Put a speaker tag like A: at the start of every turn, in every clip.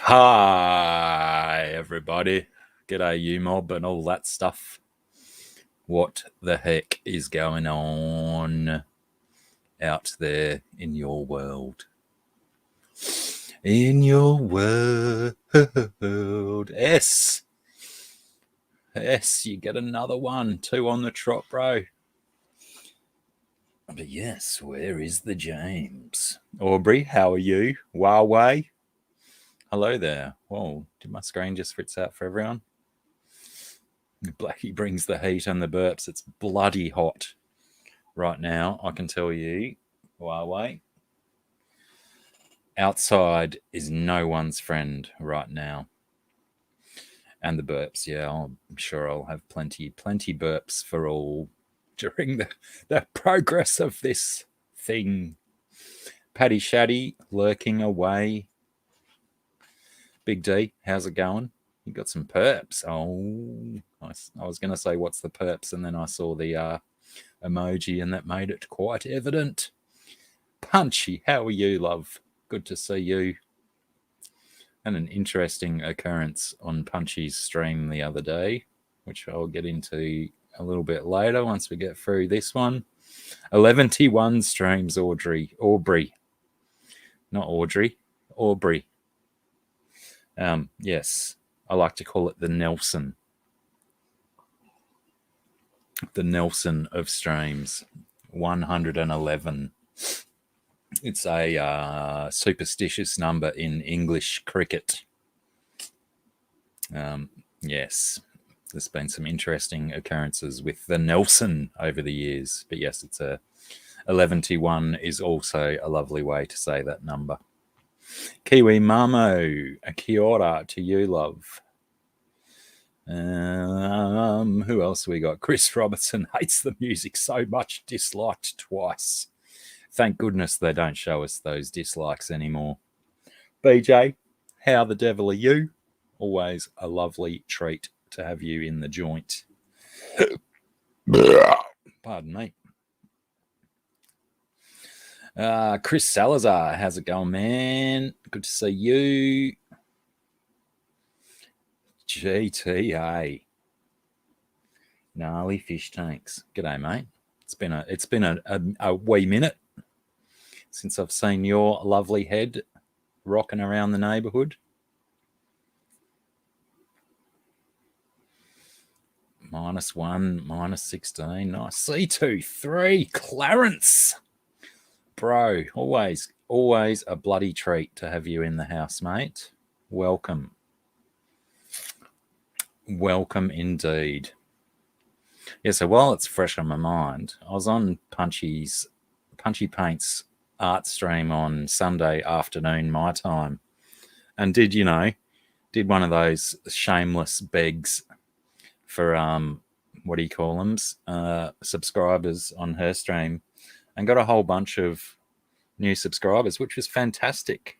A: Hi, everybody. G'day, you mob and all that stuff. What the heck is going on out there in your world? In your world. S, you get another one. 2 on the trot, bro. But yes, where is the James? Aubrey, how are you? Huawei. Hello there. Whoa, did my screen just fritz out for everyone? Blacky brings the heat and the burps. It's bloody hot right now, I can tell you. Huawei. Outside is no one's friend right now. And the burps, yeah, I'm sure I'll have plenty burps for all during the progress of this thing. Paddy Shaddy lurking away. Big D, how's it going? You got some perps. Oh, I was going to say, what's the perps? And then I saw the emoji and that made it quite evident. Punchy, how are you, love? Good to see you. And an interesting occurrence on Punchy's stream the other day, which I'll get into a little bit later once we get through this one. 11-1 streams, Aubrey. Not Audrey, Aubrey. Yes, I like to call it the Nelson. The Nelson of streams. 111. It's a superstitious number in English cricket. Yes, there's been some interesting occurrences with the Nelson over the years. But yes, it's 11-1 is also a lovely way to say that number. Kiwi Mamo, a kia ora to you, love. Who else we got? Chris Robertson hates the music so much, disliked twice. Thank goodness they don't show us those dislikes anymore. BJ, how the devil are you? Always a lovely treat to have you in the joint. Pardon me. Chris Salazar, how's it going, man? Good to see you. GTA. Gnarly fish tanks. G'day, mate. It's been a wee minute since I've seen your lovely head rocking around the neighbourhood. -1, -16. Nice. C2, 3. Clarence. Bro, always a bloody treat to have you in the house, mate. Welcome. Welcome indeed. Yeah, so while it's fresh on my mind, I was on Punchy Paint's art stream on Sunday afternoon my time and did one of those shameless begs for what do you call them, subscribers on her stream, and got a whole bunch of new subscribers, which was fantastic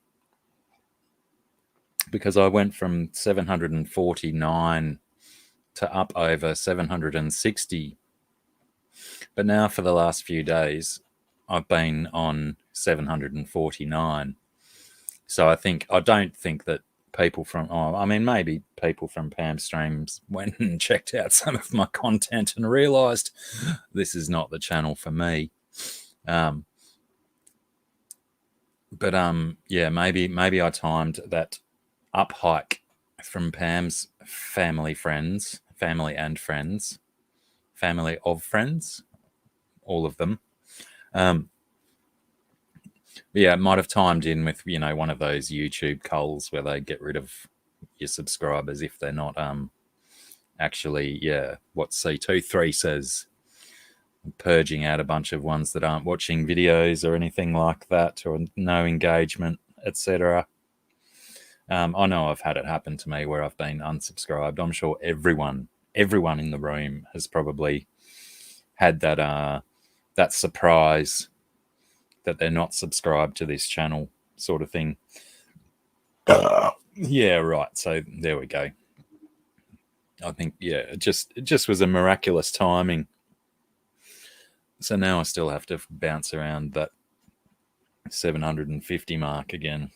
A: because I went from 749 to up over 760. But now for the last few days, I've been on 749. So I don't think that people from, maybe people from Pam's streams went and checked out some of my content and realised this is not the channel for me. Yeah, maybe I timed that up hike from Pam's family and friends, family of friends, all of them. Yeah, it might have timed in with, one of those YouTube culls where they get rid of your subscribers if they're not actually, what C23 says, purging out a bunch of ones that aren't watching videos or anything like that, or no engagement, etc. I know I've had it happen to me where I've been unsubscribed. I'm sure everyone in the room has probably had that that surprise that they're not subscribed to this channel sort of thing. Yeah, right. So there we go. I think, yeah, it just was a miraculous timing. So now I still have to bounce around that 750 mark again.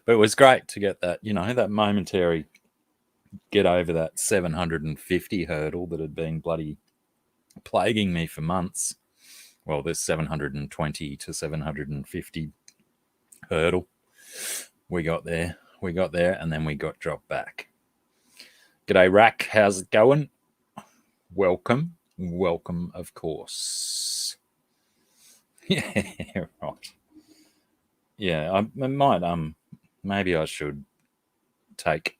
A: But it was great to get that, that momentary get over that 750 hurdle that had been bloody plaguing me for months. Well, this 720 to 750 hurdle. We got there, and then we got dropped back. G'day, Rack. How's it going? Welcome, of course. Yeah, right. Yeah, I might. Maybe I should take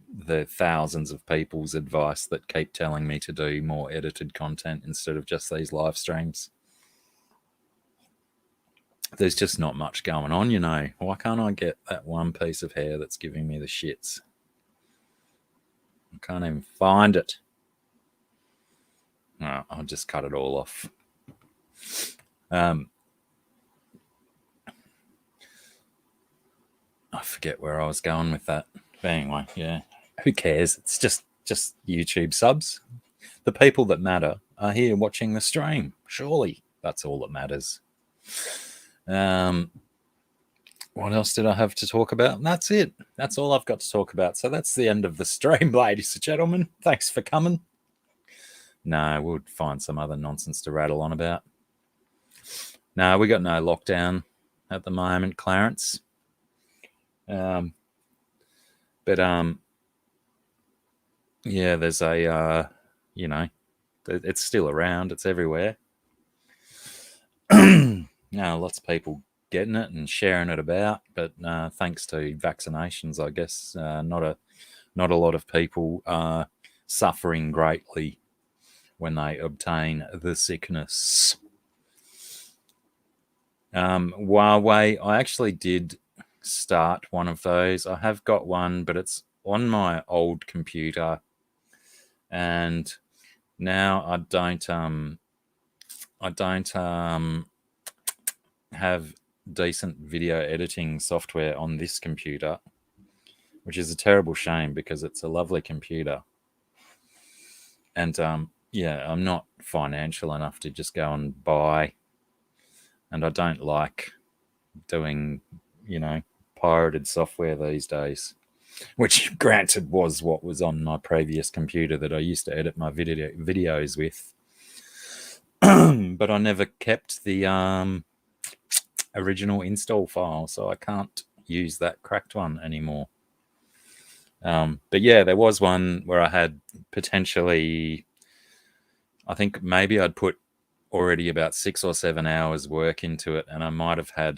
A: the thousands of people's advice that keep telling me to do more edited content instead of just these live streams. There's just not much going on, Why can't I get that one piece of hair that's giving me the shits? I can't even find it. No, I'll just cut it all off. I forget where I was going with that. But anyway, yeah. Who cares? It's just YouTube subs. The people that matter are here watching the stream. Surely that's all that matters. What else did I have to talk about? That's it. That's all I've got to talk about. So that's the end of the stream, ladies and gentlemen. Thanks for coming. No, we'll find some other nonsense to rattle on about. No, we got no lockdown at the moment, Clarence. But yeah, there's a, it's still around. It's everywhere. Now, lots of people getting it and sharing it about, but thanks to vaccinations, I guess, not a lot of people are suffering greatly when they obtain the sickness. Huawei, I actually did start one of those. I have got one, but it's on my old computer, and now I don't have decent video editing software on this computer, which is a terrible shame because it's a lovely computer. And yeah, I'm not financial enough to just go and buy, and I don't like doing, pirated software these days, which granted was what was on my previous computer that I used to edit my videos with. But I never kept the original install file, so I can't use that cracked one anymore. But yeah, there was one where I had potentially, I think maybe I'd put already about 6 or 7 hours work into it, and I might have had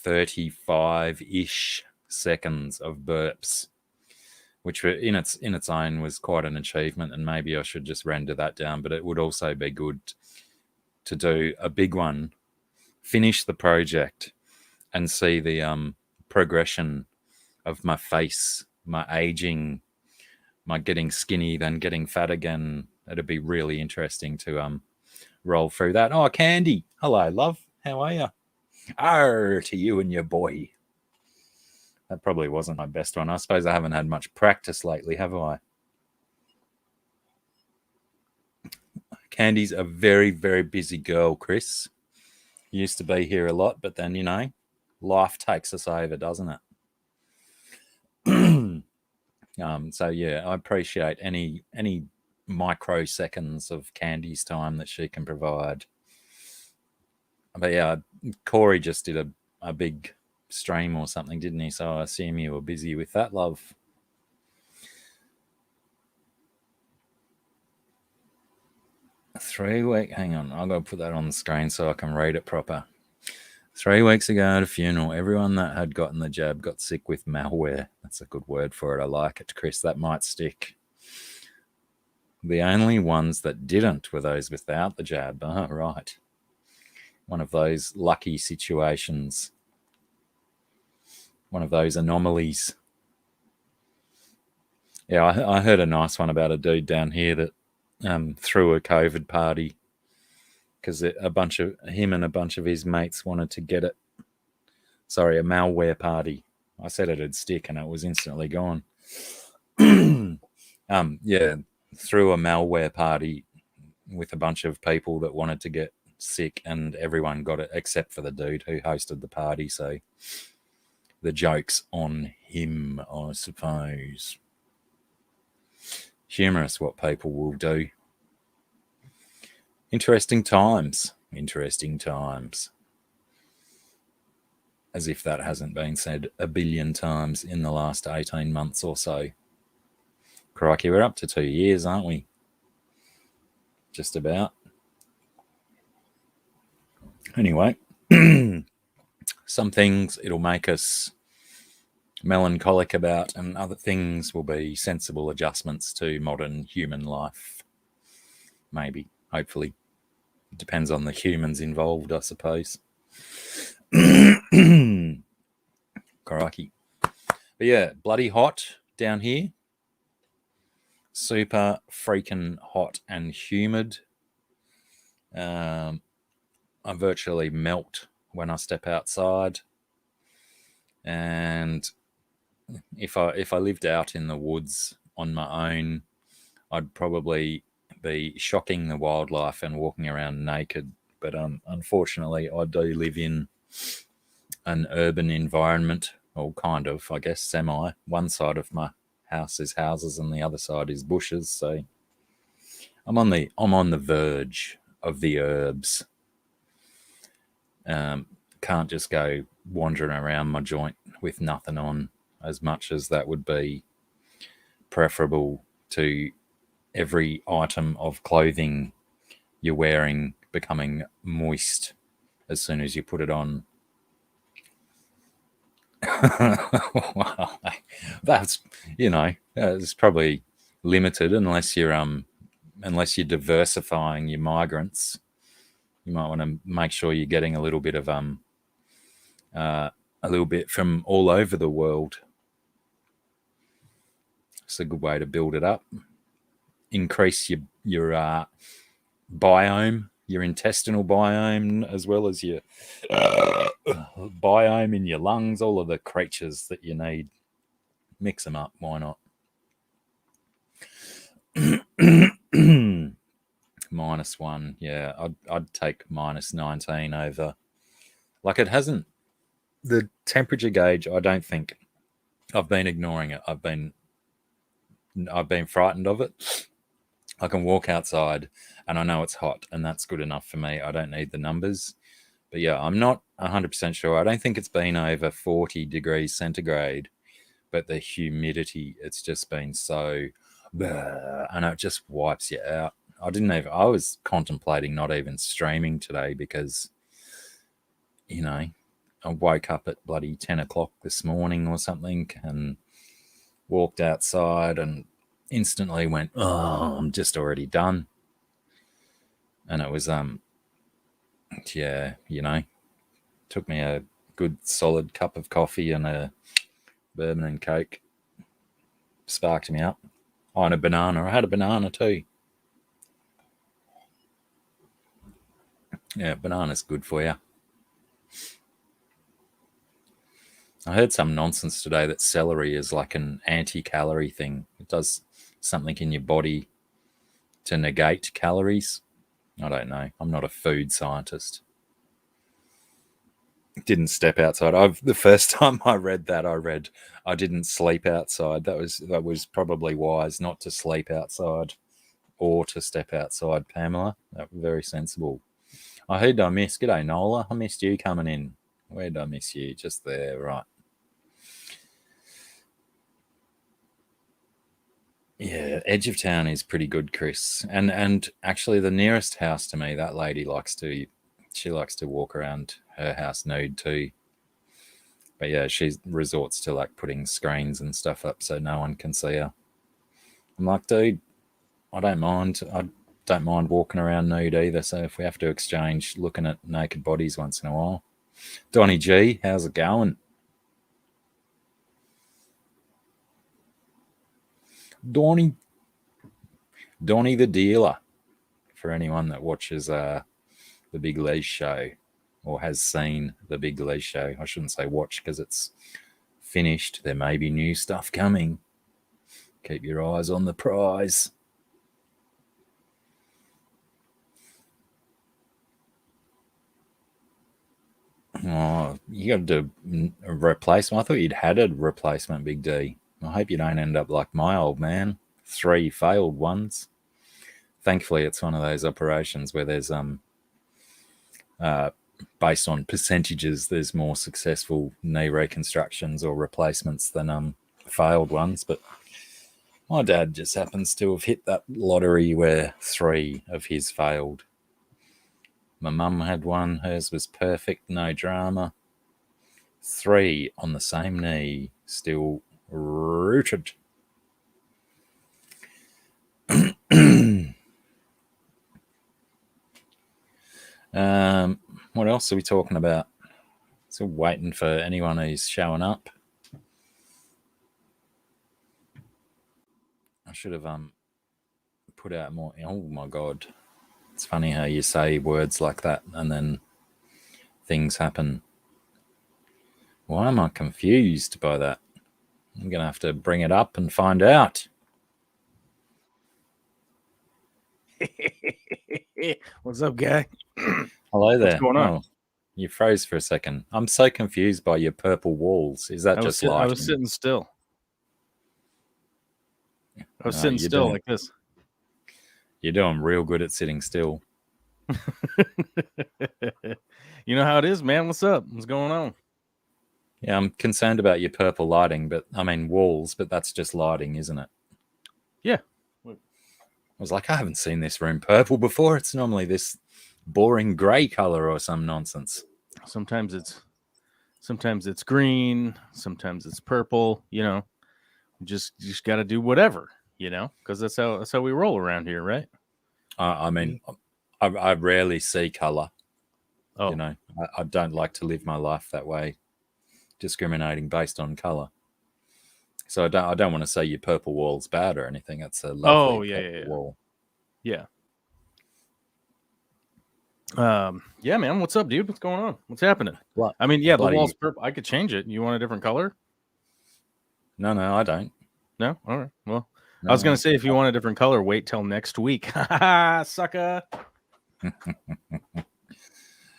A: 35-ish seconds of burps, which were in its own was quite an achievement, and maybe I should just render that down. But it would also be good to do a big one, finish the project, and see the progression of my face, my aging, my getting skinny, then getting fat again. It'd be really interesting to roll through that. Oh, Candy. Hello, love. How are you? Arr, to you and your boy. That probably wasn't my best one. I suppose I haven't had much practice lately, have I? Candy's a very, very busy girl, Chris. Used to be here a lot, but then, life takes us over, doesn't it? So, yeah, I appreciate any microseconds of Candy's time that she can provide. But, yeah, Corey just did a big stream or something, didn't he? So I assume you were busy with that, love. Hang on, I've got to put that on the screen so I can read it proper. 3 weeks ago at a funeral, everyone that had gotten the jab got sick with malware. That's a good word for it. I like it, Chris. That might stick. The only ones that didn't were those without the jab. Oh, right. One of those lucky situations. One of those anomalies. Yeah, I heard a nice one about a dude down here that threw a COVID party because a bunch of him and a bunch of his mates wanted to get it. Sorry, a malware party. I said it'd stick, and it was instantly gone. Yeah, threw a malware party with a bunch of people that wanted to get sick, and everyone got it except for the dude who hosted the party. So the joke's on him, I suppose. Humorous what people will do. Interesting times. Interesting times. As if that hasn't been said a billion times in the last 18 months or so. Crikey, we're up to 2 years, aren't we? Just about. Anyway, some things it'll make us melancholic about, and other things will be sensible adjustments to modern human life. Maybe, hopefully. It depends on the humans involved, I suppose. Crikey. But yeah, bloody hot down here. Super freaking hot and humid. I virtually melt when I step outside. And if I lived out in the woods on my own, I'd probably be shocking the wildlife and walking around naked. But unfortunately, I do live in an urban environment, or kind of, I guess, semi. One side of my house is houses, and the other side is bushes. So I'm on the verge of the herbs. Can't just go wandering around my joint with nothing on, as much as that would be preferable to every item of clothing you're wearing becoming moist as soon as you put it on. Well, that's, it's probably limited unless you're diversifying your migrants. You might want to make sure you're getting a little bit from all over the world. It's a good way to build it up. Increase your biome, your intestinal biome, as well as your biome in your lungs, all of the creatures that you need. Mix them up, why not? -1, yeah, I'd take -19 over. Like, it hasn't, the temperature gauge, I don't think, I've been ignoring it. I've been frightened of it. I can walk outside and I know it's hot, and that's good enough for me. I don't need the numbers. But yeah, I'm not 100% sure. I don't think it's been over 40 degrees centigrade, but the humidity, it's just been so, and it just wipes you out. I was contemplating not even streaming today because, I woke up at bloody 10 o'clock this morning or something and walked outside and instantly went, oh, I'm just already done. And it was, took me a good solid cup of coffee and a bourbon and Coke. Sparked me up. Oh, and a banana. I had a banana too. Yeah, banana's good for you. I heard some nonsense today that celery is like an anti-calorie thing. It does something in your body to negate calories. I don't know. I'm not a food scientist. Didn't step outside. The first time I read that, I didn't sleep outside. That was probably wise not to sleep outside or to step outside, Pamela. That was very sensible. Oh, who did I miss? G'day, Nola. I missed you coming in. Where did I miss you? Just there, right. Yeah, edge of town is pretty good, Chris. And actually the nearest house to me, that lady likes to walk around her house nude too. But yeah, she resorts to like putting screens and stuff up so no one can see her. I'm like, dude, I don't mind. I don't mind walking around nude either. So if we have to exchange looking at naked bodies once in a while. Donnie G, how's it going? Donnie Donnie the Dealer, for anyone that watches the Big Lee Show or has seen the Big Lee Show. I shouldn't say watch because it's finished. There may be new stuff coming. Keep your eyes on the prize. Oh, you got to do a replacement. I thought you'd had a replacement, Big D. I hope you don't end up like my old man. 3 failed ones. Thankfully, it's one of those operations where there's based on percentages, there's more successful knee reconstructions or replacements than failed ones. But my dad just happens to have hit that lottery where 3 of his failed. My mum had one. Hers was perfect, no drama. 3 on the same knee, still rooted. What else are we talking about? Still waiting for anyone who's showing up. I should have put out more. Oh my God. It's funny how you say words like that and then things happen. Why am I confused by that? I'm going to have to bring it up and find out.
B: What's up, guy?
A: Hello there.
B: What's going on?
A: Oh, you froze for a second. I'm so confused by your purple walls. Is that just lighting?
B: I was sitting still. I was sitting still like this.
A: You're doing real good at sitting still.
B: You know how it is, man. What's up? What's going on?
A: Yeah, I'm concerned about your purple lighting, walls, but that's just lighting, isn't it?
B: Yeah.
A: I was like, I haven't seen this room purple before. It's normally this boring grey color or some nonsense.
B: Sometimes it's green, sometimes it's purple, you know. You just got to do whatever, you know, because that's how we roll around here, right?
A: I rarely see color.
B: Oh.
A: You know, I don't like to live my life that way, discriminating based on color. So I don't want to say your purple wall's bad or anything. It's a lovely purple wall.
B: Yeah. Yeah, man. What's up, dude? What's going on? What's happening?
A: What?
B: I mean, yeah, the wall's purple. I could change it. You want a different color?
A: No, I don't.
B: No? All right. Well, no, I was going to say, if you want a different color, wait till next week. Sucker.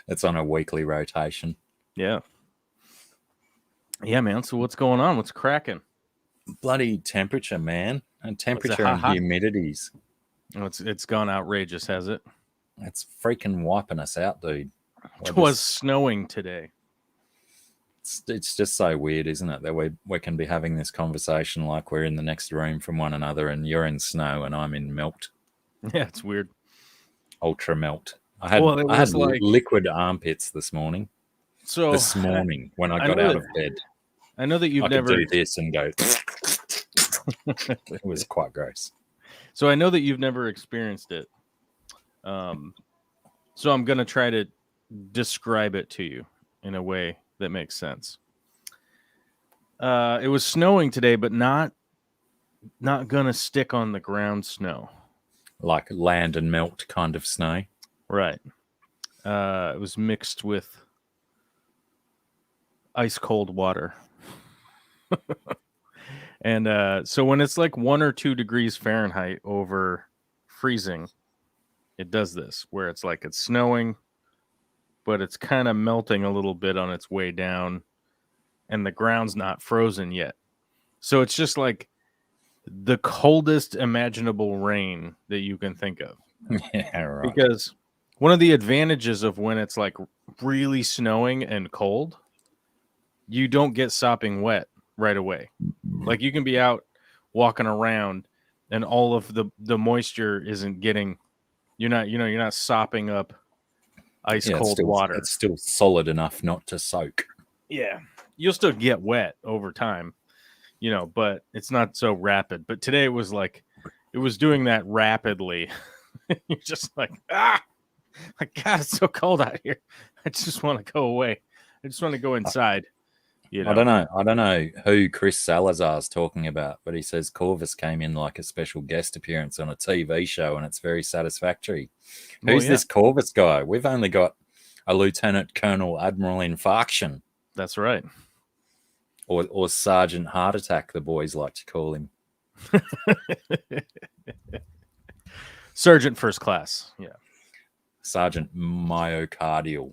A: It's on a weekly rotation.
B: Yeah. Yeah, man. So what's going on? What's cracking?
A: Bloody temperature, man. And temperature and humidities.
B: Oh, it's gone outrageous, has it?
A: It's freaking wiping us out, dude.
B: It was snowing today.
A: It's just so weird, isn't it? That we can be having this conversation like we're in the next room from one another and you're in snow and I'm in melt.
B: Yeah, it's weird.
A: Ultra melt. I had liquid armpits this morning.
B: So
A: this morning when I got out of bed.
B: I know that you've
A: never do this and go. It was quite gross.
B: So I know that you've never experienced it. So I'm going to try to describe it to you in a way that makes sense. It was snowing today, but not going to stick on the ground snow.
A: Like land and melt kind of snow.
B: Right. It was mixed with ice cold water. And so when it's like 1 or 2 degrees Fahrenheit over freezing, it does this where it's like it's snowing, but it's kind of melting a little bit on its way down and the ground's not frozen yet. So it's just like the coldest imaginable rain that you can think of.
A: Yeah, right.
B: Because one of the advantages of when it's like really snowing and cold, you don't get sopping wet right away. Like you can be out walking around and all of the moisture isn't getting, you're not sopping up ice cold water.
A: It's still solid enough not to soak.
B: Yeah. You'll still get wet over time, you know, but it's not so rapid. But today it was like, it was doing that rapidly. You're just like, my God, it's so cold out here. I just want to go away. I just want to go inside. You know?
A: I don't know who Chris Salazar's talking about, but he says Corvus came in like a special guest appearance on a TV show, and it's very satisfactory.
B: Well,
A: Who's
B: yeah,
A: this Corvus guy? We've only got a Lieutenant Colonel Admiral Infarction,
B: that's right.
A: or Sergeant Heart Attack, the boys like to call him.
B: Sergeant First Class. Yeah.
A: Sergeant Myocardial.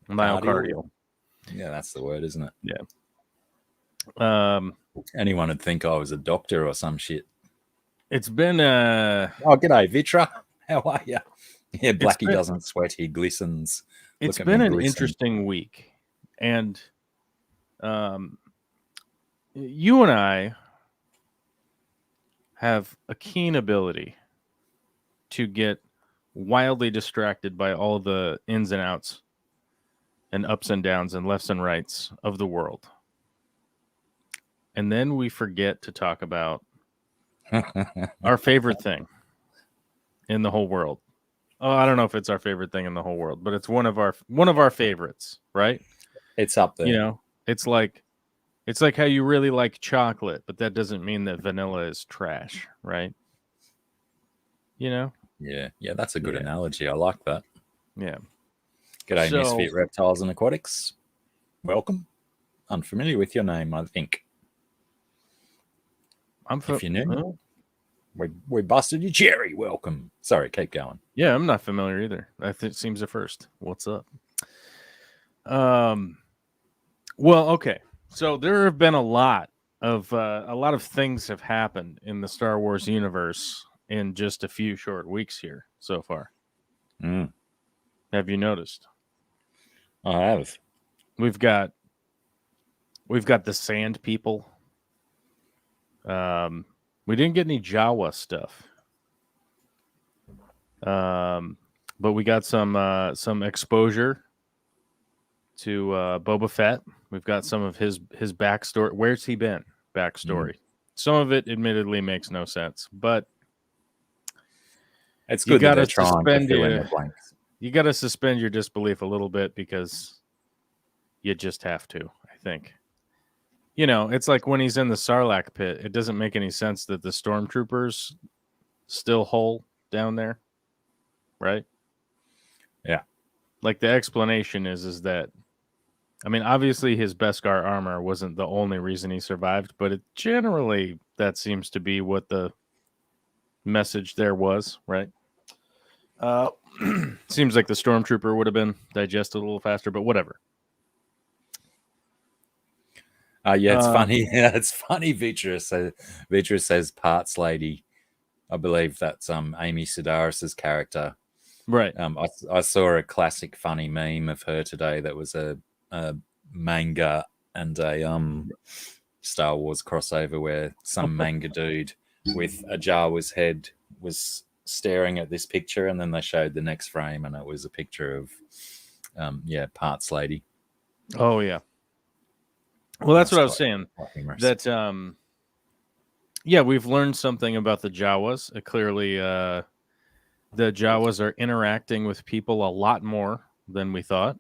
B: Myocardial.
A: Yeah, that's the word, isn't it?
B: Yeah.
A: Anyone would think I was a doctor or some shit.
B: It's been
A: Oh, g'day, Vitra. How are you? Yeah, Blacky doesn't sweat; he glistens.
B: It's been an interesting week, and you and I have a keen ability to get wildly distracted by all the ins and outs and ups and downs and lefts and rights of the world. And then we forget to talk about our favorite thing in the whole world. Oh, I don't know if it's our favorite thing in the whole world, but it's one of our favorites, right?
A: It's up there.
B: You know, it's like how you really like chocolate, but that doesn't mean that vanilla is trash, right? You know?
A: Yeah, that's a good analogy. I like that.
B: Yeah.
A: G'day, Misfit Reptiles and Aquatics. Welcome. Unfamiliar with your name, I think. If you're new, we busted your cherry. Welcome. Sorry, keep going.
B: Yeah, I'm not familiar either. It seems a first. What's up? Well, okay. So there have been a lot of things have happened in the Star Wars universe in just a few short weeks here so far. Have you noticed?
A: I have.
B: We've got the Sand People. We didn't get any Jawa stuff. But we got some exposure to Boba Fett. We've got some of his backstory. Where's he been? Backstory. Some of it admittedly makes no sense, but
A: it's good that they're trying to fill in the blanks.
B: You got to suspend your disbelief a little bit because you just have to, I think. You know, it's like when he's in the Sarlacc pit, it doesn't make any sense that the stormtroopers still whole down there, right?
A: Yeah.
B: Like the explanation is that, I mean, obviously his Beskar armor wasn't the only reason he survived, but it generally that seems to be what the message there was, right? Seems like the stormtrooper would have been digested a little faster, but whatever.
A: Yeah, it's funny. Yeah, it's funny. Vitra says parts lady. I believe that's Amy Sedaris's character.
B: Right.
A: I saw a classic funny meme of her today that was a manga and a Star Wars crossover where some manga dude with a Jawa's head was staring at this picture, and then they showed the next frame and it was a picture of parts lady.
B: Oh yeah. Well, that's what I was saying. That we've learned something about the Jawas. Clearly, the Jawas are interacting with people a lot more than we thought.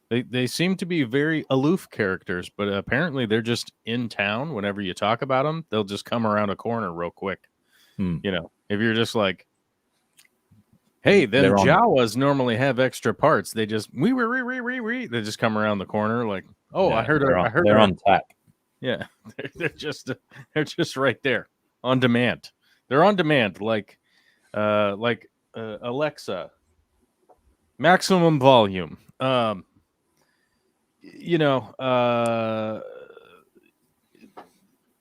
B: They seem to be very aloof characters, but apparently they're just in town. Whenever you talk about them, they'll just come around a corner real quick. You know, if you're just like, hey, then Jawas normally have extra parts. They just they just come around the corner like, oh, yeah, I heard
A: they're on tap.
B: Yeah, they're just right there on demand. They're on demand, like Alexa, maximum volume.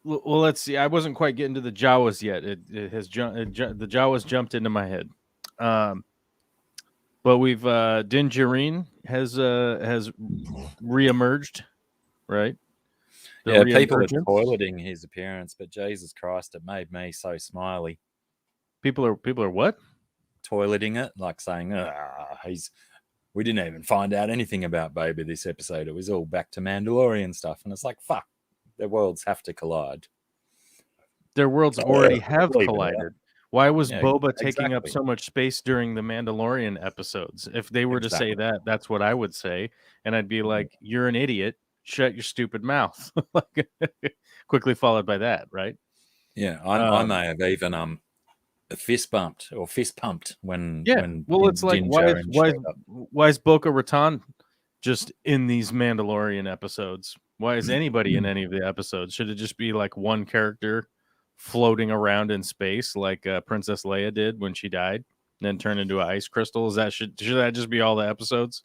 B: Well, let's see. I wasn't quite getting to the Jawas yet. It has the Jawas jumped into my head. But we've Din Djarin has reemerged, right?
A: People are toileting his appearance, but Jesus Christ, it made me so smiley.
B: People are what?
A: Toileting it, like saying, we didn't even find out anything about Boba this episode. It was all back to Mandalorian stuff. And it's like, fuck, their worlds have to collide.
B: Their worlds already have collided. Why was Boba taking up so much space during the Mandalorian episodes? If they were to say that, that's what I would say. And I'd be like, you're an idiot. shut your stupid mouth. Like, quickly followed by that, right?
A: Yeah, I may have even fist bumped or fist pumped when
B: Yeah. Well, it's like,
A: Din Djarin showed up.
B: why is Bo-Katan just in these Mandalorian episodes? Why is anybody in any of the episodes? Should it just be like one character floating around in space, like Princess Leia did when she died, and then turn into an ice crystal? Should that just be all the episodes?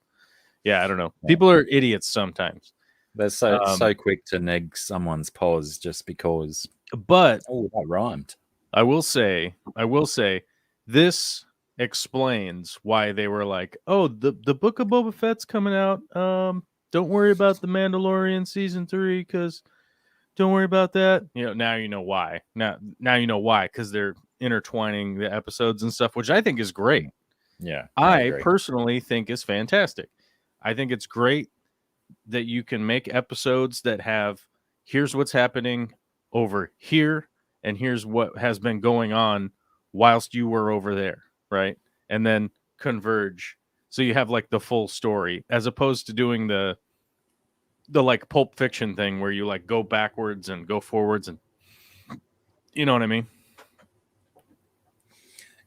B: Yeah, I don't know.
A: Yeah.
B: People are idiots sometimes.
A: They're so quick to neg someone's pause just because.
B: But
A: Oh, that rhymed.
B: I will say, this explains why they were like, "Oh, the Book of Boba Fett's coming out. Don't worry about the Mandalorian season 3 because don't worry about that." Now you know why. Now you know why, because they're intertwining the episodes and stuff, which I think is great.
A: Yeah,
B: I
A: agree.
B: personally think is fantastic. I think it's great that you can make episodes that have, here's what's happening over here, and here's what has been going on whilst you were over there, right? And then converge. So you have like the full story, as opposed to doing the like Pulp Fiction thing where you like go backwards and go forwards, and you know what I mean?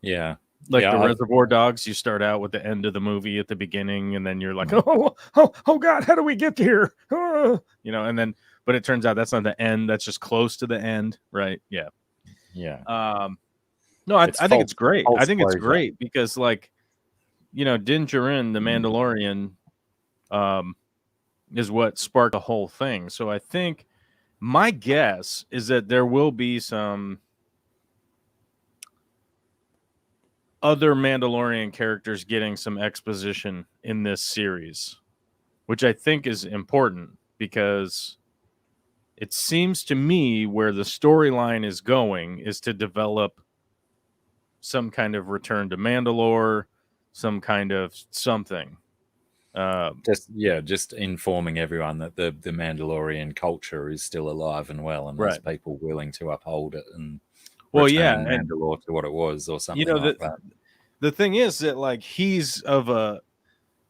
A: Yeah.
B: Like
A: Yeah,
B: the Reservoir Dogs, you start out with the end of the movie at the beginning, and then you're like, oh God, how do we get here? And then, but it turns out that's not the end. That's just close to the end, right? Yeah.
A: Yeah.
B: No, I think it's great. I think it's
A: closure.
B: great because, like, Din Djarin, the Mandalorian, is what sparked the whole thing. So I think my guess is that there will be some other Mandalorian characters getting some exposition in this series, which I think is important because it seems to me where the storyline is going is to develop some kind of return to Mandalore, some kind of something.
A: Just informing everyone that the Mandalorian culture is still alive and well, and there's people willing to uphold it and return Mandalore to what it was, or something like that.
B: The thing is that, like, he's of a,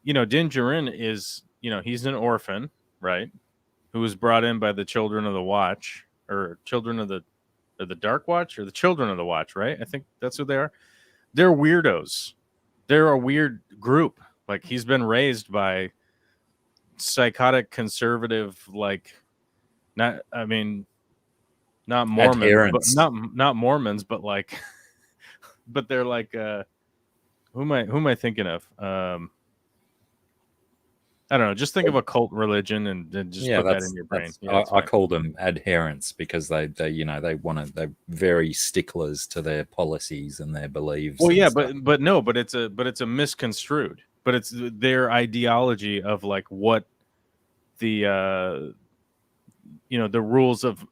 B: Din Djarin is, he's an orphan, right? Who was brought in by the Children of the Watch, or Children of the Dark Watch, or the Children of the Watch, right? I think that's who they are. They're weirdos. They're a weird group. Like, he's been raised by psychotic conservative, like, not Mormons, but not Mormons, but like, but they're like, who am I thinking of? I don't know. Just think of a cult religion and just put that in your brain.
A: I call them adherents because they're very sticklers to their policies and their beliefs.
B: Well, yeah, but it's a misconstrued. But it's their ideology of like what the the rules of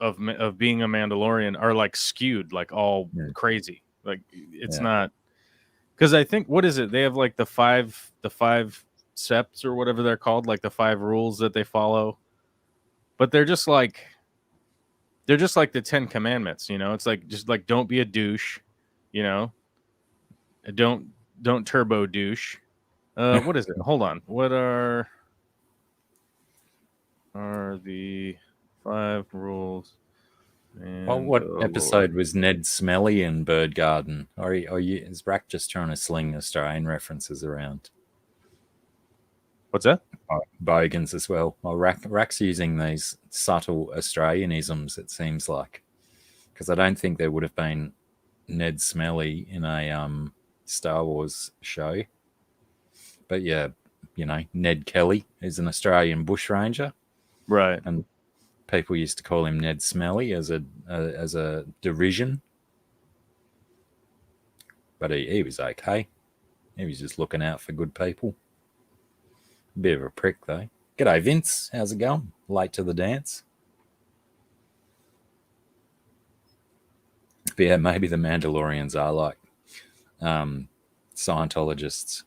B: being a Mandalorian are, like, skewed, like all crazy. Like, it's not, because I think, what is it? They have like the five septs or whatever they're called, like the 5 rules that they follow. But they're just like the 10 Commandments. It's like, just like, don't be a douche. Don't turbo douche. What is it? Hold on. What are the 5 rules?
A: Well, what episode was Ned Smelly in Bird Garden? Or is Rack just trying to sling Australian references around?
B: What's that?
A: Bogans as well. Well, Rack's using these subtle Australianisms, it seems like, because I don't think there would have been Ned Smelly in a Star Wars show. But yeah, Ned Kelly is an Australian bushranger,
B: right?
A: And people used to call him Ned Smelly as a derision. But he was okay. He was just looking out for good people. Bit of a prick, though. G'day, Vince. How's it going? Late to the dance. But yeah, maybe the Mandalorians are like Scientologists.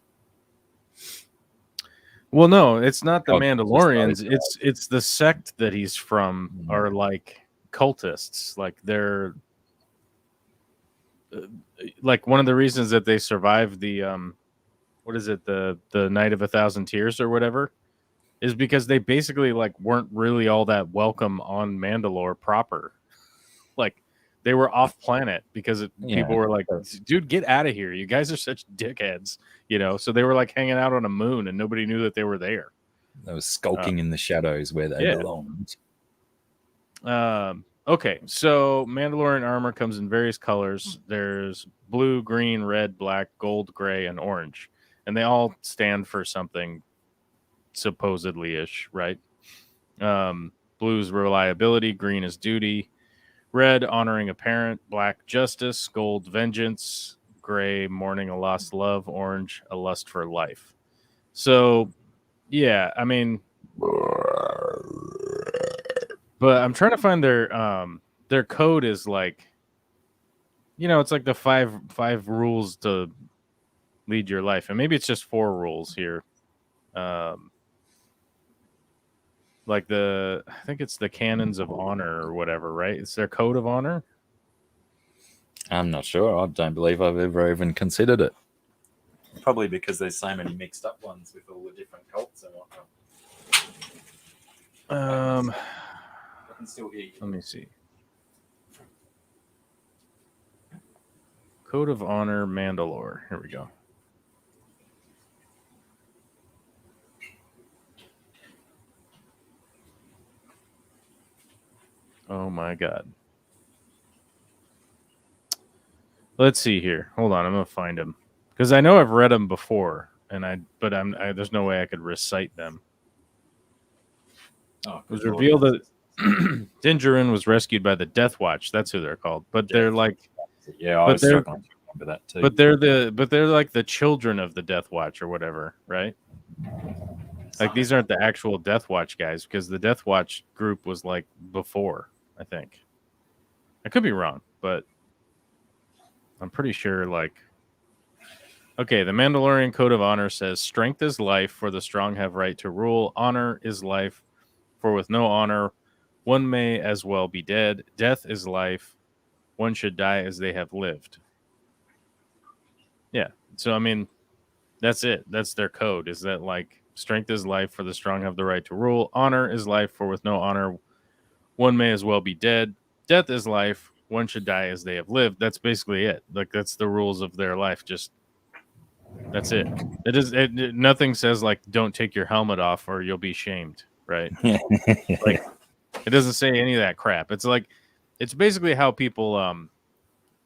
B: Well, no, it's not the Mandalorians. It's the sect that he's from are like cultists. Like, they're like, one of the reasons that they survived the what is it, the Night of 1,000 Tears or whatever, is because they basically like weren't really all that welcome on Mandalore proper. Like they were off planet because people were like, dude, get out of here. You guys are such dickheads, you know? So they were like hanging out on a moon and nobody knew that they were there.
A: They were skulking in the shadows where they belonged.
B: Okay, so Mandalorian armor comes in various colors. There's blue, green, red, black, gold, gray, and orange. And they all stand for something supposedly-ish, right? Blue's reliability, green is duty, red, honoring a parent, black, justice, gold, vengeance, gray, mourning a lost love, orange, a lust for life. So, yeah, I mean, but I'm trying to find their code is like, you know, it's like the five rules to lead your life, and maybe it's just 4 rules here. Like I think it's the canons of honor or whatever, right? It's their code of honor.
A: I'm not sure. I don't believe I've ever even considered it. Probably because there's so many mixed up ones with all the different cults and whatnot. I can still hear you.
B: Let me see. Code of Honor Mandalore. Here we go. Oh my god. Let's see here. Hold on, I'm gonna find them because I know I've read them before, but there's no way I could recite them. It was revealed that Dingerin was rescued by the Death Watch. That's who they're called. But they're like,
A: I was struggling to remember that too.
B: But they're like the children of the Death Watch or whatever, right? Like these aren't the actual Death Watch guys because the Death Watch group was like before, I think. I could be wrong, but I'm pretty sure like. Okay, the Mandalorian Code of Honor says strength is life, for the strong have right to rule. Honor is life, for with no honor, one may as well be dead. Death is life, one should die as they have lived. Yeah, so I mean, that's it. That's their code, is that like strength is life, for the strong have the right to rule. Honor is life, for with no honor, one may as well be dead. Death is life, one should die as they have lived. That's basically it. Like that's the rules of their life. Just that's it. Nothing says like don't take your helmet off or you'll be shamed, right? Like it doesn't say any of that crap. It's like it's basically how people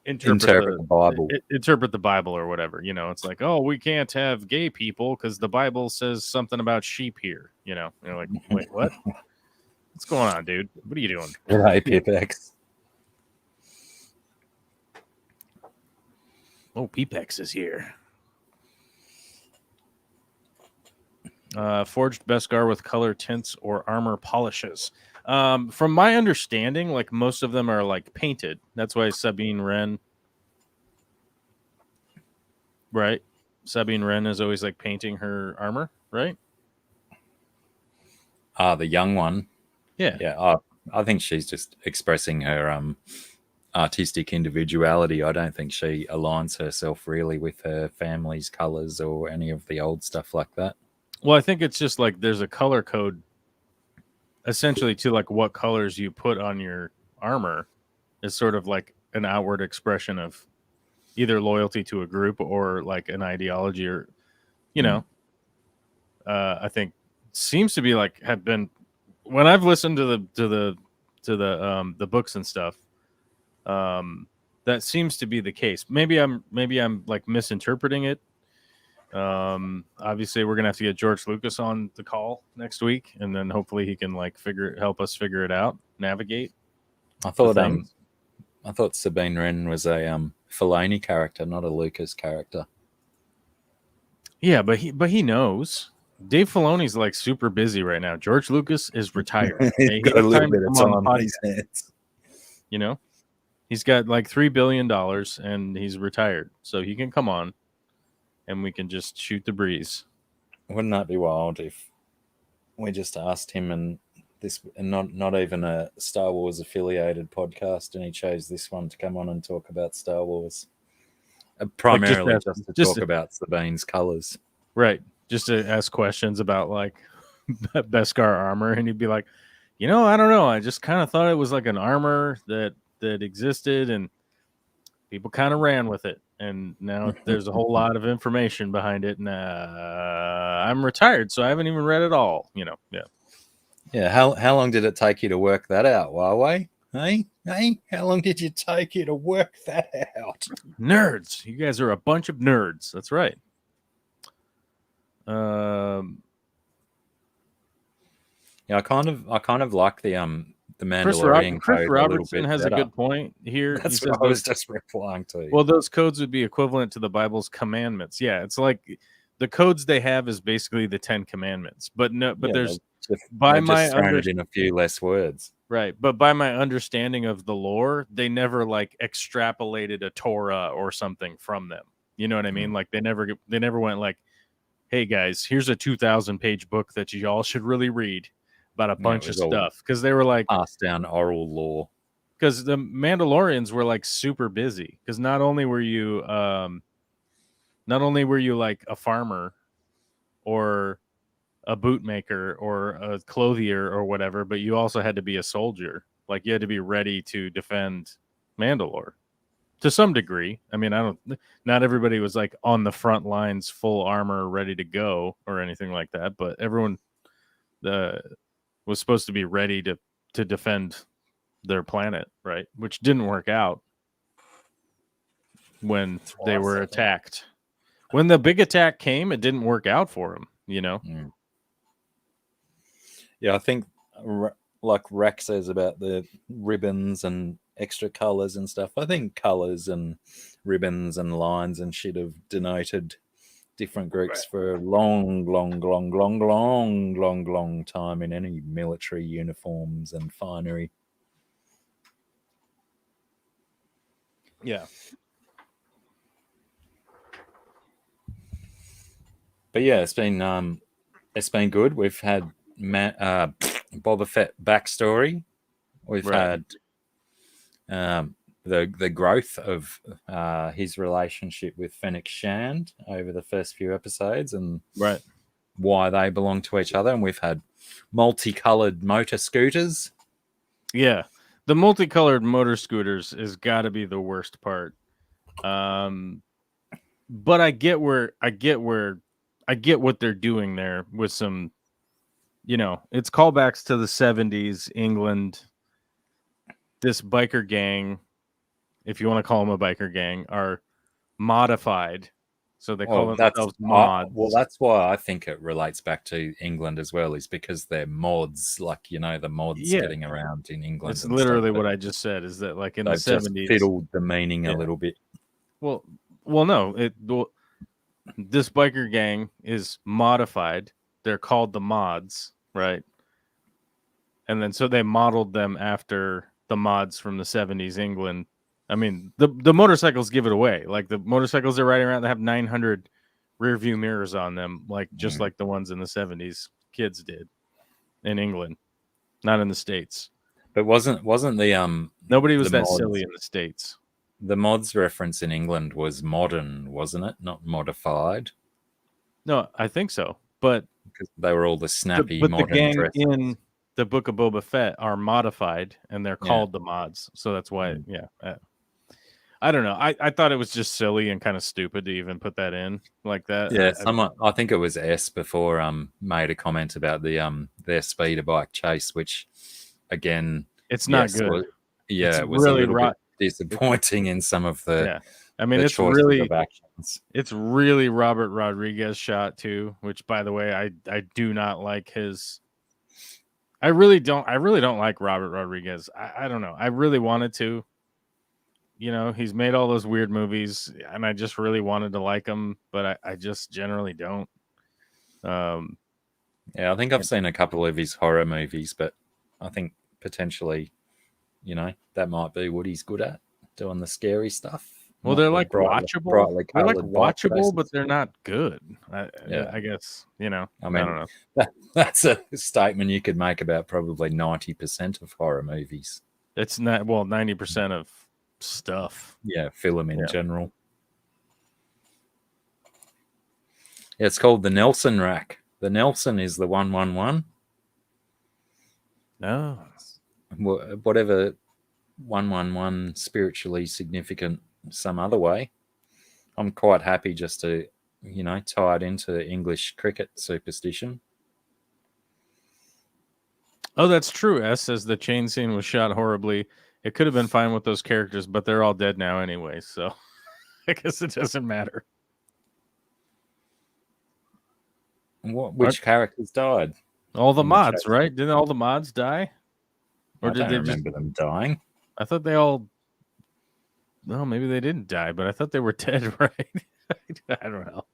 B: interpret the Bible. Interpret the Bible or whatever. You know, it's like, oh, we can't have gay people because the Bible says something about sheep here. You know, and you're like, wait, what? What's going on, dude? What are you doing?
A: Right, Pipex.
B: Oh, Pepex is here. Forged Beskar with color tints or armor polishes. From my understanding, like most of them are like painted. That's why Sabine Wren, right? Sabine Wren is always like painting her armor, right?
A: The young one.
B: Yeah.
A: Yeah. I think she's just expressing her artistic individuality. I don't think she aligns herself really with her family's colors or any of the old stuff like that.
B: Well, I think it's just like there's a color code essentially to like what colors you put on your armor is sort of like an outward expression of either loyalty to a group or like an ideology or, you know, I think seems to be like have been when I've listened to the books and stuff, that seems to be the case. Maybe I'm like misinterpreting it. Obviously we're gonna have to get George Lucas on the call next week, and then hopefully he can like help us figure it out, navigate.
A: I thought Sabine Wren was a Filoni character, not a Lucas character.
B: Yeah, but he knows. Dave Filoni's like super busy right now. George Lucas is retired.
A: He's got a little bit of time on his hands.
B: You know, he's got like $3 billion and he's retired, so he can come on. And we can just shoot the breeze.
A: Wouldn't that be wild if we just asked him and not even a Star Wars affiliated podcast, and he chose this one to come on and talk about Star Wars, primarily just to talk about Sabine's colors,
B: right? Just to ask questions about like Beskar armor, and he'd be like, I don't know. I just kind of thought it was like an armor that existed, and people kind of ran with it, and now there's a whole lot of information behind it, and I'm retired, so I haven't even read it all. Yeah.
A: Yeah. How long did it take you to work that out, Huawei? Hey, how long did it take you to work that out?
B: Nerds. You guys are a bunch of nerds. That's right.
A: Yeah, I kind of like the Mandalorian
B: Chris
A: code a little
B: Robertson
A: bit
B: has
A: better.
B: a good point here.
A: That's
B: He
A: what
B: says
A: I was just replying to.
B: well, those codes would be equivalent to the Bible's commandments. Yeah, it's like the codes they have is basically the 10 commandments. But there's
A: they're just thrown it in a few less words.
B: Right, but by my understanding of the lore, they never like extrapolated a Torah or something from them. You know what I mean? Like they never went like, "Hey guys, here's a 2,000-page book that y'all should really read about a bunch of stuff." Because they were like
A: passed down oral lore.
B: Because the Mandalorians were like super busy. Because not only were you like a farmer or a bootmaker or a clothier or whatever, but you also had to be a soldier. Like you had to be ready to defend Mandalore to some degree. I mean, not everybody was like on the front lines, full armor, ready to go or anything like that, but everyone was supposed to be ready to defend their planet, right? Which didn't work out when they were attacked. When the big attack came, it didn't work out for them,
A: Yeah, I think like Rex says about the ribbons and extra colors and stuff. I think colors and ribbons and lines and shit have denoted different groups for a long time in any military uniforms and finery.
B: Yeah.
A: But yeah, it's been good. We've had Boba Fett backstory. We've had the growth of his relationship with Fennec Shand over the first few episodes, and why they belong to each other. And we've had multicolored motor scooters.
B: Yeah, the multicolored motor scooters has got to be the worst part. But I get what they're doing there with some, it's callbacks to the 70s England. This biker gang, if you want to call them a biker gang, are modified. So they call themselves mods.
A: Well, that's why I think it relates back to England as well, is because they're mods, like, the mods getting around in England.
B: It's literally what I just said, is that like in the 70s.
A: Fiddled the meaning a little bit.
B: Well, no. This biker gang is modified. They're called the mods, right? And then so they modeled them after the mods from the 70s England. I mean, the motorcycles give it away. Like the motorcycles they're riding around, they have 900 rear view mirrors on them, like just like the ones in the 70s kids did in England, not in the States.
A: But wasn't the
B: nobody was that mods, silly in the States.
A: The mods reference in England was modern, wasn't it? Not modified.
B: No, I think so. But
A: because they were all the snappy
B: but
A: modern
B: the gang
A: dresses.
B: In the Book of Boba Fett are modified, and they're called the mods. So that's why, I don't know. I thought it was just silly and kind of stupid to even put that in like that.
A: Yeah, I think it was S before made a comment about the their speeder bike chase, which again,
B: it's not good.
A: It was really a little bit disappointing in some of the.
B: Yeah, I mean, it's really Robert Rodriguez shot too. Which, by the way, I do not like his. I really don't like Robert Rodriguez. I don't know. I really wanted to. He's made all those weird movies, and I just really wanted to like him, but I just generally don't.
A: I think I've seen a couple of his horror movies, but I think potentially, that might be what he's good at, doing the scary stuff.
B: Well, they're like watchable. They're like watchable, but they're not good. I guess, I mean, I don't know.
A: That's a statement you could make about probably 90% of horror movies.
B: It's not 90% of stuff.
A: Yeah, film in general. Yeah, it's called the Nelson rack. The Nelson is the 111.
B: No.
A: Whatever 111 spiritually significant some other way. I'm quite happy just to, tie it into English cricket superstition.
B: Oh, that's true. S says the chain scene was shot horribly. It could have been fine with those characters, but they're all dead now anyway, so I guess it doesn't matter.
A: Which characters died?
B: All the mods, right? Didn't all the mods die?
A: Or did they remember them dying?
B: I thought they all... No, maybe they didn't die, but I thought they were dead, right? I don't know.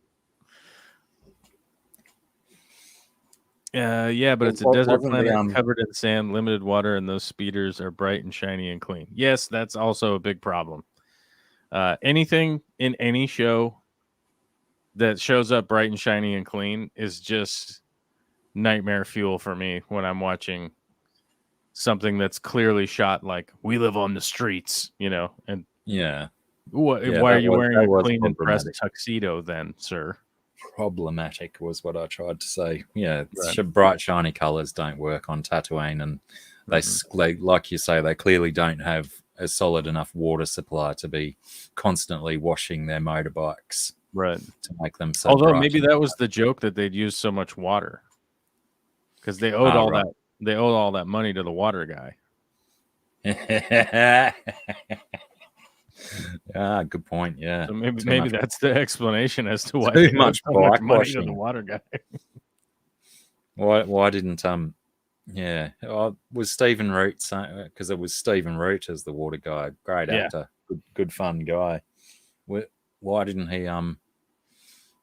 B: Yeah, but it's a desert planet covered in sand, limited water, and those speeders are bright and shiny and clean. Yes, that's also a big problem. Anything in any show that shows up bright and shiny and clean is just nightmare fuel for me when I'm watching something that's clearly shot like we live on the streets, and
A: yeah.
B: Why are you wearing a clean and pressed tuxedo then, sir?
A: Problematic was what I tried to say. Yeah, right. Bright shiny colors don't work on Tatooine, and they like you say, they clearly don't have a solid enough water supply to be constantly washing their motorbikes,
B: right,
A: to make them so
B: although maybe that was the joke, that they'd use so much water because they owed all that money to the water guy.
A: Good point. Yeah,
B: so maybe that's the explanation as to why
A: too much
B: money to the water guy.
A: Why didn't was Stephen Root saying, because it was Stephen Root as the water guy, great actor, good fun guy. Why didn't he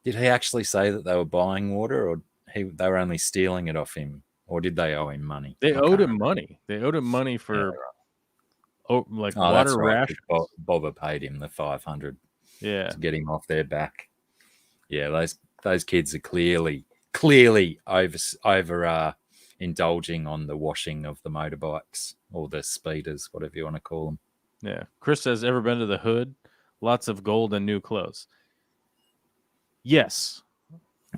A: did he actually say that they were buying water, or they were only stealing it off him, or did they owe him money?
B: They owed him money. They owed him money for water rations.
A: Boba paid him the $500
B: to
A: get him off their back. Yeah, those kids are clearly over indulging on the washing of the motorbikes, or the speeders, whatever you want to call them.
B: Yeah. Chris says, ever been to the Hood? Lots of gold and new clothes. Yes.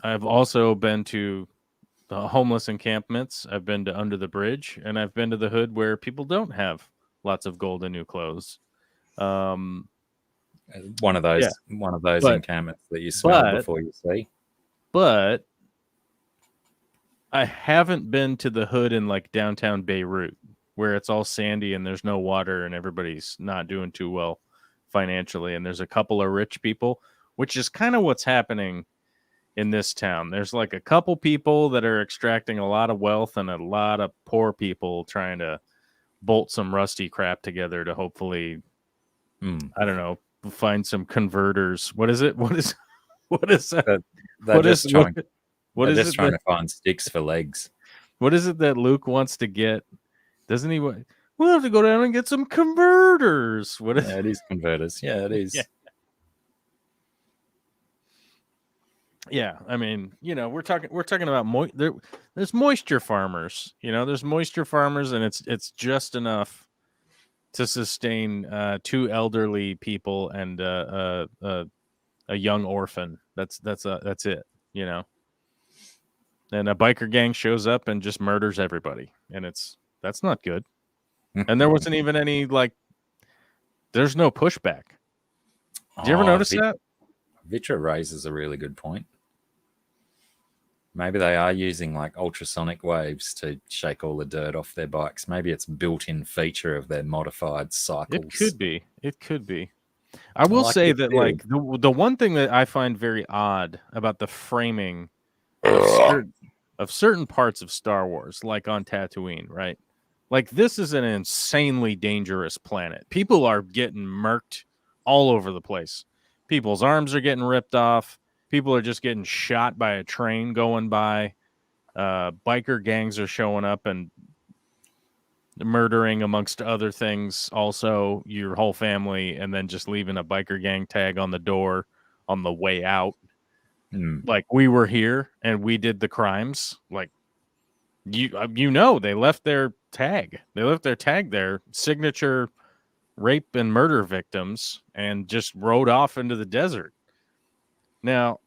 B: I've also been to the homeless encampments. I've been to Under the Bridge, and I've been to the Hood where people don't have lots of gold and new clothes.
A: One of those encampments that you smell before you see.
B: But I haven't been to the Hood in like downtown Beirut, where it's all sandy and there's no water and everybody's not doing too well financially, and there's a couple of rich people, which is kind of what's happening in this town. There's like a couple people that are extracting a lot of wealth, and a lot of poor people trying to bolt some rusty crap together to hopefully, I don't know, find some converters. What is it? What is that?
A: They're just trying to find sticks for legs.
B: What is it that Luke wants to get? Doesn't he? We'll have to go down and get some converters.
A: It is converters. Yeah, it is.
B: Yeah, I mean, we're talking about there's moisture farmers. There's moisture farmers, and it's just enough to sustain two elderly people and a young orphan. That's it. And a biker gang shows up and just murders everybody, and that's not good. And there wasn't even any there's no pushback. Did you ever notice that?
A: Vitra raises a really good point. Maybe they are using ultrasonic waves to shake all the dirt off their bikes. Maybe it's a built-in feature of their modified cycles.
B: It could be. I will say that the one thing that I find very odd about the framing of certain parts of Star Wars, like on Tatooine, right? This is an insanely dangerous planet. People are getting murked all over the place. People's arms are getting ripped off. People are just getting shot by a train going by. Biker gangs are showing up and murdering, amongst other things, also your whole family, and then just leaving a biker gang tag on the door on the way out. We were here and we did the crimes. They left their tag. They left their tag there, signature rape and murder victims, and just rode off into the desert. Now,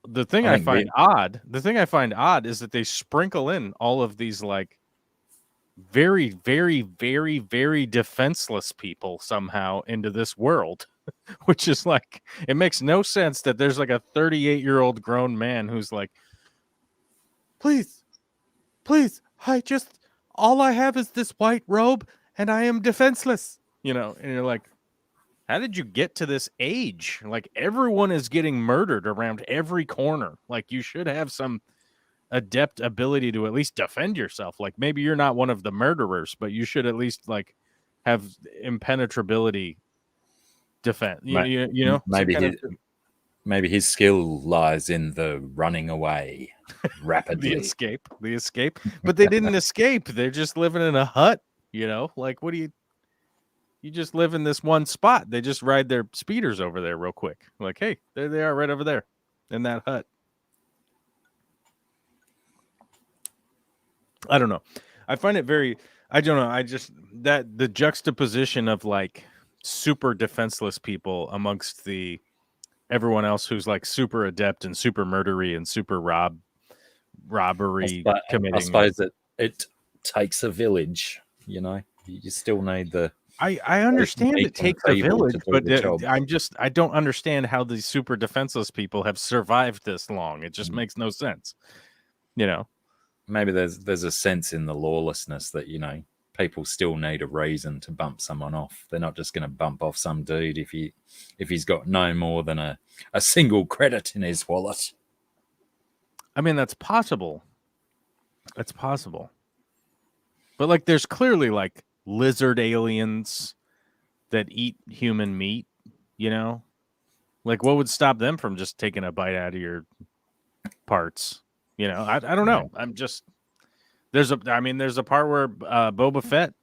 B: the thing I find odd is that they sprinkle in all of these like very, very, very, very defenseless people somehow into this world, which is like, it makes no sense that there's like a 38-year-old grown man who's like, please, all I have is this white robe and I am defenseless, you know, and you're like, how did you get to this age? Like, everyone is getting murdered around every corner. Like, you should have some adept ability to at least defend yourself. Like, maybe you're not one of the murderers, but you should at least like have impenetrability defense. You know,
A: maybe his skill lies in the running away rapidly.
B: the escape. But they didn't escape. They're just living in a hut. You know, like, what do you just live in this one spot? They just ride their speeders over there real quick. Like, hey, there they are right over there in that hut. I don't know. I find it very, I don't know. I just, that the juxtaposition of like super defenseless people amongst the everyone else who's like super adept and super murdery and super robbery committing.
A: I suppose that it takes a village, you know, you still need the,
B: I understand it takes a village, but I don't understand how these super defenseless people have survived this long. It just makes no sense. You know,
A: maybe there's a sense in the lawlessness that, you know, people still need a reason to bump someone off. They're not just going to bump off some dude if he's got no more than a single credit in his wallet.
B: I mean, that's possible. That's possible. But like, there's clearly like lizard aliens that eat human meat, you know? Like, what would stop them from just taking a bite out of your parts? You know, I don't know. I'm just, there's a part where Boba Fett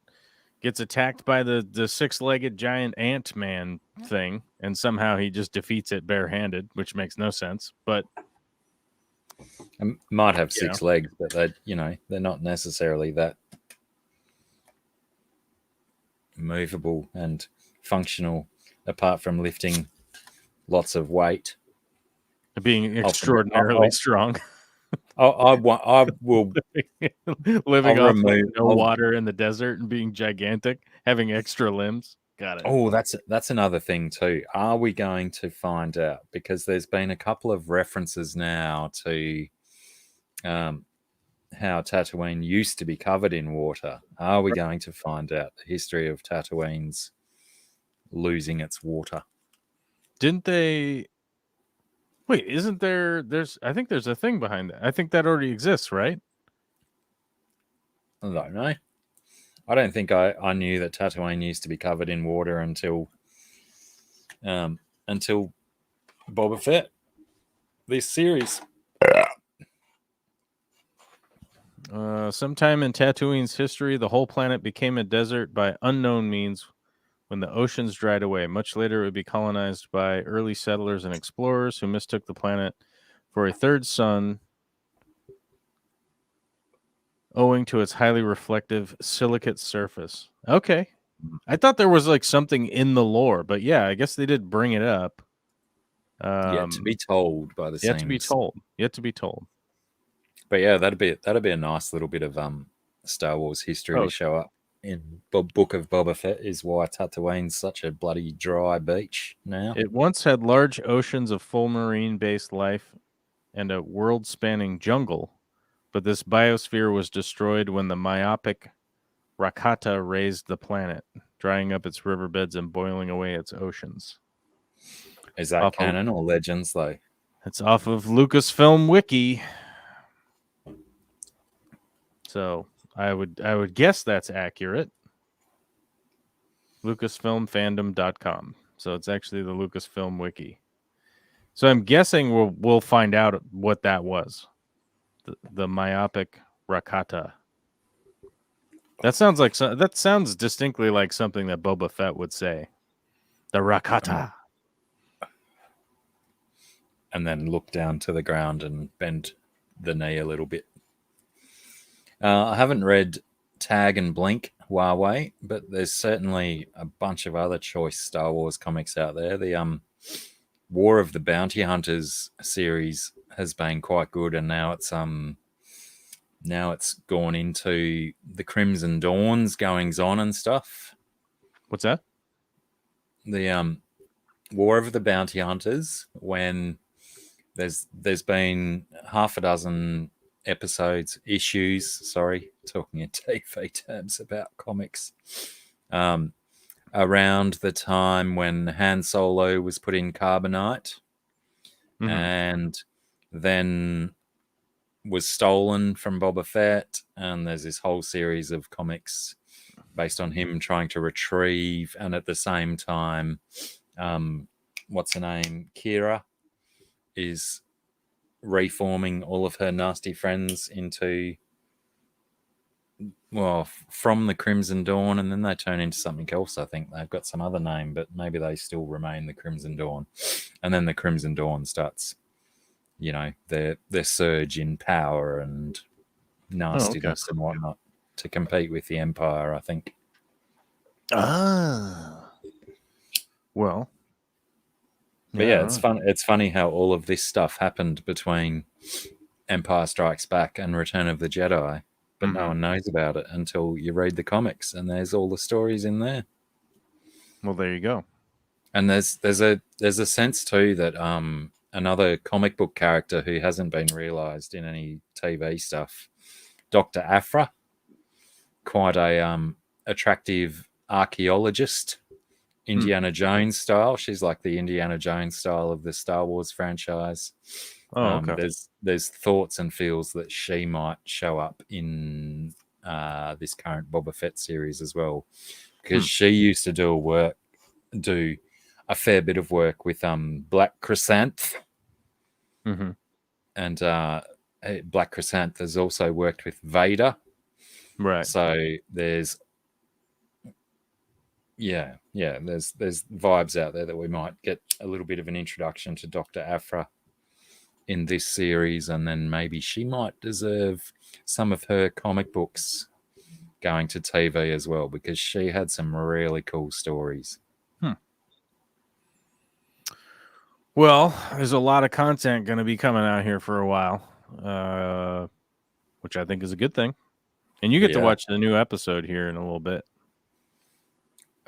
B: gets attacked by the 6-legged giant ant man thing, and somehow he just defeats it barehanded, which makes no sense. But
A: it might have 6 legs, but they're not necessarily that movable and functional, apart from lifting lots of weight,
B: being extraordinarily strong.
A: I will
B: living off no water in the desert and being gigantic, having extra limbs. Got it.
A: Oh, that's another thing too. Are we going to find out? Because there's been a couple of references now to how Tatooine used to be covered in water. Are we going to find out the history of Tatooine's losing its water?
B: Didn't they? Wait, isn't there? I think there's a thing behind that. I think that already exists, right?
A: I don't know. I don't think I knew that Tatooine used to be covered in water until Boba Fett, this series.
B: Sometime in Tatooine's history, the whole planet became a desert by unknown means when the oceans dried away. Much later, it would be colonized by early settlers and explorers who mistook the planet for a third sun owing to its highly reflective silicate surface. Okay. I thought there was like something in the lore, but yeah, I guess they did bring it up.
A: Yet to be told by the same.
B: Yet to be told.
A: But yeah, that'd be a nice little bit of Star Wars history to show up in Book of Boba Fett, is why Tatooine's such a bloody dry beach now.
B: It once had large oceans of full marine-based life and a world-spanning jungle, but this biosphere was destroyed when the myopic Rakata raised the planet, drying up its riverbeds and boiling away its oceans.
A: Is that canon or legends, though?
B: It's off of Lucasfilm Wiki. So I would guess that's accurate. LucasFilmFandom.com. So it's actually the Lucasfilm Wiki. So I'm guessing we'll find out what that was. The myopic Rakata. That sounds distinctly like something that Boba Fett would say. The Rakata.
A: And then look down to the ground and bend the knee a little bit. I haven't read Tag and Blink Huawei, but there's certainly a bunch of other choice Star Wars comics out there. The War of the Bounty Hunters series has been quite good, and now it's gone into the Crimson Dawn's goings on and stuff.
B: What's that?
A: The War of the Bounty Hunters, when there's been half a dozen issues, sorry, talking in TV terms about comics, around the time when Han Solo was put in carbonite, and then was stolen from Boba Fett, and there's this whole series of comics based on him trying to retrieve, and at the same time, what's her name, Kira, is reforming all of her nasty friends into, well, from the Crimson Dawn, and then they turn into something else. I think they've got some other name, but maybe they still remain the Crimson Dawn. And then the Crimson Dawn starts, their surge in power and nastiness and whatnot to compete with the Empire, I think.
B: Well.
A: But yeah, it's fun. It's funny how all of this stuff happened between Empire Strikes Back and Return of the Jedi, but no one knows about it until you read the comics, and there's all the stories in there.
B: Well, there you go.
A: And there's a sense too that another comic book character who hasn't been realized in any TV stuff, Dr. Aphra, quite a attractive archaeologist, Indiana Jones style. She's like the Indiana Jones style of the Star Wars franchise. There's thoughts and feels that she might show up in this current Boba Fett series as well, because she used to do a fair bit of work with Black Chrysanth, and Black Chrysanth has also worked with Vader,
B: right?
A: So there's there's vibes out there that we might get a little bit of an introduction to Dr. Aphra in this series, and then maybe she might deserve some of her comic books going to TV as well, because she had some really cool stories.
B: Well, there's a lot of content going to be coming out here for a while, which I think is a good thing. And you get to watch the new episode here in a little bit.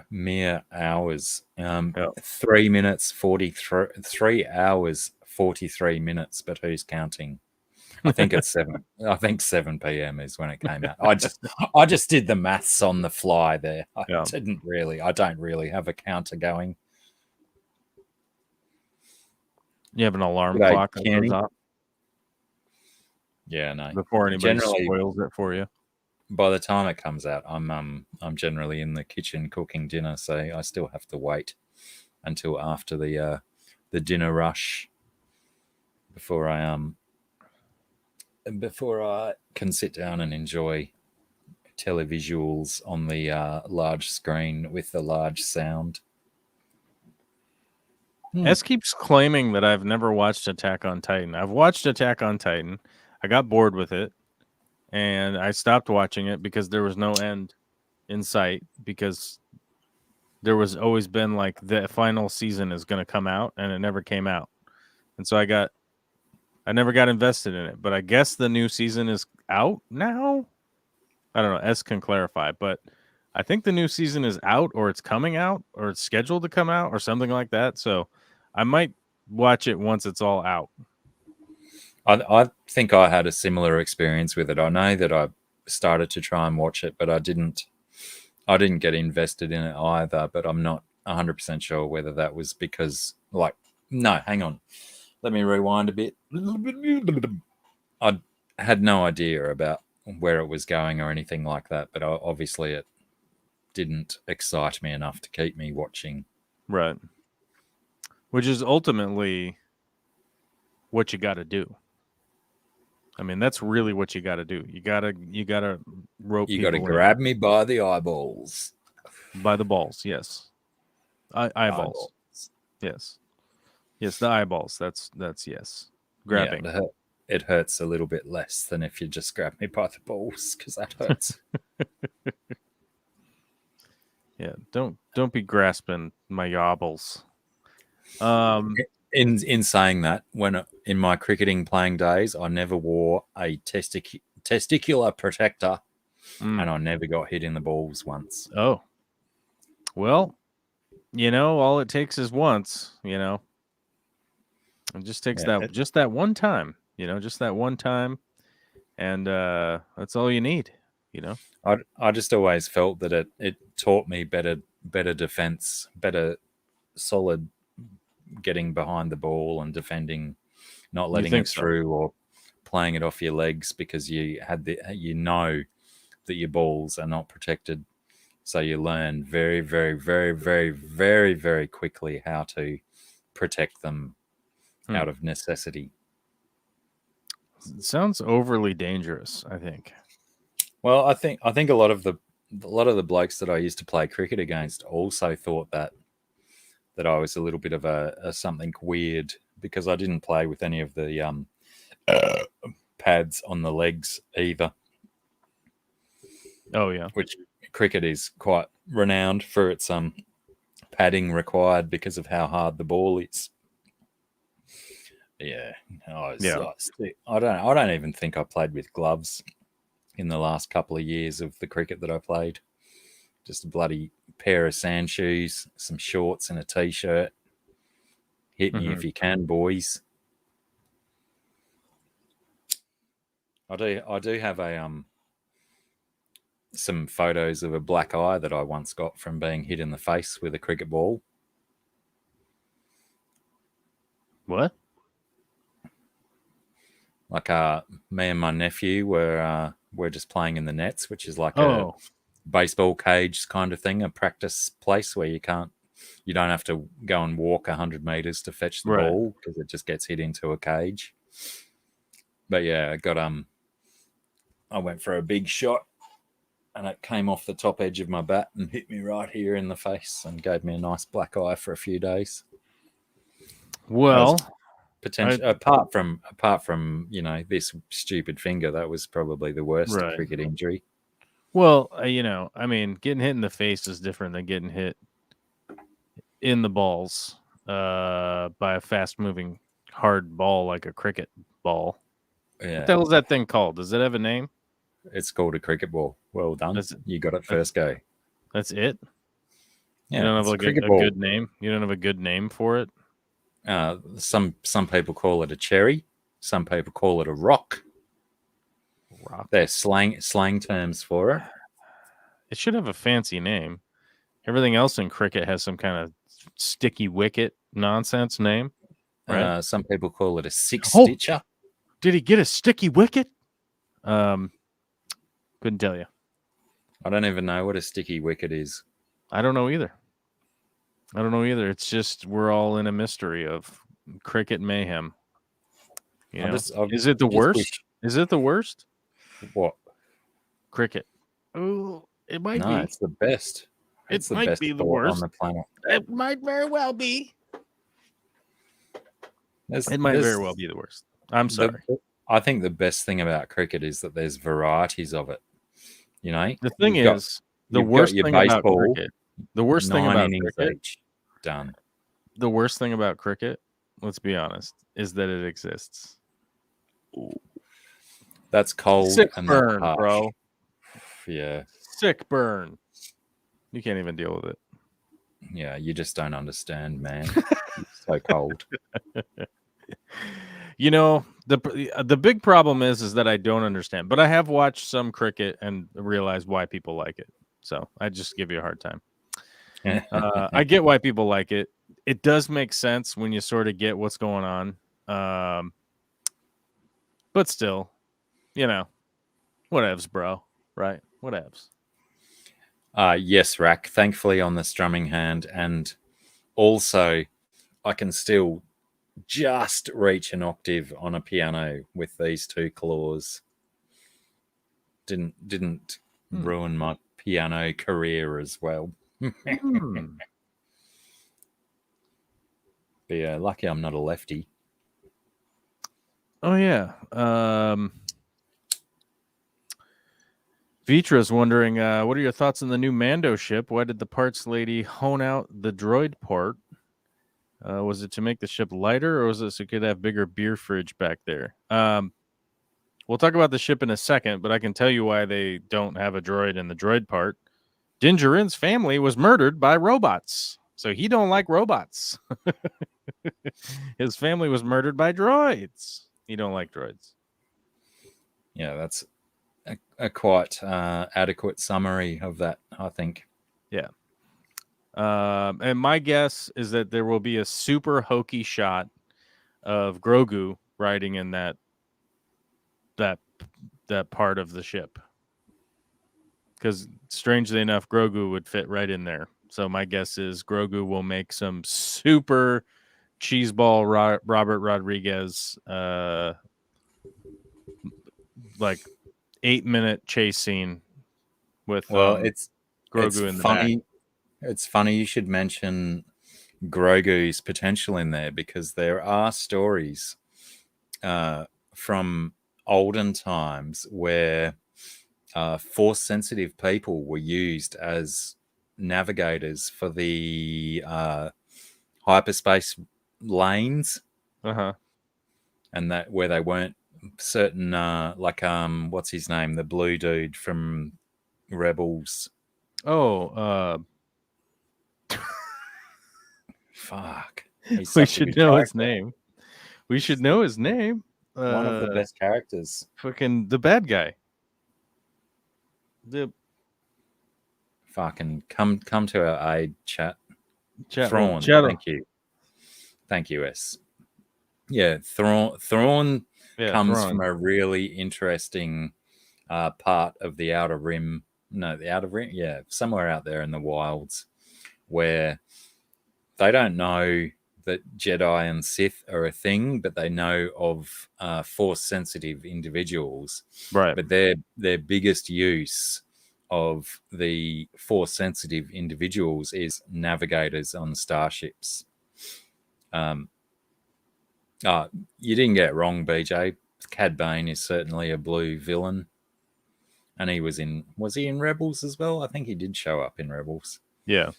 A: Mere hours. 3 minutes 43. 3 hours 43 minutes, but who's counting? I think it's 7. I think 7 p.m. is when it came out. I just did the maths on the fly there. I don't really have a counter going.
B: You have an alarm clock that goes off?
A: Yeah, no.
B: Before anybody spoils it for you.
A: By the time it comes out, I'm generally in the kitchen cooking dinner, so I still have to wait until after the dinner rush before I can sit down and enjoy televisuals on the large screen with the large sound.
B: S keeps claiming that I've never watched Attack on Titan. I've watched Attack on Titan. I got bored with it, and I stopped watching it because there was no end in sight, because there was always been like the final season is going to come out, and it never came out. And so I never got invested in it, but I guess the new season is out now. I don't know. S can clarify, but I think the new season is out, or it's coming out, or it's scheduled to come out, or something like that. So I might watch it once it's all out.
A: I think I had a similar experience with it. I know that I started to try and watch it, but I didn't get invested in it either. But I'm not 100% sure whether that was because, no, hang on. Let me rewind a bit. I had no idea about where it was going or anything like that, but obviously it didn't excite me enough to keep me watching.
B: Right. Which is ultimately what you got to do. I mean, that's really what you got to do. You gotta rope.
A: You got to grab me by the eyeballs.
B: By the balls, yes. Eyeballs. Yes. Yes, the eyeballs. That's yes. Grabbing.
A: Yeah, it hurts a little bit less than if you just grab me by the balls, because that hurts.
B: Yeah, don't be grasping my yobbles.
A: in saying that, when in my cricketing playing days, I never wore a testicular protector, and I never got hit in the balls once.
B: Oh, well, all it takes is once. It just takes that one time. Just that one time, and that's all you need.
A: I just always felt that it taught me better defense, better solid getting behind the ball and defending, not letting it through or playing it off your legs, because you had that your balls are not protected. So you learn very, very, very, very, very, very quickly how to protect them out of necessity.
B: It sounds overly dangerous, I think.
A: Well, I think a lot of the blokes that I used to play cricket against also thought that I was a little bit of a something weird, because I didn't play with any of the pads on the legs either.
B: Oh yeah,
A: which cricket is quite renowned for its padding required because of how hard the ball is. Yeah, I don't even think I played with gloves in the last couple of years of the cricket that I played. Just a bloody pair of sand shoes, some shorts, and a t-shirt. Hit me if you can, boys. I do have some photos of a black eye that I once got from being hit in the face with a cricket ball.
B: What?
A: Like me and my nephew were just playing in the nets, which is like a baseball cage kind of thing, a practice place where you don't have to go and walk 100 meters to fetch the ball, because it just gets hit into a cage. But yeah, I went for a big shot, and it came off the top edge of my bat and hit me right here in the face and gave me a nice black eye for a few days.
B: Well,
A: apart from this stupid finger, that was probably the worst cricket injury.
B: Well, getting hit in the face is different than getting hit in the balls by a fast-moving hard ball like a cricket ball.
A: Yeah.
B: What the hell is that thing called? Does it have a name?
A: It's called a cricket ball. Well done. You got it first go.
B: That's it?
A: Yeah,
B: you don't have a good name? You don't have a good name for it?
A: Some people call it a cherry. Some people call it a rock. They're slang terms for it.
B: It should have a fancy name. Everything else in cricket has some kind of sticky wicket nonsense name. Right?
A: Some people call it a six-stitcher.
B: Did he get a sticky wicket? Couldn't tell you.
A: I don't even know what a sticky wicket is.
B: I don't know either. It's just we're all in a mystery of cricket mayhem. Is it the worst? Is it the worst?
A: What?
B: Cricket. Oh, it might be.
A: No, it's the best.
B: It might be the worst
A: on the planet.
B: It might very well be. It might very well be the worst. I'm sorry.
A: I think the best thing about cricket is that there's varieties of it.
B: The thing is, the worst thing about cricket. The worst thing about cricket.
A: Done.
B: The worst thing about cricket, let's be honest, is that it exists.
A: Ooh. That's cold.
B: Sick burn, bro.
A: Yeah.
B: Sick burn. You can't even deal with it.
A: Yeah, you just don't understand, man. It's so cold.
B: The big problem is that I don't understand, but I have watched some cricket and realized why people like it. So I just give you a hard time. I get why people like it. It does make sense when you sort of get what's going on. But still, whatevs, bro. Right? Whatevs.
A: Yes, Rack. Thankfully on the strumming hand, and also I can still just reach an octave on a piano with these two claws. Didn't ruin my piano career as well. But yeah, lucky I'm not a lefty.
B: Oh yeah. Vitra's wondering, what are your thoughts on the new Mando ship? Why did the parts lady hone out the droid part Was it to make the ship lighter, or was it so it could have bigger beer fridge back there? We'll talk about the ship in a second, but I can tell you why they don't have a droid in the droid part. Din Djarin's family was murdered by robots, so he don't like robots. His family was murdered by droids. He don't like droids.
A: Yeah, that's a quite adequate summary of that, I think.
B: Yeah. And my guess is that there will be a super hokey shot of Grogu riding in that part of the ship. Because strangely enough, Grogu would fit right in there. So my guess is Grogu will make some super cheeseball Robert Rodriguez like 8-minute chase scene with
A: It's
B: Grogu in the
A: funny.
B: back.
A: It's funny you should mention Grogu's potential in there, because there are stories from olden times where force sensitive people were used as navigators for the hyperspace lanes, and that where they weren't certain, like what's his name, the blue dude from Rebels. Fuck. He's
B: We
A: such a
B: should
A: good
B: know
A: character.
B: his name. We should know his name.
A: One of the best characters.
B: Fucking the bad guy. The
A: Fucking come to our aid, chat.
B: chat.
A: Thrawn. Thank you, S. Yeah, Thrawn comes
B: Thrawn.
A: from a really interesting part of the Outer Rim. No, the Outer Rim. Yeah, somewhere out there in the wilds, where they don't know that Jedi and Sith are a thing, but they know of Force-sensitive individuals.
B: Right.
A: But their biggest use of the Force-sensitive individuals is navigators on starships. You didn't get it wrong, BJ. Cad Bane is certainly a blue villain, and was he in Rebels as well? I think he did show up in Rebels.
B: Yeah.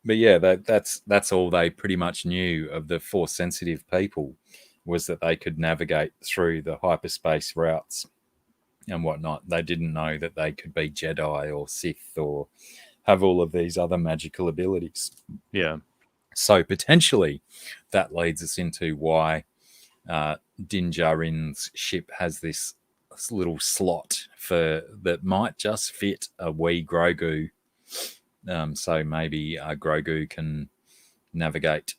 A: But yeah, that's all they pretty much knew of the Force sensitive people, was that they could navigate through the hyperspace routes and whatnot. They didn't know that they could be Jedi or Sith or have all of these other magical abilities.
B: Yeah.
A: So potentially that leads us into why Din Djarin's ship has this little slot that might just fit a wee Grogu. So maybe Grogu can navigate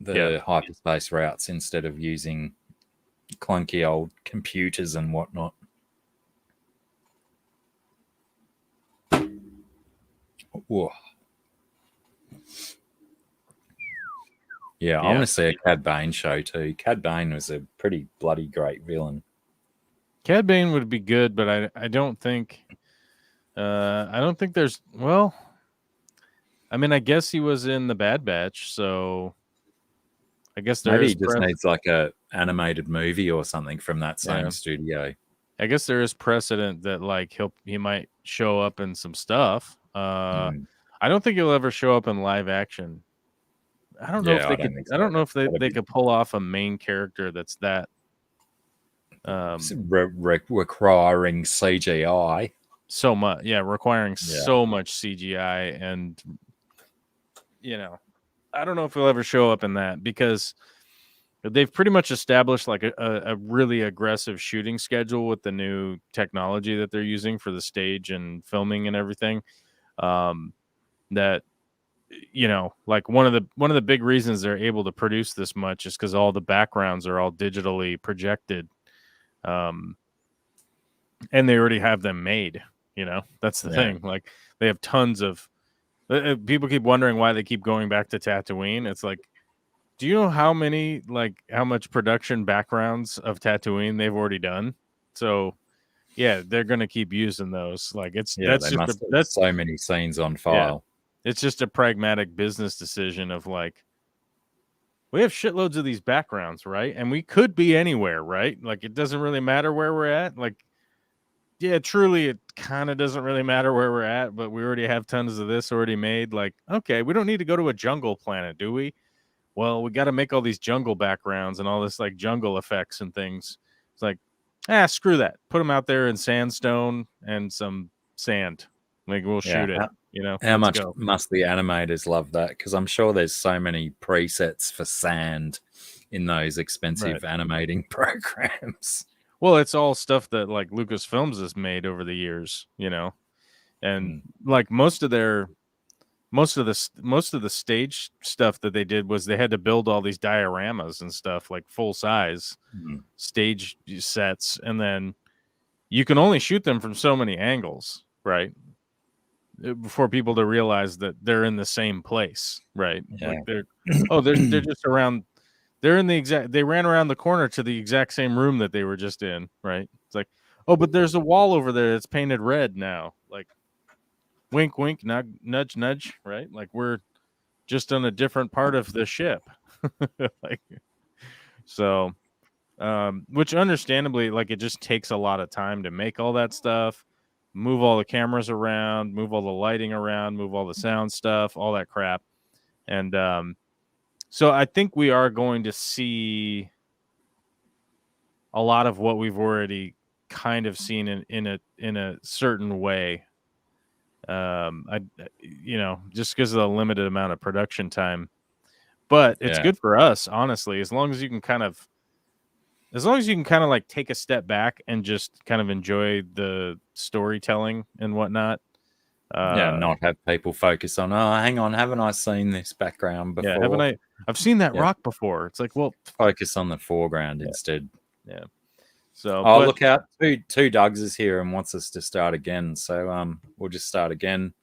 A: the hyperspace routes instead of using clunky old computers and whatnot. Whoa. Yeah, I want to see a Cad Bane show too. Cad Bane was a pretty bloody great villain.
B: Cad Bane would be good, but I don't think there's, well, I mean, I guess he was in the Bad Batch, so I guess there
A: maybe
B: is
A: he just needs like a animated movie or something from that same studio.
B: I guess there is precedent that like he might show up in some stuff. I don't think he'll ever show up in live action. I don't know if they could. I don't know if they could pull off a main character that's that
A: requiring CGI
B: so much. Yeah, requiring so much CGI, and I don't know if he'll ever show up in that, because they've pretty much established like a really aggressive shooting schedule with the new technology that they're using for the stage and filming and everything. That like one of the big reasons they're able to produce this much is because all the backgrounds are all digitally projected, and they already have them made. That's the thing. Like they have tons of. People keep wondering why they keep going back to Tatooine. It's like, do you know how much production backgrounds of Tatooine they've already done? So, yeah, they're gonna keep using those. Like that's
A: so many scenes on file.
B: Yeah, it's just a pragmatic business decision of like, we have shitloads of these backgrounds, right? And we could be anywhere, right? Like it doesn't really matter where we're at. Like, yeah, truly, it kind of doesn't really matter where we're at, but we already have tons of this already made. Like, okay, we don't need to go to a jungle planet, do we? well, we got to make all these jungle backgrounds and all this like jungle effects and things. It's like, screw that. Put them out there in sandstone and some sand. Like we'll
A: Yeah.
B: shoot it. You know,
A: How
B: let's
A: much
B: go.
A: must the animators love that? Because I'm sure there's so many presets for sand in those expensive animating programs.
B: Well, it's all stuff that like Lucasfilms has made over the years, you know, and like most of the stage stuff that they did was they had to build all these dioramas and stuff like full size stage sets, and then you can only shoot them from so many angles, right? For people to realize that they're in the same place, right?
A: Yeah.
B: Like they're just around. They're in the exact. They ran around the corner to the exact same room that they were just in, right? It's like, oh, but there's a wall over there that's painted red now. Like, wink, wink, nudge, nudge, right? Like we're just on a different part of the ship, like so. Which understandably, like it just takes a lot of time to make all that stuff, move all the cameras around, move all the lighting around, move all the sound stuff, all that crap, and so I think we are going to see a lot of what we've already kind of seen in a certain way. Just because of the limited amount of production time, but it's good for us, honestly, as long as you can kind of like take a step back and just kind of enjoy the storytelling and whatnot.
A: Not have people focus on, oh, hang on, haven't I seen this background before?
B: Yeah, haven't I? I've seen that rock before. It's like, well,
A: focus on the foreground instead.
B: Yeah. So,
A: look out! Two Dougs is here and wants us to start again. So, we'll just start again.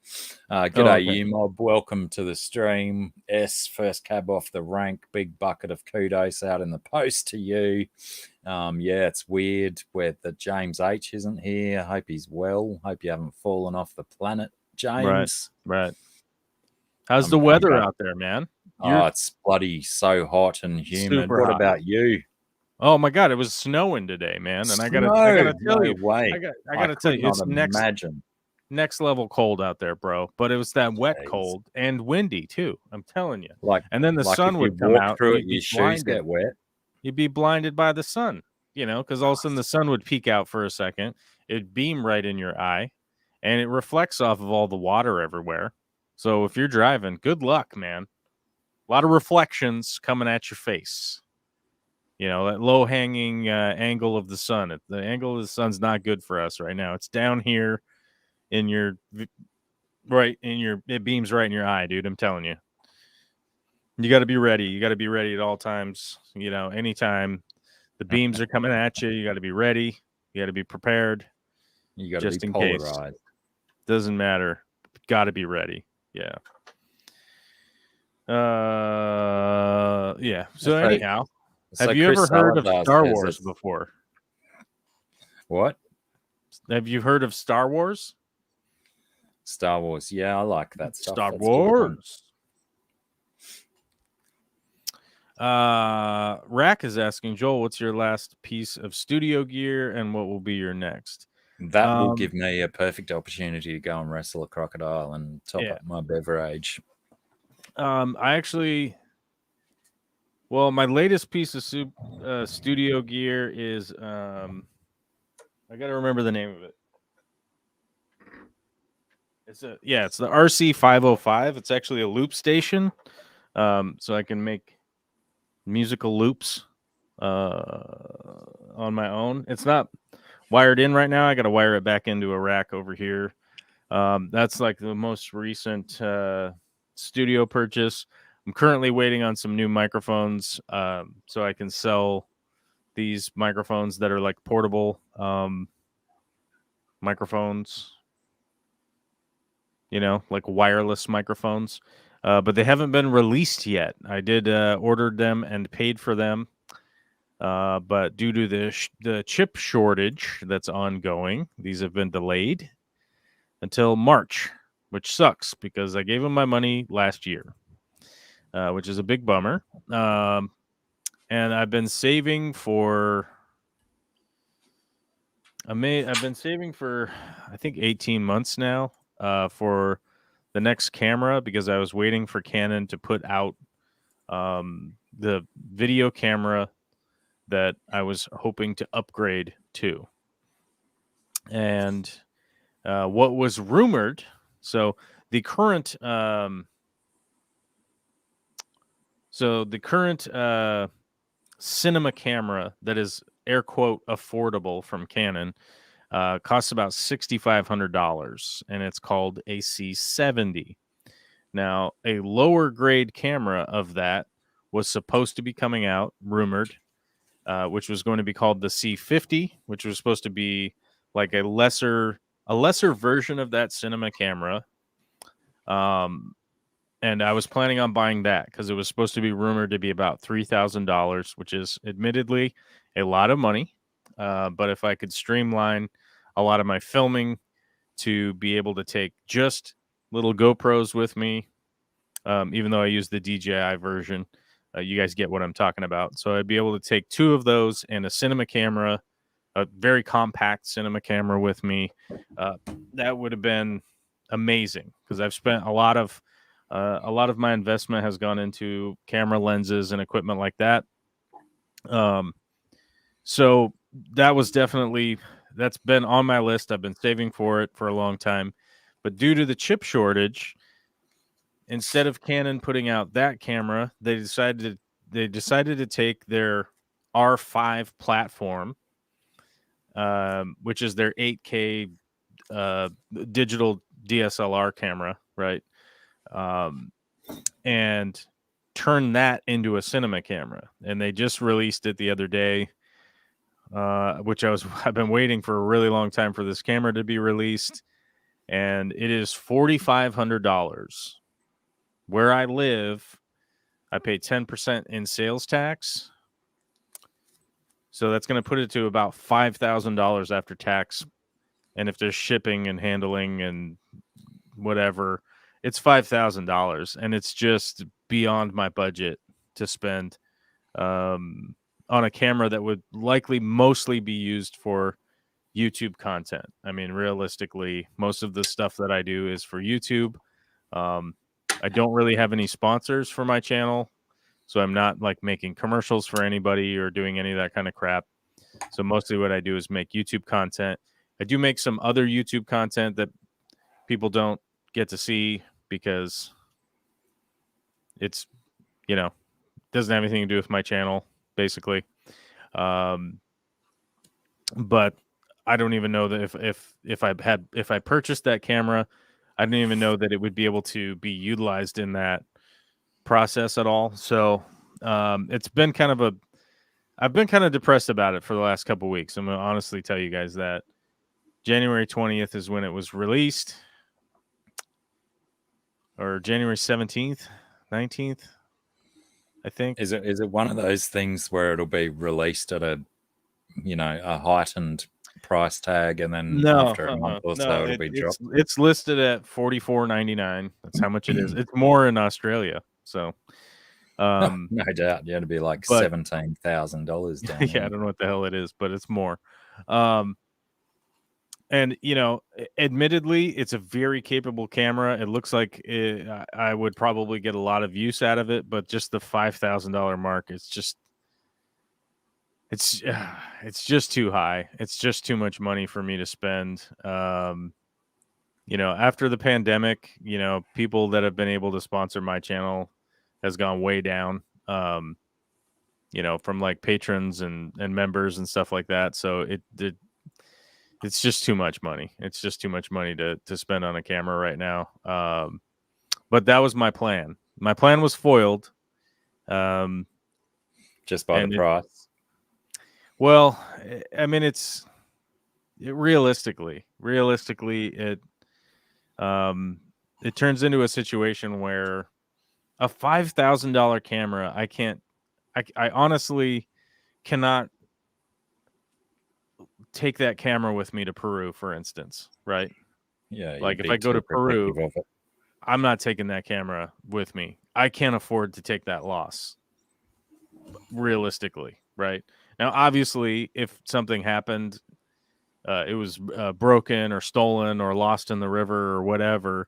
A: G'day, you mob. Welcome to the stream. First cab off the rank. Big bucket of kudos out in the post to you. It's weird where the James H isn't here. I hope he's well. Hope you haven't fallen off the planet, James.
B: Right. How's the weather out there, man?
A: It's bloody so hot and humid. What about you?
B: Oh my God, it was snowing today, man. And I gotta tell you, I gotta tell you, it's next level cold out there, bro. But it was that wet cold and windy too. I'm telling you. And then the sun would come out.
A: Your shoes get wet.
B: You'd be blinded by the sun, because all of a sudden the sun would peek out for a second. It'd beam right in your eye, and it reflects off of all the water everywhere. So if you're driving, good luck, man. A lot of reflections coming at your face. That low-hanging angle of the sun. The angle of the sun's not good for us right now. It's down here it beams right in your eye, dude. I'm telling you. You got to be ready. You got to be ready at all times. Anytime the beams are coming at you, you got to be ready. You got to be prepared.
A: You got to be polarized.
B: Doesn't matter. Got to be ready. Yeah. Yeah. So anyhow. Have you ever heard of Star Wars before?
A: What?
B: Have you heard of Star Wars?
A: Star Wars. Yeah, I like that stuff.
B: Star Wars. Rack is asking, Joel, what's your last piece of studio gear and what will be your next?
A: That will give me a perfect opportunity to go and wrestle a crocodile and top up my beverage.
B: My latest piece of studio gear is I got to remember the name of it. It's the RC505. It's actually a loop station, so I can make musical loops on my own. It's not wired in right now. I got to wire it back into a rack over here. That's like the most recent studio purchase. I'm currently waiting on some new microphones so I can sell these microphones that are like portable microphones, like wireless microphones. But they haven't been released yet. I did order them and paid for them. But due to the chip shortage that's ongoing, these have been delayed until March, which sucks because I gave them my money last year. Which is a big bummer. And I've been saving for I think 18 months now for the next camera because I was waiting for Canon to put out the video camera that I was hoping to upgrade to. And what was rumored, so the current cinema camera that is air quote affordable from Canon costs about $6,500, and it's called a C70. Now, a lower grade camera of that was supposed to be coming out, rumored, which was going to be called the C50, which was supposed to be like a lesser version of that cinema camera. And I was planning on buying that because it was supposed to be rumored to be about $3,000, which is admittedly a lot of money. But if I could streamline a lot of my filming to be able to take just little GoPros with me, even though I use the DJI version, you guys get what I'm talking about. So I'd be able to take 2 of those and a cinema camera, a very compact cinema camera with me. That would have been amazing because I've spent a lot of my investment has gone into camera lenses and equipment like that. So that was that's been on my list. I've been saving for it for a long time, but due to the chip shortage, instead of Canon putting out that camera, they decided to take their R5 platform, which is their 8K digital DSLR camera, right? And turn that into a cinema camera. And they just released it the other day, which I've been waiting for a really long time for this camera to be released. And it is $4,500. Where I live, I pay 10% in sales tax. So that's going to put it to about $5,000 after tax. And if there's shipping and handling and whatever, it's $5,000, and it's just beyond my budget to spend on a camera that would likely mostly be used for YouTube content. I mean, realistically, most of the stuff that I do is for YouTube. I don't really have any sponsors for my channel, so I'm not like making commercials for anybody or doing any of that kind of crap. So mostly what I do is make YouTube content. I do make some other YouTube content that people don't get to see because it's, doesn't have anything to do with my channel, basically. But I don't even know that if I purchased that camera, I didn't even know that it would be able to be utilized in that process at all. So it's been I've been kind of depressed about it for the last couple of weeks. I'm going to honestly tell you guys that January 20th is when it was released, or January 17th, 19th, I think.
A: Is it one of those things where it'll be released at a heightened price tag, and then after a month or so it'll be dropped?
B: It's listed at $44.99. That's how much it is. It's more in Australia, so
A: no doubt. Yeah, it'd be like $17,000 down
B: yeah, I don't know what the hell it is, but it's more. And admittedly, it's a very capable camera. It looks like I would probably get a lot of use out of it, but just the $5,000 mark, it's just too high. It's just too much money for me to spend. After the pandemic, people that have been able to sponsor my channel has gone way down. From like patrons and members and stuff like that. So it's just too much money. It's just too much money to spend on a camera right now. But that was my plan. My plan was foiled.
A: Just by the price.
B: Well, I mean, realistically, it turns into a situation where a $5,000 camera, I honestly cannot take that camera with me to Peru, for instance, right?
A: Yeah.
B: Like if I go to Peru, I'm not taking that camera with me. I can't afford to take that loss, realistically, right? Now, obviously, if something happened, it was broken or stolen or lost in the river or whatever,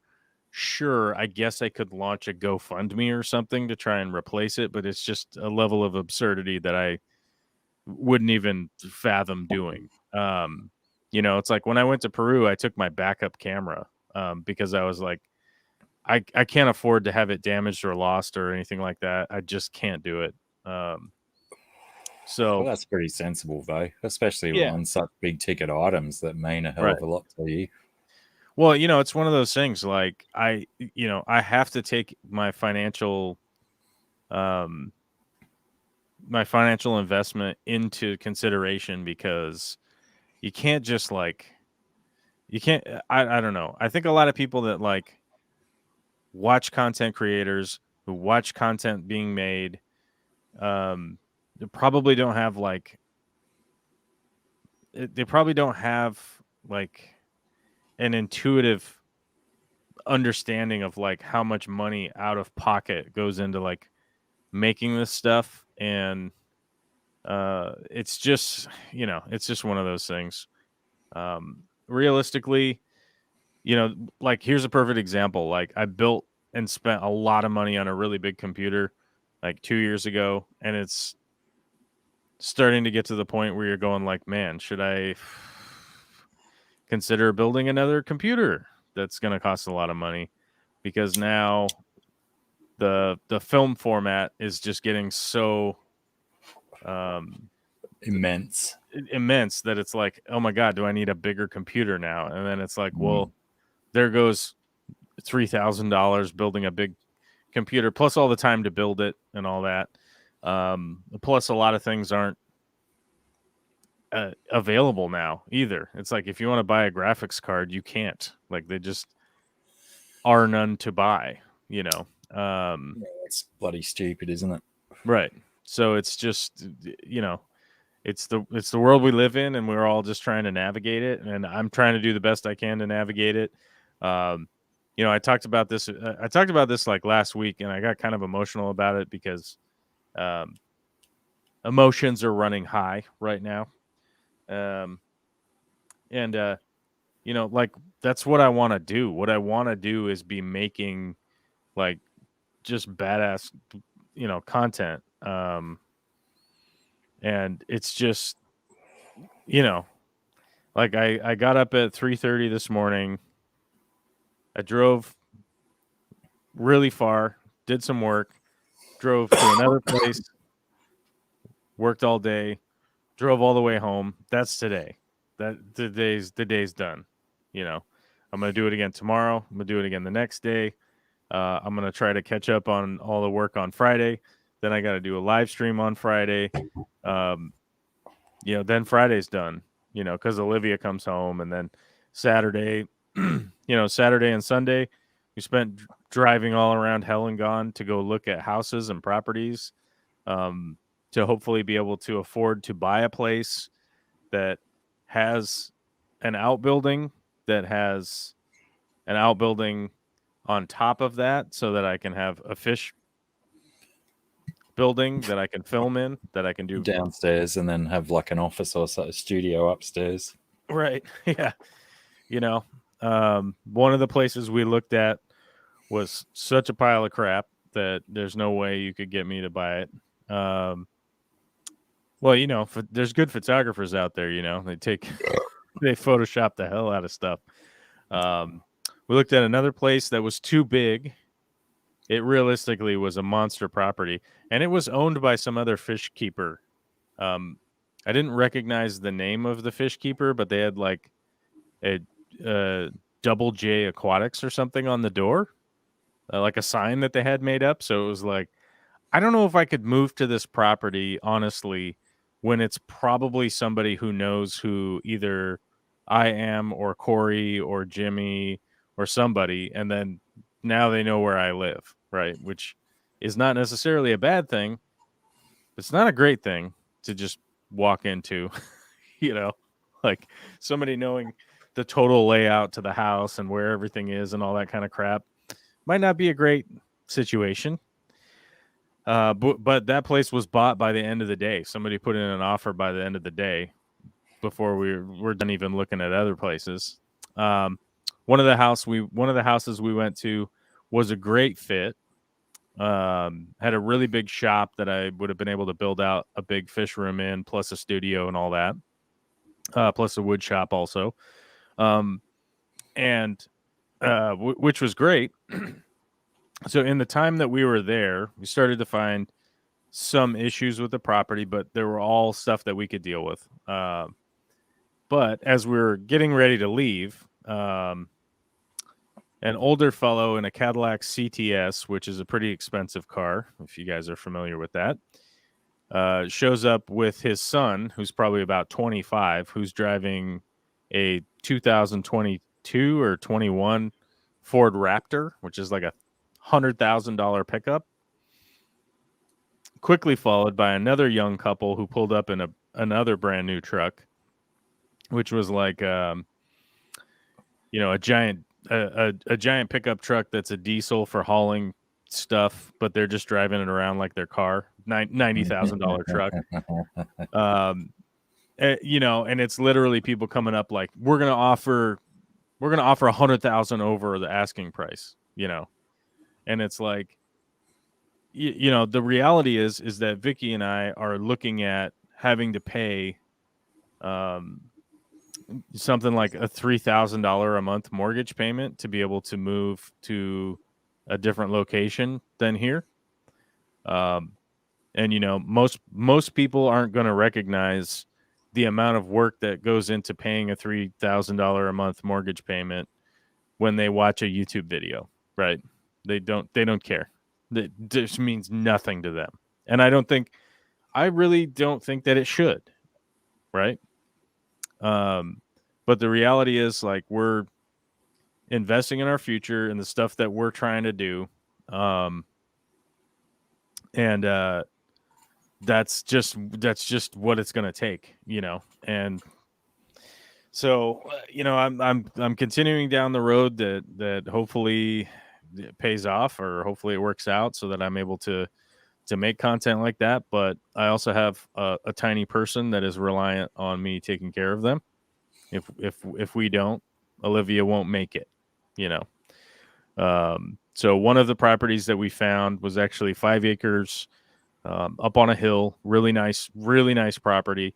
B: sure, I guess I could launch a GoFundMe or something to try and replace it, but it's just a level of absurdity that I wouldn't even fathom doing. It's like when I went to Peru, I took my backup camera because I was like, I can't afford to have it damaged or lost or anything like that. I just can't do it. Um,
A: Well,
B: so
A: that's pretty sensible, though, especially
B: yeah,
A: on such big ticket items that mean a hell
B: right.
A: of a lot to you.
B: Well, it's one of those things like I have to take um my financial investment into consideration because you can't just like you can't I don't know. I think a lot of people that like watch content creators who watch content being made they probably don't have like they probably don't have like an intuitive understanding of like how much money out of pocket goes into like making this stuff, and it's just it's just one of those things. Realistically, like here's a perfect example. Like I built and spent a lot of money on a really big computer like 2 years ago, and it's starting to get to the point where you're going like, man, should I consider building another computer that's going to cost a lot of money? Because now the film format is just getting so um
A: Immense.
B: immense that it's like, oh my god, do I need a bigger computer now? And then it's like,
A: Mm.
B: well, there goes $3,000 building a big computer, plus all the time to build it and all that. Plus, a lot of things aren't available now either. It's like if you want to buy a graphics card, you can't. Like they just are none to buy.
A: Yeah, it's bloody stupid, isn't it?
B: Right. So it's just it's the world we live in, and we're all just trying to navigate it. And I'm trying to do the best I can to navigate it. I talked about this. I talked about this like last week, and I got kind of emotional about it because um, emotions are running high right now. Um, and like that's what I want to do. What I want to do is be making like just badass, content. And it's just, like I got up at 3:30 this morning. I drove really far, did some work, drove to another place, worked all day, drove all the way home. That's today. That the day's done. I'm gonna do it again tomorrow. I'm gonna do it again the next day. I'm gonna try to catch up on all the work on Friday. Then I got to do a live stream on Friday. Um, then Friday's done. Because Olivia comes home, and then Saturday, Saturday and Sunday, we spent driving all around Hell and Gone to go look at houses and properties, um, to hopefully be able to afford to buy a place that has an outbuilding that has an outbuilding on top of that, so that I can have a fish building that I can film in, that I can do
A: Downstairs, and then have like an office or a studio upstairs.
B: right. Yeah. One of the places we looked at was such a pile of crap that there's no way you could get me to buy it. Well, there's good photographers out there, they Photoshop the hell out of stuff. We looked at another place that was too big. It realistically was a monster property, and it was owned by some other fish keeper. I didn't recognize the name of the fish keeper, but they had like a Double J Aquatics or something on the door, like a sign that they had made up. So it was like, I don't know if I could move to this property, honestly, when it's probably somebody who knows who either I am or Corey or Jimmy or somebody, and then now they know where I live, right? Which is not necessarily a bad thing. It's not a great thing to just walk into, you know, like somebody knowing the total layout to the house and where everything is and all that kind of crap might not be a great situation. But that place was bought by the end of the day. Somebody put in an offer by the end of the day before we're done even looking at other places. one of the houses we went to was a great fit. Had a really big shop that I would have been able to build out a big fish room in, plus a studio and all that, plus a wood shop also, and which was great. So in the time that we were there, we started to find some issues with the property, but there were all stuff that we could deal with. But as we were getting ready to leave, an older fellow in a Cadillac CTS, which is a pretty expensive car, if you guys are familiar with that, shows up with his son, who's probably about 25, who's driving a 2022 or 21 Ford Raptor, which is like a $100,000 pickup. Quickly followed by another young couple who pulled up in another brand new truck, which was like, a giant pickup truck that's a diesel for hauling stuff, but they're just driving it around like their car. $90,000 truck. And it's literally people coming up like, we're gonna offer 100,000 over the asking price, and it's like, the reality is that Vicky and I are looking at having to pay something like a $3,000 a month mortgage payment to be able to move to a different location than here. And most people aren't going to recognize the amount of work that goes into paying a $3,000 a month mortgage payment when they watch a YouTube video, right? They don't care. That just means nothing to them. And I really don't think that it should, right? But the reality is, like, we're investing in our future and the stuff that we're trying to do. And that's just what it's going to take, and so, I'm continuing down the road that hopefully it pays off, or hopefully it works out so that I'm able to make content like that. But I also have a tiny person that is reliant on me taking care of them. If we don't, Olivia won't make it, So one of the properties that we found was actually 5 acres up on a hill, really nice property.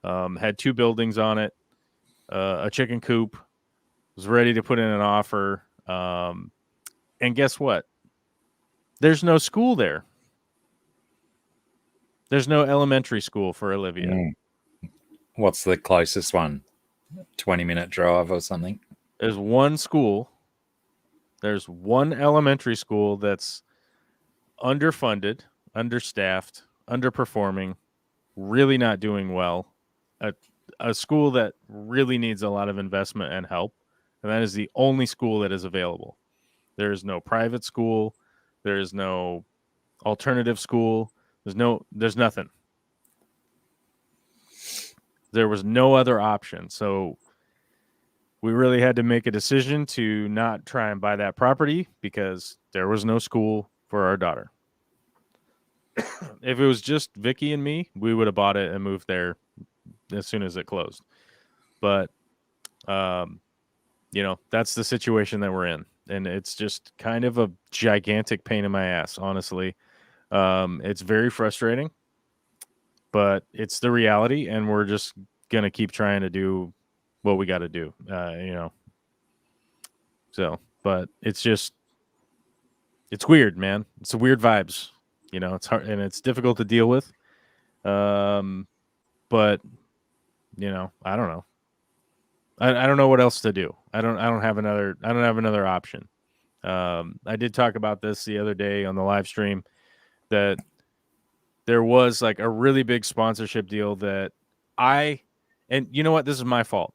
B: Had 2 buildings on it, a chicken coop, was ready to put in an offer. And guess what? There's no school there. There's no elementary school for Olivia.
A: What's the closest one? 20-minute drive or something?
B: There's one school. There's one elementary school that's underfunded, understaffed, underperforming, really not doing well. A school that really needs a lot of investment and help. And that is the only school that is available. There is no private school. There is no alternative school. There's nothing. There was no other option. So we really had to make a decision to not try and buy that property because there was no school for our daughter. If it was just Vicky and me, we would have bought it and moved there as soon as it closed. But, that's the situation that we're in. And it's just kind of a gigantic pain in my ass, honestly. It's very frustrating, but it's the reality, and we're just going to keep trying to do what we got to do, So, but it's weird, man. It's weird vibes, it's hard and it's difficult to deal with. But, I don't know. I don't know what else to do. I don't have another option. I did talk about this the other day on the live stream, that there was like a really big sponsorship deal that and you know what? This is my fault.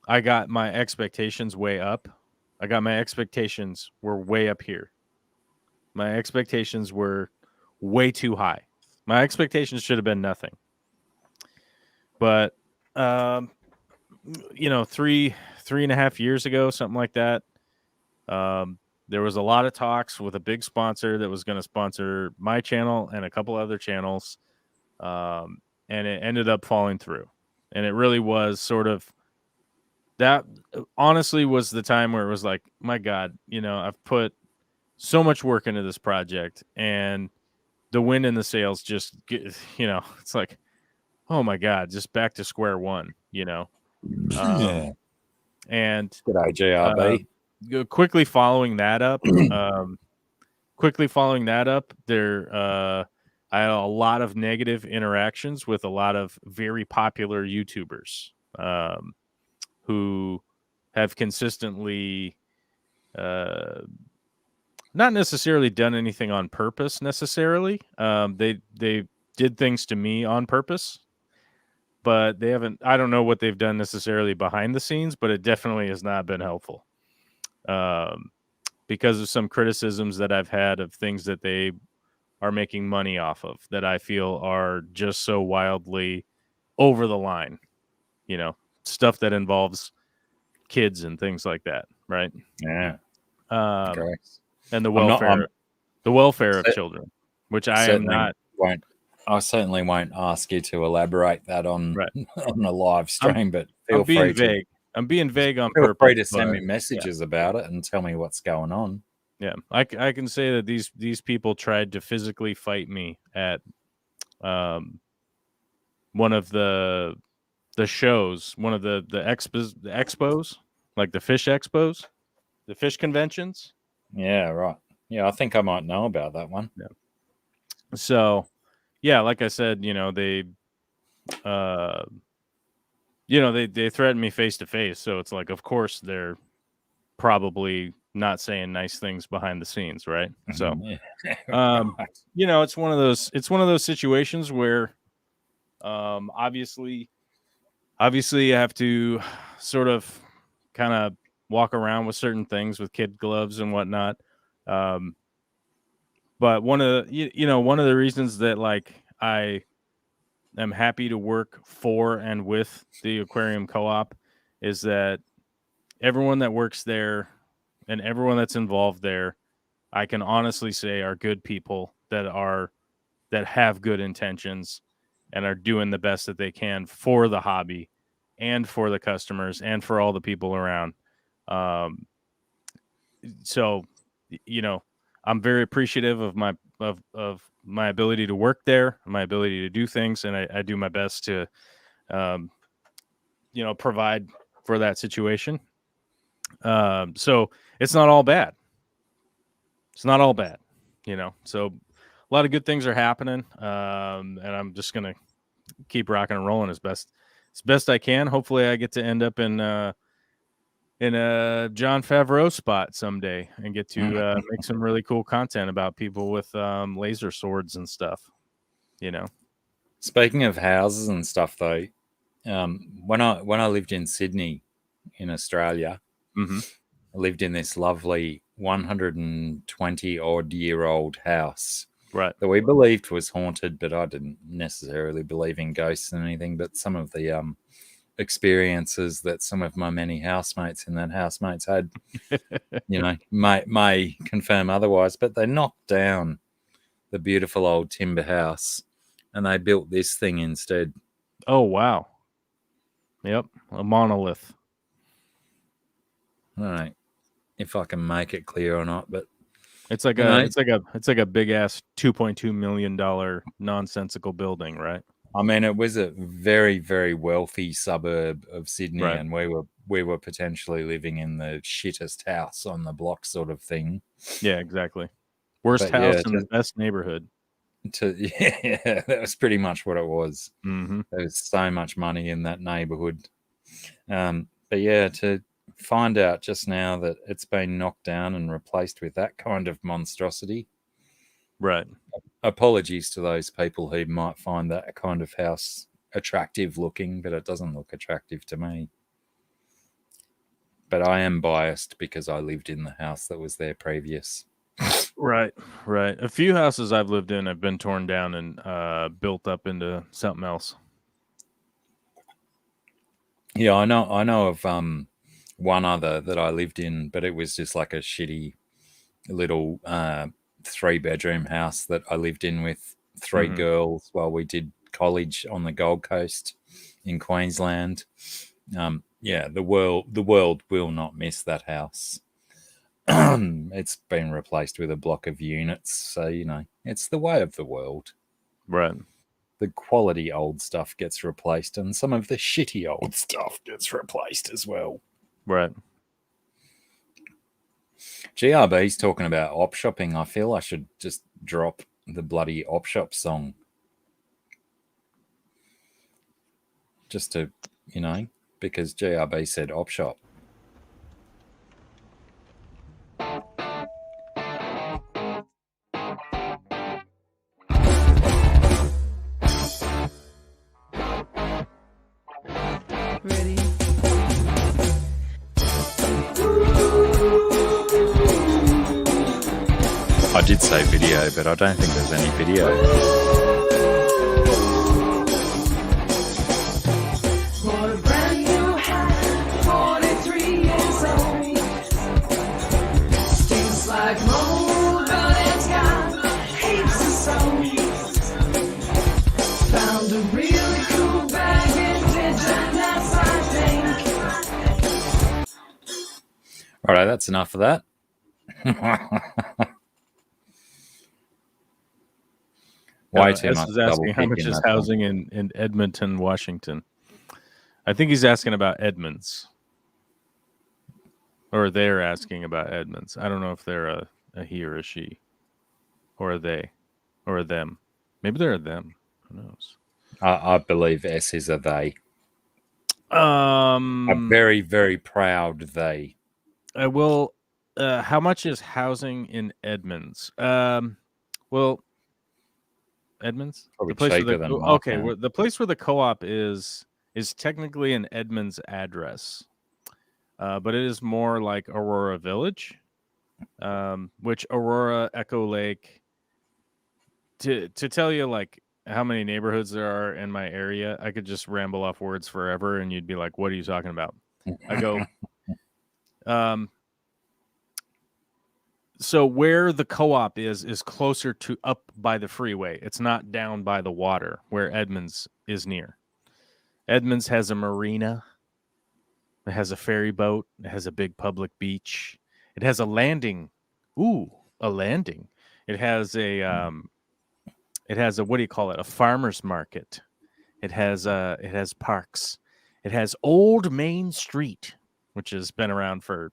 B: I got my expectations way up. My expectations were way up here. My expectations were way too high. My expectations should have been nothing. But, 3.5 years ago, something like that, there was a lot of talks with a big sponsor that was going to sponsor my channel and a couple other channels. And it ended up falling through. And it really was sort of that honestly was the time where it was like, my God, I've put so much work into this project, and the wind in the sails just, it's like, oh my God, just back to square one,
A: Yeah.
B: and
A: G'day,
B: uh,
A: GRB.
B: quickly following that up, there, I had a lot of negative interactions with a lot of very popular YouTubers, who have consistently, uh, not necessarily done anything on purpose necessarily. They did things to me on purpose, but they haven't. I don't know what they've done necessarily behind the scenes, but it definitely has not been helpful. Um, because of some criticisms that I've had of things that they are making money off of that I feel are just so wildly over the line. Stuff that involves kids and things like that, right?
A: Yeah.
B: Um,
A: Correct.
B: and
A: I'm not. I'm
B: the welfare of
A: cer-
B: children, which I am
A: certainly
B: not.
A: won't. I certainly won't ask you to elaborate that on
B: Right.
A: on a live
B: I'm
A: stream, but
B: I'm being vague. I'm being vague on
A: feel free
B: purpose,
A: to send
B: but
A: me
B: yeah,
A: messages about it and tell me what's going on.
B: yeah. I can say that these people tried to physically fight me at um one of the shows, one of the expos, like the fish expos, the fish conventions.
A: Yeah, right. Yeah, I think I might know about that one.
B: Yeah. So, yeah, like I said, they uh they threatened me face to face, so it's like, of course they're probably not saying nice things behind the scenes, right? So,
A: Yeah.
B: um
A: Right.
B: it's one of those situations where, obviously you have to sort of kind of walk around with certain things with kid gloves and whatnot. Um, but one of the reasons that, like, I am happy to work for and with the aquarium co-op is that everyone that works there and everyone that's involved there, I can honestly say, are good people that have good intentions and are doing the best that they can for the hobby and for the customers and for all the people around. Um, so, you know, I'm very appreciative of my ability to work there, my ability to do things, and I do my best to, um, provide for that situation. So it's not all bad. It's not all bad, So a lot of good things are happening, and I'm just gonna keep rocking and rolling as best I can. Hopefully, I get to end up in a John Favreau spot someday and get to make some really cool content about people with laser swords and stuff.
A: Speaking of houses and stuff, though, when I lived in Sydney, in Australia,
B: Mm-hmm.
A: I lived in this lovely 120 odd year old house
B: Right.
A: that we believed was haunted, but I didn't necessarily believe in ghosts and anything. But some of the experiences that some of my many housemates in that housemates had, may confirm otherwise. But they knocked down the beautiful old timber house and they built this thing instead.
B: Oh wow. Yep, a monolith.
A: I don't know if I can make it clear or not, but
B: It's like
A: you know,
B: it's like a big ass $2.2 million nonsensical building, right?
A: I mean, it was a very, very wealthy suburb of Sydney,
B: Right.
A: and we were potentially living in the shittest house on the block, sort of thing.
B: Yeah, exactly. Worst
A: But yeah,
B: house in the best neighborhood.
A: yeah, that was pretty much what it was.
B: Mm-hmm.
A: There was so much money in that neighborhood. But yeah, to find out just now that it's been knocked down and replaced with that kind of monstrosity.
B: Right.
A: Apologies to those people who might find that kind of house attractive looking, but it doesn't look attractive to me. But I am biased because I lived in the house that was there previous.
B: Right. Right. A few houses I've lived in have been torn down and built up into something else.
A: Yeah, I know of one other that I lived in, but it was just like a shitty little 3-bedroom house that I lived in with 3
B: Mm-hmm.
A: girls while we did college on the Gold Coast in Queensland. Yeah, the world will not miss that house. It's been replaced with a block of units, so it's the way of the world.
B: Right.
A: The quality old stuff gets replaced, and some of the shitty old stuff gets replaced as well.
B: Right.
A: GRB's talking about op shopping. I feel I should just drop the bloody op shop song. Just to, because GRB said op shop.
C: Ready?
A: I did say video, but I don't think there's any video.
C: For a brand new hat, 43 years old. Stinks like mold, but it's got heaps of soul. Found a really cool bag vintage, and that's, I think.
A: All right, that's enough of that. Way too
B: S
A: much.
B: is asking how
A: double
B: much
A: kick in
B: is
A: that one.
B: housing in Edmonton, Washington. I think he's asking about Edmonds. Or they're asking about Edmonds. I don't know if they're a he or a she. Or a they. Or a them. Maybe they're a them. Who knows?
A: I believe S is a they. A
B: A
A: very, very proud they.
B: I will. How much is housing in Edmonds? Well, Edmonds,
A: Probably
B: the place
A: cheaper
B: where
A: than
B: okay,
A: Markham.
B: the place where the co-op is technically an Edmonds address, but it is more like Aurora Village, which Aurora, Echo Lake. To tell you like how many neighborhoods there are in my area, I could just ramble off words forever, and you'd be like, "What are you talking about?" I go, so where the co-op is closer to up by the freeway. It's not down by the water where Edmonds is near. Edmonds has a marina. It has a ferry boat. It has a big public beach. It has a landing. Ooh, a landing. It has a what do you call it? A farmer's market. It has parks. It has Old Main Street, which has been around for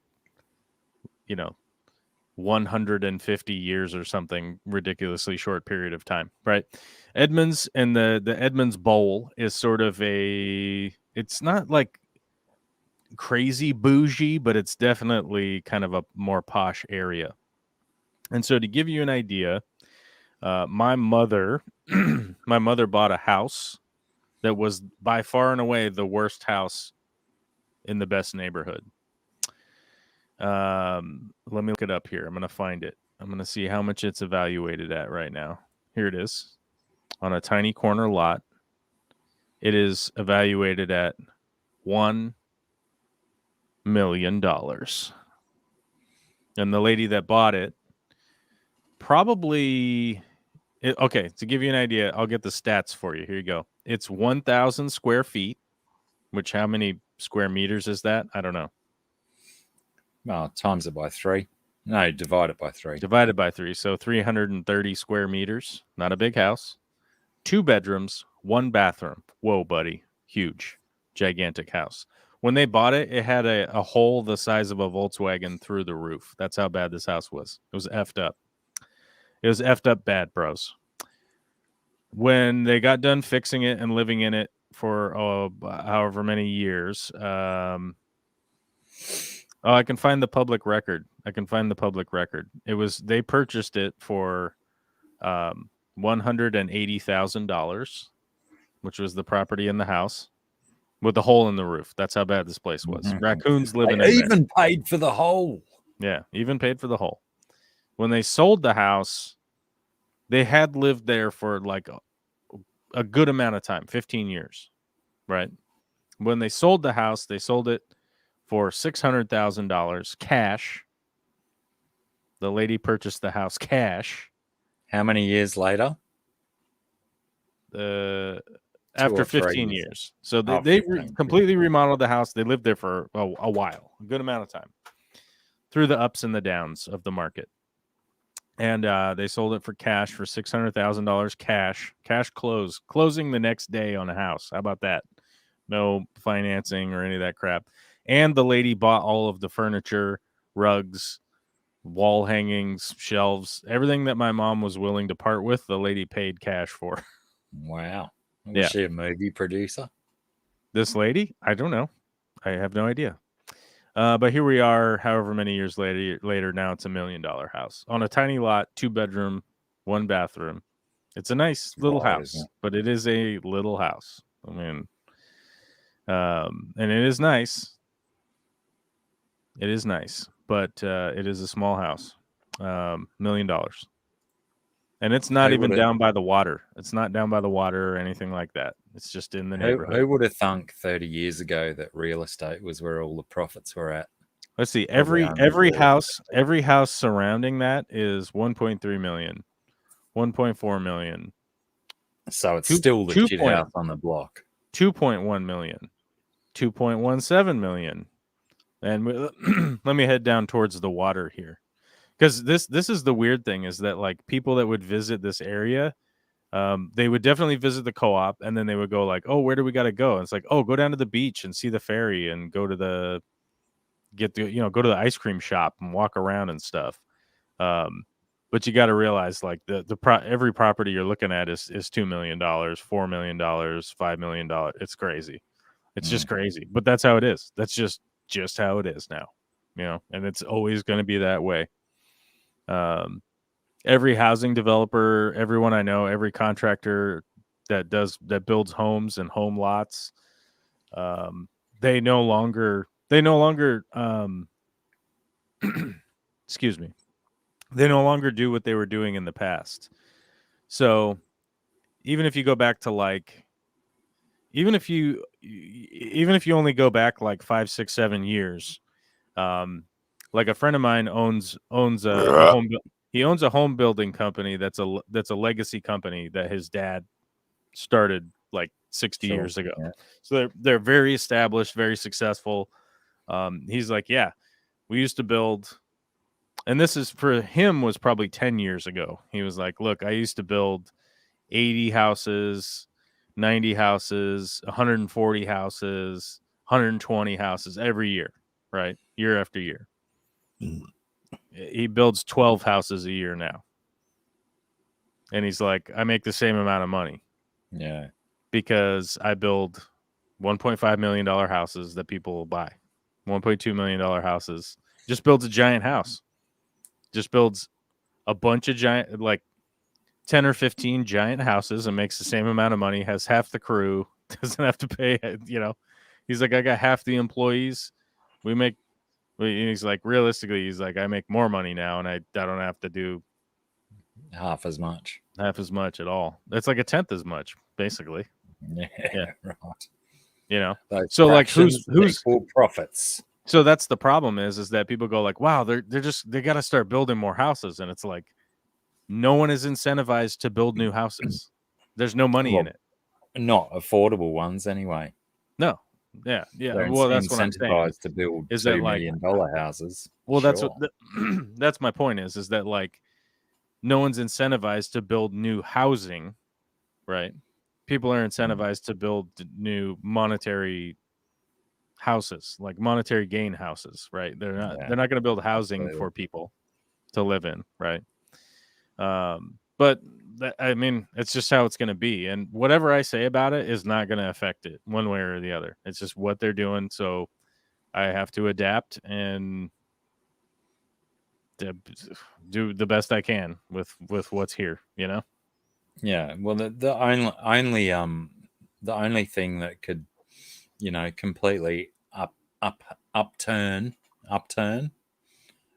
B: 150 years or something ridiculously short period of time, right? Edmonds and the Edmonds Bowl is sort of it's not like crazy bougie, but it's definitely kind of a more posh area. And so to give you an idea, my mother bought a house that was by far and away the worst house in the best neighborhood. Let me look it up here. I'm going to find it. I'm going to see how much it's evaluated at right now. Here it is. On a tiny corner lot. It is evaluated at $1 million. And the lady that bought it probably... okay, to give you an idea, I'll get the stats for you. Here you go. It's 1,000 square feet, which how many square meters is that? I don't know.
A: Well, times it by 3. No, divide it by 3.
B: Divided by 3, so 330 square meters. Not a big house. 2 bedrooms, 1 bathroom. Whoa, buddy. Huge. Gigantic house. When they bought it, it had a hole the size of a Volkswagen through the roof. That's how bad this house was. It was effed up. It was effed up bad, bros. When they got done fixing it and living in it for however many years, I can find the public record. They purchased it for $180,000, which was the property in the house with the hole in the roof. That's how bad this place was. Raccoons living in there.
A: Even paid for the hole.
B: Yeah, even paid for the hole. When they sold the house, they had lived there for like a good amount of time, 15 years, right? When they sold the house, they sold it for $600,000 cash. The lady purchased the house cash.
A: How many years later?
B: after
A: or
B: 15
A: 3
B: years. So
A: Oh,
B: they
A: 15,
B: completely remodeled the house. They lived there for a while, a good amount of time, through the ups and the downs of the market. And they sold it for cash for $600,000 cash closing the next day on a house. How about that? No financing or any of that crap. And the lady bought all of the furniture, rugs, wall hangings, shelves, everything that my mom was willing to part with. The lady paid cash for.
A: Wow. Was
B: Yeah.
A: she a movie producer?
B: This lady, I don't know. I have no idea. But here we are, however many years later, now it's $1 million house on a tiny lot, 2-bedroom, 1 bathroom. It's a nice little
A: Wild,
B: house,
A: isn't it?
B: but it is a little house. I mean, and it is nice. It is nice, but it is a small house. $1 million. And it's not even down by the water. It's not down by the water or anything like that. It's just in the neighborhood.
A: Who would have thunk 30 years ago that real estate was where all the profits were at?
B: Let's see.
A: Probably
B: Every
A: only
B: house surrounding that is 1.3 million, 1.4 million,
A: So it's
B: Two-
A: still the
B: two
A: shit
B: point-
A: house on the block.
B: 2.1 million, 2.17 million. And let me head down towards the water here. Because this is the weird thing, is that like people that would visit this area, they would definitely visit the co-op, and then they would go like, oh, where do we got to go? And it's like, oh, go down to the beach and see the ferry and go to the go to the ice cream shop and walk around and stuff. But you got to realize like every property you're looking at is $2 million, $4 million, $5 million. It's crazy. It's just crazy. But that's how it is. That's just how it is now, and it's always going to be that way. Every housing developer, everyone I know, every contractor that builds homes and home lots, they no longer excuse me, they no longer do what they were doing in the past. So even if you go back to like, even if you only go back like 5, 6, 7 years, like a friend of mine owns he owns a home building company that's a legacy company that his dad started like 60 years ago.
A: Yeah.
B: So they're very established, very successful. He's like, yeah, we used to build, and this is for him was probably 10 years ago. He was like, look, I used to build 80 houses, 90 houses, 140 houses, 120 houses every year, right? Year after year. He builds 12 houses a year now. And he's like, I make the same amount of money.
A: Yeah.
B: Because I build $1.5 million houses that people will buy. $1.2 million houses. Just builds a giant house. Just builds a bunch of giant, like 10 or 15 giant houses, and makes the same amount of money, has half the crew, doesn't have to pay, He's like, I got half the employees. He's like, realistically, he's like, I make more money now, and I don't have to do
A: Half as much.
B: at all. It's like a tenth as much, basically.
A: Yeah. Right.
B: Those
A: so like who's equal profits?
B: So that's the problem is that people go like, wow, they got to start building more houses, and it's like no one is incentivized to build new houses. There's no money in it.
A: Not affordable ones anyway.
B: No. Yeah.
A: They're
B: Well, that's what I'm saying.
A: Incentivized to build $2 million houses.
B: Well,
A: Sure.
B: that's my point is that like no one's incentivized to build new housing, right? People are incentivized to build new monetary houses, like monetary gain houses, right? They're not going to build housing for people to live in, right? But I mean, it's just how it's going to be, and whatever I say about it is not going to affect it one way or the other. It's just what they're doing, so I have to adapt and do the best I can with what's here,
A: Yeah. Well, the only thing that could, completely upturn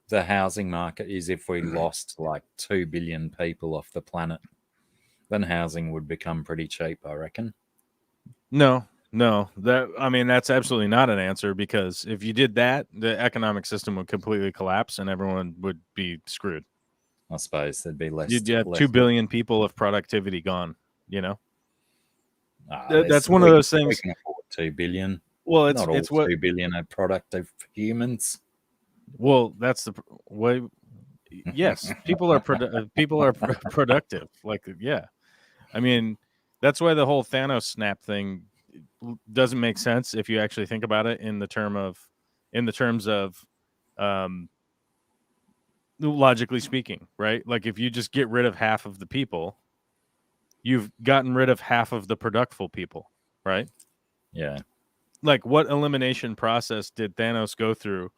A: the housing market is if we lost like 2 billion people off the planet. Then housing would become pretty cheap, I reckon.
B: No, that's absolutely not an answer, because if you did that, the economic system would completely collapse and everyone would be screwed.
A: I suppose there'd be less.
B: You'd have 2 billion people of productivity gone, That's one of those things.
A: We can afford 2 billion.
B: Well,
A: Not all
B: it's what
A: 2 billion are productive humans.
B: Well, that's the way. Yes, people are productive. Like, yeah, I mean, that's why the whole Thanos snap thing doesn't make sense if you actually think about it in the terms of, logically speaking, right? Like, if you just get rid of half of the people, you've gotten rid of half of the productful people, right?
A: Yeah.
B: Like, what elimination process did Thanos go through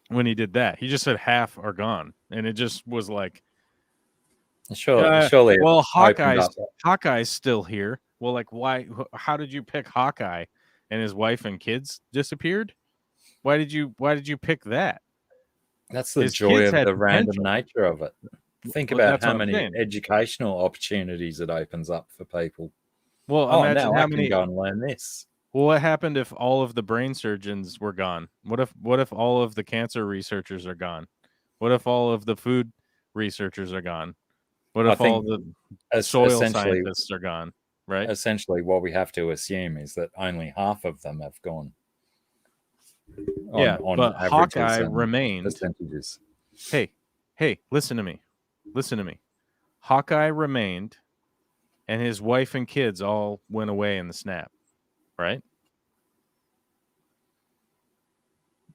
B: when he did that? He just said half are gone, and it just was like,
A: Surely it
B: well,
A: opened up.
B: Hawkeye's still here. Well, like, why? How did you pick Hawkeye and his wife and kids disappeared? Why did you pick that?
A: That's the
B: His
A: joy
B: kids
A: of
B: had
A: the random
B: potential.
A: nature of it. Think
B: Well,
A: about
B: that's
A: how
B: what I'm
A: many
B: saying.
A: educational opportunities it opens up for people.
B: Well,
A: Oh,
B: imagine
A: now
B: how
A: I can
B: many.
A: go and learn this.
B: Well, what happened if all of the brain surgeons were gone? What if all of the cancer researchers are gone? What if all of the food researchers are gone? What
A: I
B: if all
A: think
B: the soil
A: essentially,
B: scientists are gone? Right?
A: what we have to assume is that only half of them have gone
B: Yeah,
A: on
B: but
A: averages
B: Hawkeye
A: and
B: remained.
A: percentages.
B: Hey, listen to me. Listen to me. Hawkeye remained, and his wife and kids all went away in the snap, right?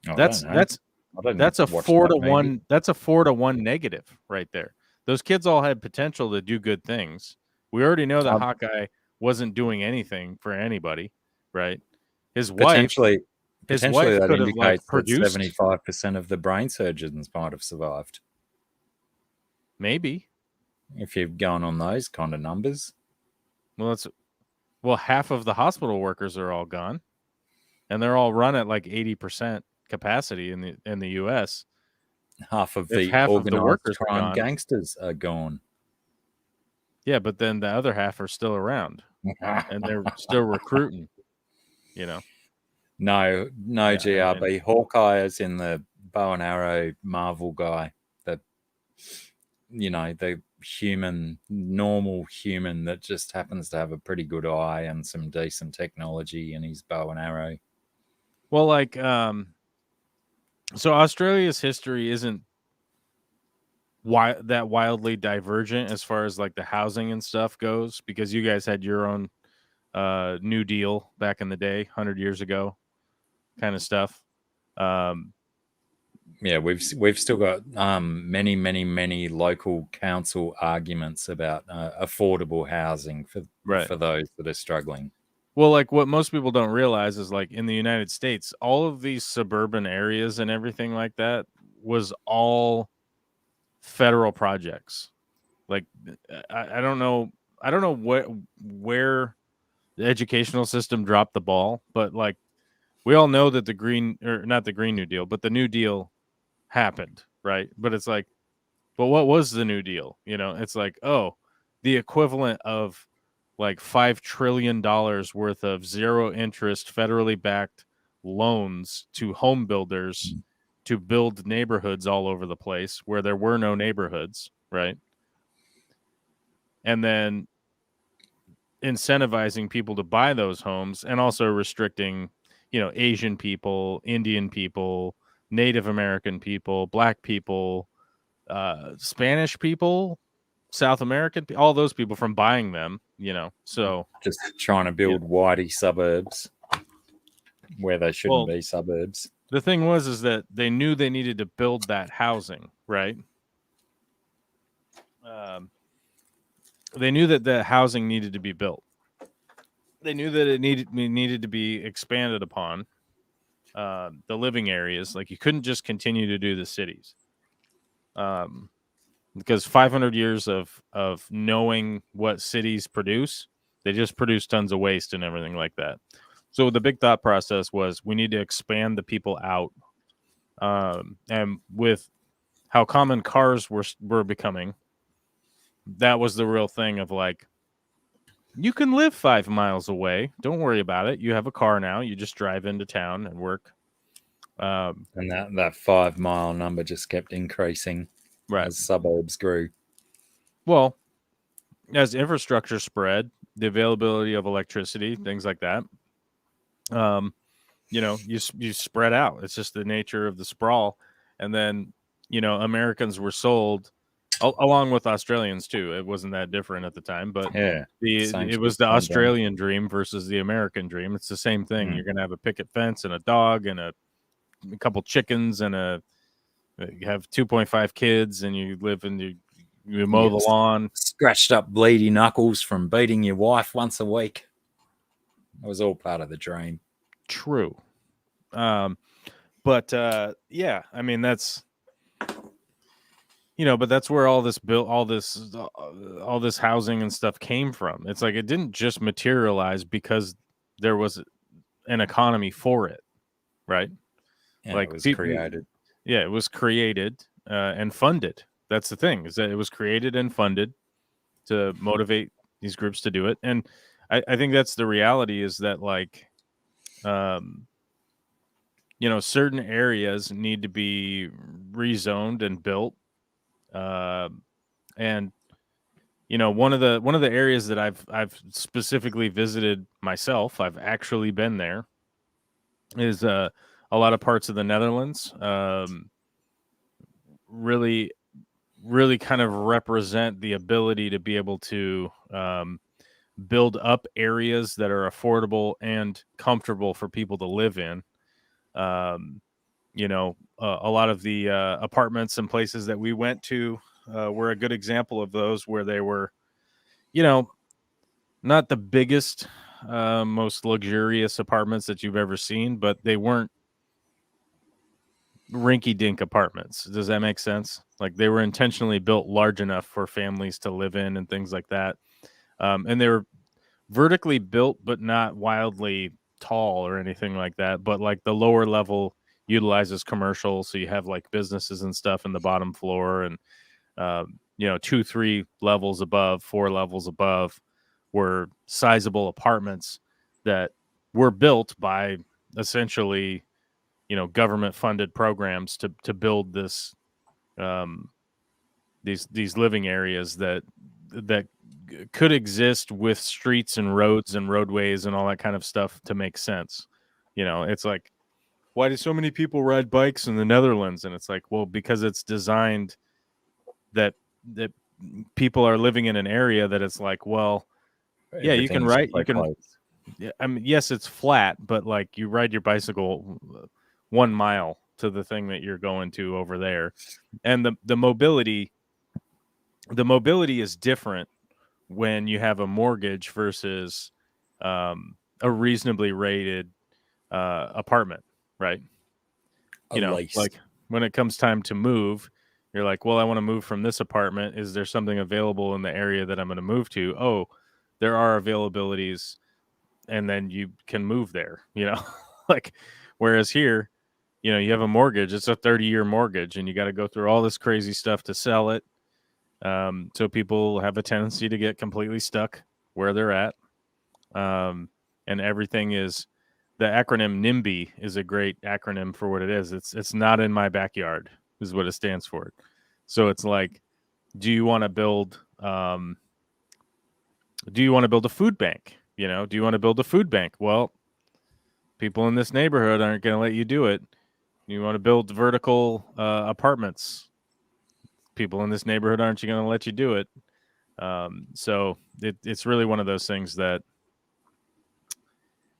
A: I
B: That's
A: don't know.
B: that's
A: I don't
B: that's a
A: watch
B: 4
A: that
B: to
A: movie.
B: 1. That's a 4 to 1 negative right there. Those kids all had potential to do good things. We already know that Hawkeye wasn't doing anything for anybody, right? His wife
A: Potentially, that
B: could have like
A: indicates that
B: produced
A: 75% of the brain surgeons might have survived.
B: maybe.
A: If you're going on those kind of numbers,
B: Well, half of the hospital workers are all gone, and they're all run at like 80% capacity in the U.S.
A: half of
B: If
A: the
B: half of the
A: organized
B: workers are
A: crime
B: gone,
A: gangsters are gone.
B: yeah, but then the other half are still around, and they're still recruiting. You know,
A: No,
B: Yeah,
A: GRB. Hawkeye is in the bow and arrow Marvel guy. The the normal human that just happens to have a pretty good eye and some decent technology in his bow and arrow.
B: well, like, so Australia's history isn't that wildly divergent as far as like the housing and stuff goes, because you guys had your own New Deal back in the day, 100 years ago, kind of stuff.
A: Yeah, we've still got many local council arguments about affordable housing for those that are struggling.
B: Well, like, what most people don't realize is, like, in the United States, all of these suburban areas and everything like that was all federal projects. Like, I don't know where the educational system dropped the ball, but like, we all know that not the Green New Deal, but the New Deal happened, right? But it's like, but what was the New Deal? It's like, oh, the equivalent of like $5 trillion worth of zero interest federally backed loans to home builders to build neighborhoods all over the place where there were no neighborhoods, right? And then incentivizing people to buy those homes, and also restricting, Asian people, Indian people, Native American people, Black people, Spanish people, South American, all those people from buying them, so
A: Just trying to build whitey suburbs where they shouldn't
B: well,
A: be suburbs.
B: the thing is that they knew they needed to build that housing, right? They knew that the housing needed to be built. They knew that it needed to be expanded upon, the living areas. Like, you couldn't just continue to do the cities, because 500 years of knowing what cities produce, they just produce tons of waste and everything like that. So the big thought process was, we need to expand the people out, and with how common cars were becoming, that was the real thing of like, you can live 5 miles away. Don't worry about it. You have a car now. You just drive into town and work.
A: And that 5 mile number just kept increasing
B: Right.
A: as suburbs grew.
B: Well, as infrastructure spread, the availability of electricity, things like that. You spread out. It's just the nature of the sprawl. And then, Americans were sold along with Australians too. It wasn't that different at the time, but
A: Yeah. Same
B: it was
A: shit,
B: the
A: same game.
B: Australian dream versus the American dream. It's the same thing.
A: Mm.
B: You're going to have a picket fence and a dog and a couple chickens and you have 2.5 kids and you live in you mow the
A: Yes.
B: lawn.
A: Scratched up bleedy knuckles from beating your wife once a week. It was all part of the dream.
B: True. Yeah, I mean, that's, but that's where all this housing and stuff came from. It's like, it didn't just materialize because there was an economy for it. Right.
A: Yeah,
B: Like
A: it was
B: people,
A: created.
B: Yeah, it was created and funded. That's the thing, is that it was created and funded to motivate these groups to do it. And I think that's the reality, is that, like, certain areas need to be rezoned and built. And one of the areas that I've specifically visited myself, I've actually been there, is a lot of parts of the Netherlands. Really, really kind of represent the ability to be able to build up areas that are affordable and comfortable for people to live in. A lot of the apartments and places that we went to were a good example of those, where they were, not the biggest, most luxurious apartments that you've ever seen, but they weren't rinky-dink apartments. Does that make sense? Like, they were intentionally built large enough for families to live in and things like that. And they were vertically built, but not wildly tall or anything like that. But like the lower level utilizes commercial, so you have like businesses and stuff in the bottom floor, and 2-3 levels above, 4 levels above were sizable apartments that were built by essentially government funded programs to build this these living areas that could exist with streets and roads and roadways and all that kind of stuff to make sense. It's like, why do so many people ride bikes in the Netherlands? And it's like, well, because it's designed that people are living in an area that it's like, well, yeah, you can ride, you can, yeah, I mean, yes, it's flat, but like, you ride your bicycle 1 mile to the thing that you're going to over there. And the mobility is different when you have a mortgage versus a reasonably rated apartment, right? Like when it comes time to move, you're like, well, I want to move from this apartment. Is there something available in the area that I'm going to move to? Oh, there are availabilities, and then you can move there, like, whereas here, you have a mortgage, it's a 30-year mortgage, and you got to go through all this crazy stuff to sell it. So people have a tendency to get completely stuck where they're at. And everything is, the acronym NIMBY is a great acronym for what it is. It's not in my backyard is what it stands for. So it's like, do you want to build a food bank? Do you want to build a food bank? Well, people in this neighborhood aren't going to let you do it. You want to build vertical apartments? People in this neighborhood aren't going to let you do it. So it's really one of those things that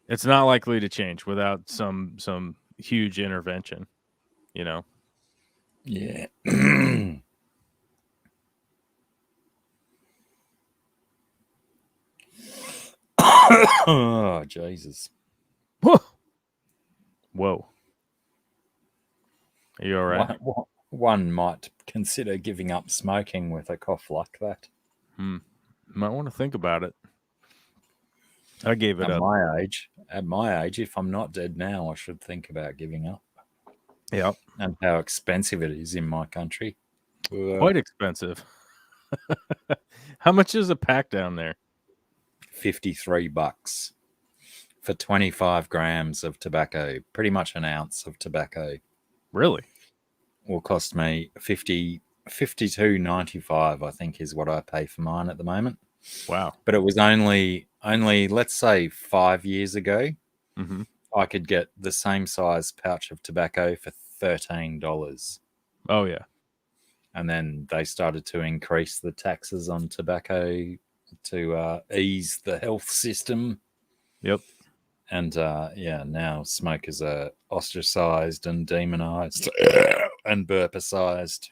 B: it's not likely to change without some huge intervention,
A: Yeah. Oh, Jesus.
B: Whoa. Are you all right?
A: One might consider giving up smoking with a cough like that.
B: Might want to think about it. I gave it
A: At
B: up.
A: my age, if I'm not dead now, I should think about giving up.
B: Yep.
A: And how expensive it is in my country.
B: Quite expensive. How much is a pack down there?
A: $53 for 25 grams of tobacco, pretty much an ounce of tobacco.
B: Really?
A: Will cost me $52.95, I think, is what I pay for mine at the moment.
B: Wow.
A: But it was only let's say 5 years ago,
B: Mm-hmm.
A: I could get the same size pouch of tobacco for $13.
B: Oh yeah.
A: And then they started to increase the taxes on tobacco to ease the health system.
B: Yep.
A: And now smokers are ostracized and demonized and burpicized.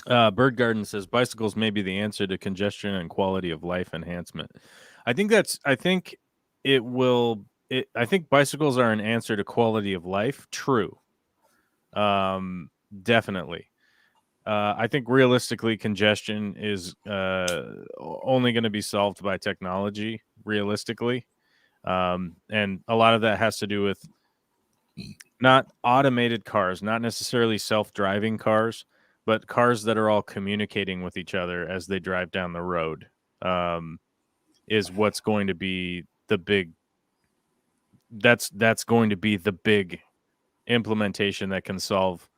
B: Bird Garden says bicycles may be the answer to congestion and quality of life enhancement. I think it will. I think bicycles are an answer to quality of life. True. Definitely. I think realistically, congestion is only going to be solved by technology. Realistically, and a lot of that has to do with not automated cars, not necessarily self-driving cars, but cars that are all communicating with each other as they drive down the road. Is what's going to be the big. That's going to be the big implementation that can solve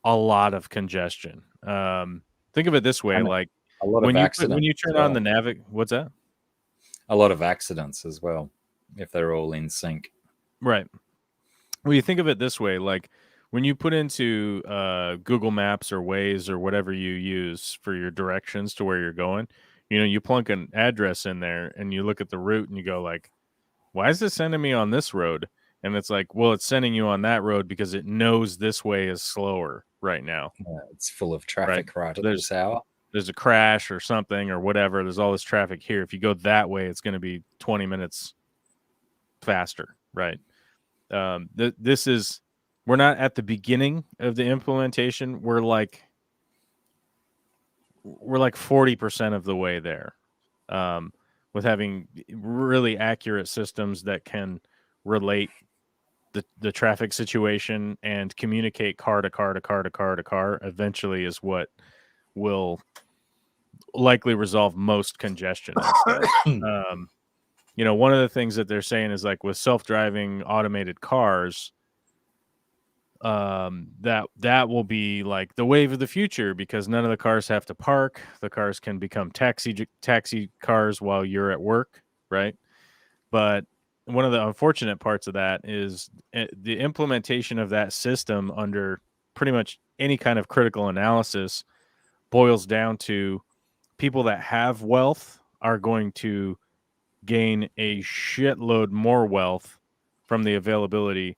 B: a lot of congestion. Think of it this way:
A: And
B: like
A: a lot of
B: when
A: accidents
B: you
A: as
B: turn on
A: well.
B: the navig, what's that?
A: A lot of accidents as well, if they're all in sync.
B: Right. Well, you think of it this way: like when you put into Google Maps or Waze or whatever you use for your directions to where you're going, you plunk an address in there and you look at the route and you go like, "Why is this sending me on this road?" And it's like, well, it's sending you on that road because it knows this way is slower right now.
A: It's full of
B: Right.
A: traffic right at this hour.
B: There's a crash or something or whatever. There's all this traffic here. If you go that way, it's going to be 20 minutes faster. Right. This is, we're not at the beginning of the implementation. We're like 40% of the way there, with having really accurate systems that can relate the traffic situation and communicate car to car to car to car to car. Eventually, is what will likely resolve most congestion. One of the things that they're saying is like with self-driving automated cars, that will be like the wave of the future because none of the cars have to park. The cars can become taxi cars while you're at work, right? But one of the unfortunate parts of that is the implementation of that system under pretty much any kind of critical analysis boils down to people that have wealth are going to gain a shitload more wealth from the availability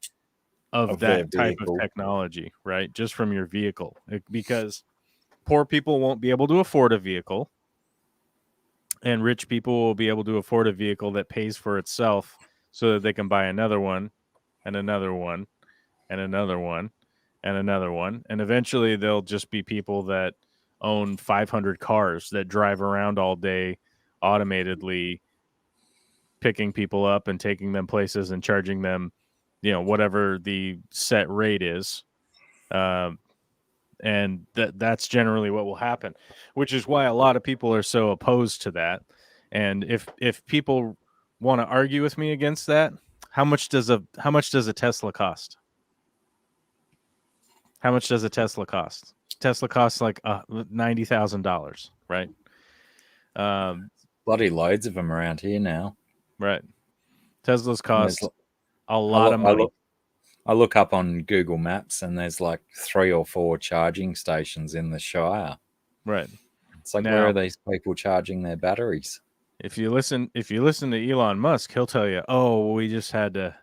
B: of
A: their
B: that type of
A: vehicle.
B: technology, right? Just from your vehicle. Because poor people won't be able to afford a vehicle, and rich people will be able to afford a vehicle that pays for itself so that they can buy another one and another one and another one and another one. And eventually they'll just be people that own 500 cars that drive around all day automatedly, picking people up and taking them places and charging them, whatever the set rate is. And that's generally what will happen, which is why a lot of people are so opposed to that. And if people want to argue with me against that, how much does a Tesla cost? How much does a Tesla cost? Tesla costs like $90,000, right?
A: Bloody loads of them around here now.
B: Right. Teslas cost
A: There's-
B: a lot of money.
A: I look up on Google Maps and there's like 3 or 4 charging stations in the Shire.
B: Right.
A: It's like,
B: Now-
A: where are these people charging their batteries?
B: If you listen to Elon Musk, he'll tell you, "Oh, we just had to.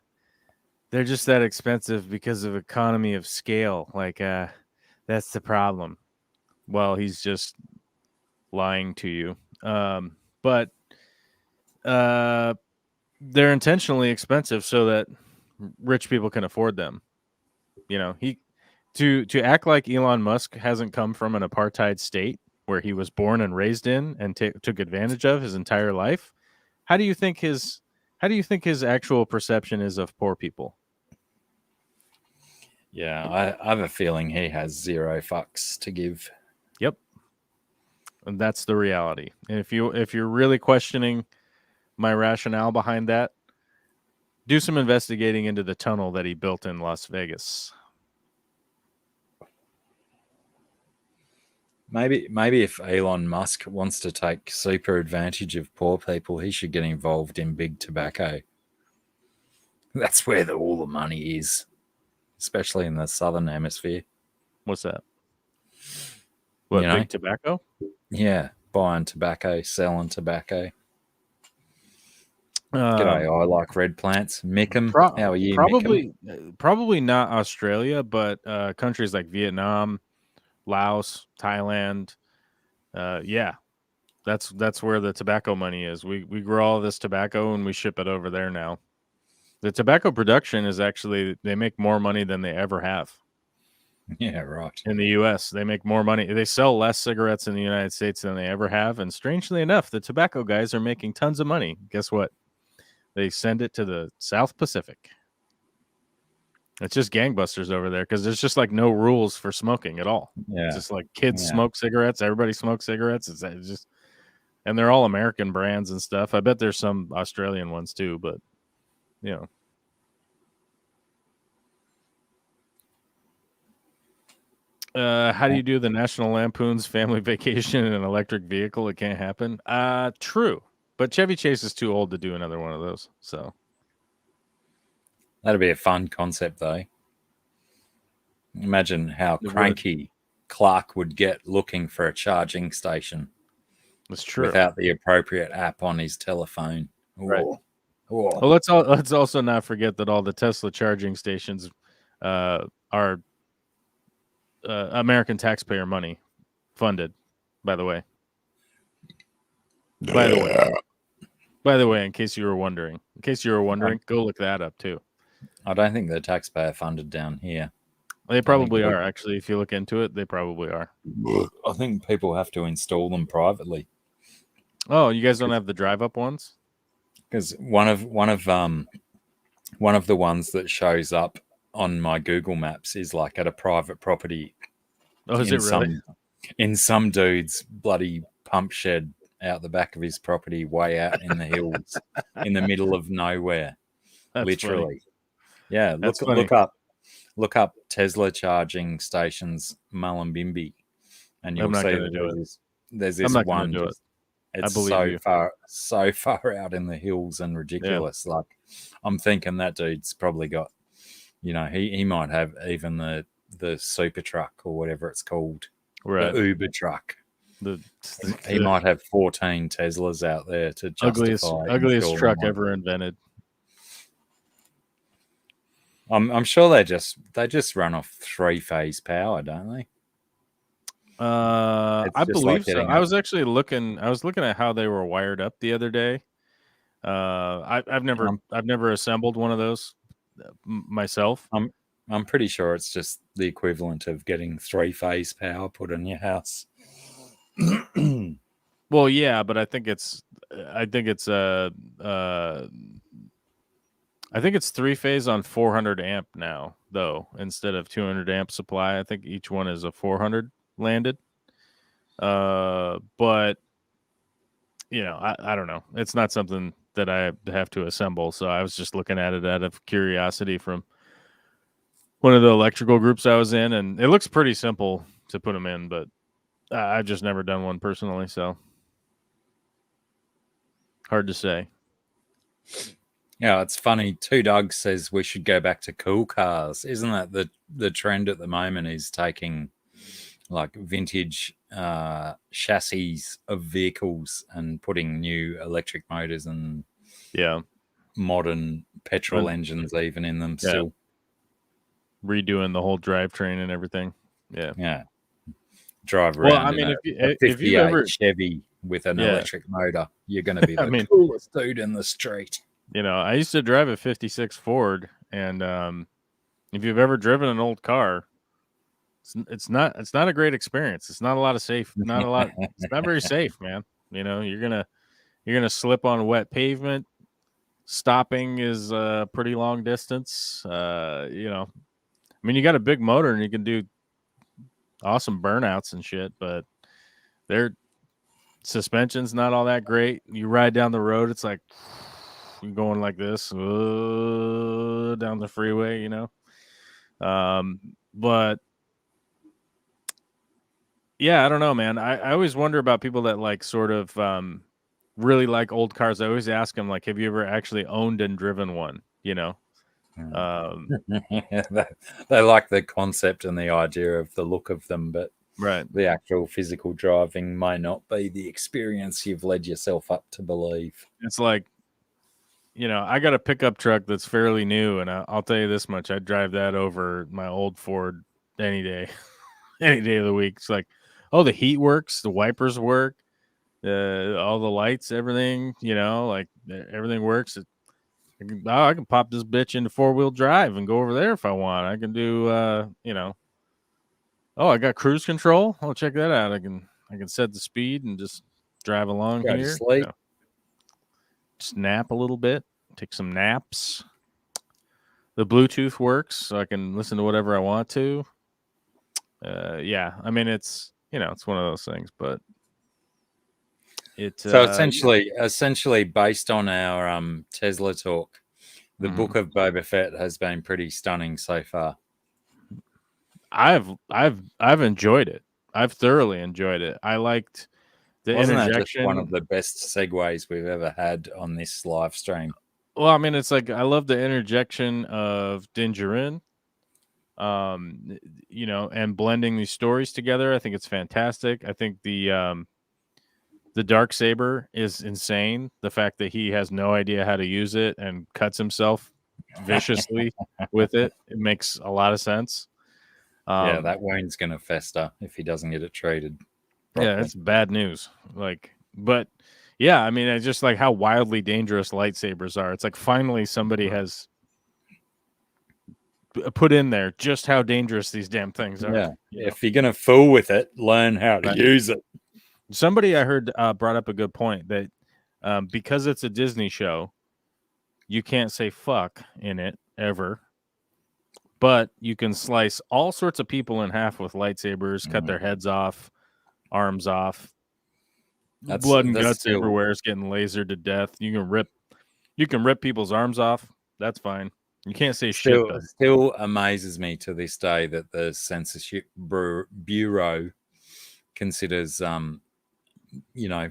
B: They're just that expensive because of economy of scale. Like, that's the problem." Well, he's just lying to you. But they're intentionally expensive so that rich people can afford them. To act like Elon Musk hasn't come from an apartheid state where he was born and raised in and took advantage of his entire life. How do you think his actual perception is of poor people?
A: Yeah, I have a feeling he has 0 fucks to give.
B: Yep. And that's the reality. And if you're really questioning my rationale behind that, do some investigating into the tunnel that he built in Las Vegas.
A: Maybe if Elon Musk wants to take super advantage of poor people, he should get involved in big tobacco. That's where all the money is, especially in the southern hemisphere.
B: What's that? What,
A: You know?
B: big tobacco?
A: Yeah, buying tobacco, selling tobacco. G'day, I like red plants. Mickham, how are you, Mickham?
B: Probably not Australia, but countries like Vietnam, Laos, Thailand. Yeah, that's where the tobacco money is. We grow all this tobacco and we ship it over there now. The tobacco production is actually, they make more money than they ever have.
A: Yeah, right.
B: In the U.S., they make more money. They sell less cigarettes in the United States than they ever have. And strangely enough, the tobacco guys are making tons of money. Guess what? They send it to the South Pacific. It's just gangbusters over there because there's just like no rules for smoking at all.
A: Yeah.
B: It's just like kids smoke cigarettes. Everybody smokes cigarettes. It's just, and they're all American brands and stuff. I bet there's some Australian ones too, but you know. How do you do the National Lampoon's Family Vacation in an electric vehicle? It can't happen. True. But Chevy Chase is too old to do another one of those. So
A: that'd be a fun concept, though. Imagine how cranky Clark would get looking for a charging station.
B: That's true.
A: Without the appropriate app on his telephone.
B: Right. Well, let's also not forget that all the Tesla charging stations are American taxpayer money funded. By the way, in case you were wondering, go look that up too.
A: I don't think they're taxpayer funded down here.
B: They probably are, actually. If you look into it, they probably are.
A: I think people have to install them privately.
B: Oh, you guys don't have the drive-up ones?
A: Because one of the ones that shows up on my Google Maps is like at a private property.
B: Oh, is it really?
A: In some dude's bloody pump shed out the back of his property, way out in the hills, in the middle of nowhere.
B: That's
A: literally.
B: Funny.
A: Yeah, look up Tesla charging stations Mullumbimby, and you'll see that there's this one. It's so far out in the hills and ridiculous. Yeah. Like, I'm thinking that dude's probably got, he might have even the super truck or whatever it's called,
B: right?
A: The Uber truck. He might have 14 Teslas out there to justify
B: ugliest truck ever invented.
A: I'm sure they just run off 3-phase power, don't they?
B: I believe so. I was looking at how they were wired up the other day. I've never assembled one of those myself.
A: I'm pretty sure it's just the equivalent of getting 3-phase power put in your house.
B: Well, yeah, but I think it's 3-phase on 400 amp now, though, instead of 200 amp supply. I think each one is a 400 landed. But I don't know. It's not something that I have to assemble. So I was just looking at it out of curiosity from one of the electrical groups I was in, and it looks pretty simple to put them in, but I've just never done one personally. So hard to say.
A: Yeah, it's funny. Two Dogs says we should go back to cool cars. Isn't that the trend at the moment is taking like vintage chassis of vehicles and putting new electric motors and modern petrol engines even in them still.
B: Redoing the whole drivetrain and everything.
A: Yeah. Drive around. Well, I mean, if you ever Chevy with an electric motor, you're going to be the coolest dude in the street.
B: I used to drive a 56 Ford, and if you've ever driven an old car, it's not a great experience. It's not a lot of safe. It's not very safe, man. You're gonna slip on wet pavement. Stopping is a pretty long distance. You got a big motor and you can do awesome burnouts and shit, but their suspension's not all that great. You ride down the road, it's like you're going like this down the freeway, But Yeah, I don't know, man. I always wonder about people that like sort of really like old cars. I always ask them like, have you ever actually owned and driven one? You know, um,
A: They like the concept and the idea of the look of them, but
B: right?
A: the actual physical driving may not be the experience you've led yourself up to believe.
B: It's like, you know, I got a pickup truck that's fairly new, and I'll tell you this much: I'd drive that over my old Ford any day, any day of the week. It's like, oh, the heat works, the wipers work, all the lights, everything. You know, like everything works. I can pop this bitch into 4-wheel drive and go over there if I want. I can do, you know. Oh, I got cruise control. Oh, check that out. I can set the speed and just drive along
A: Go to
B: here.
A: sleep.
B: Just nap a little bit, take some naps. The Bluetooth works, so I can listen to whatever I want to. Yeah, I mean it's it's one of those things, but it
A: So essentially, based on our Tesla talk, the book of Boba Fett has been pretty stunning so far.
B: I've enjoyed it. I've thoroughly enjoyed it. I liked the
A: Wasn't that
B: interjection.
A: just one of the best segues we've ever had on this live stream?
B: Well, I mean, it's like I love the interjection of Dingerin, and blending these stories together. I think it's fantastic. I think the Darksaber is insane. The fact that he has no idea how to use it and cuts himself viciously with it makes a lot of sense.
A: Yeah, that wound's going to fester if he doesn't get it treated properly.
B: Yeah, it's bad news. But yeah, I mean, it's just like how wildly dangerous lightsabers are. It's like finally somebody has put in there just how dangerous these damn things are.
A: Yeah, if you're going to fool with it, learn how to use it.
B: Somebody I heard brought up a good point that because it's a Disney show, you can't say fuck in it ever. But you can slice all sorts of people in half with lightsabers, cut their heads off, arms off. Blood and guts everywhere. It's getting lasered to death. You can rip people's arms off. That's fine. You can't say shit.
A: Still amazes me to this day that the censorship bureau considers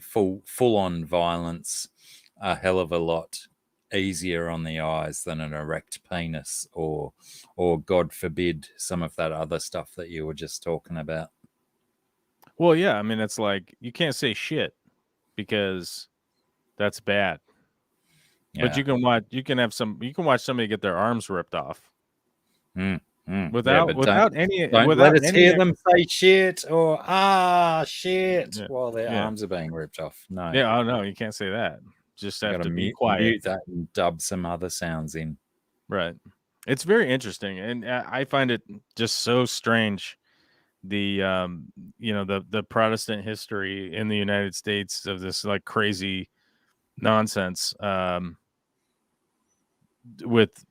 A: full on violence a hell of a lot easier on the eyes than an erect penis or God forbid some of that other stuff that you were just talking about.
B: Well, yeah, I mean it's like you can't say shit because that's bad. Yeah. But you can watch somebody get their arms ripped off. Without
A: let us hear them say shit or shit while their arms are being ripped off. No.
B: Yeah, oh no, you can't say that. Just have to be quiet.
A: Mute that and dub some other sounds in.
B: Right. It's very interesting, and I find it just so strange. The Protestant history in the United States of this like crazy nonsense. With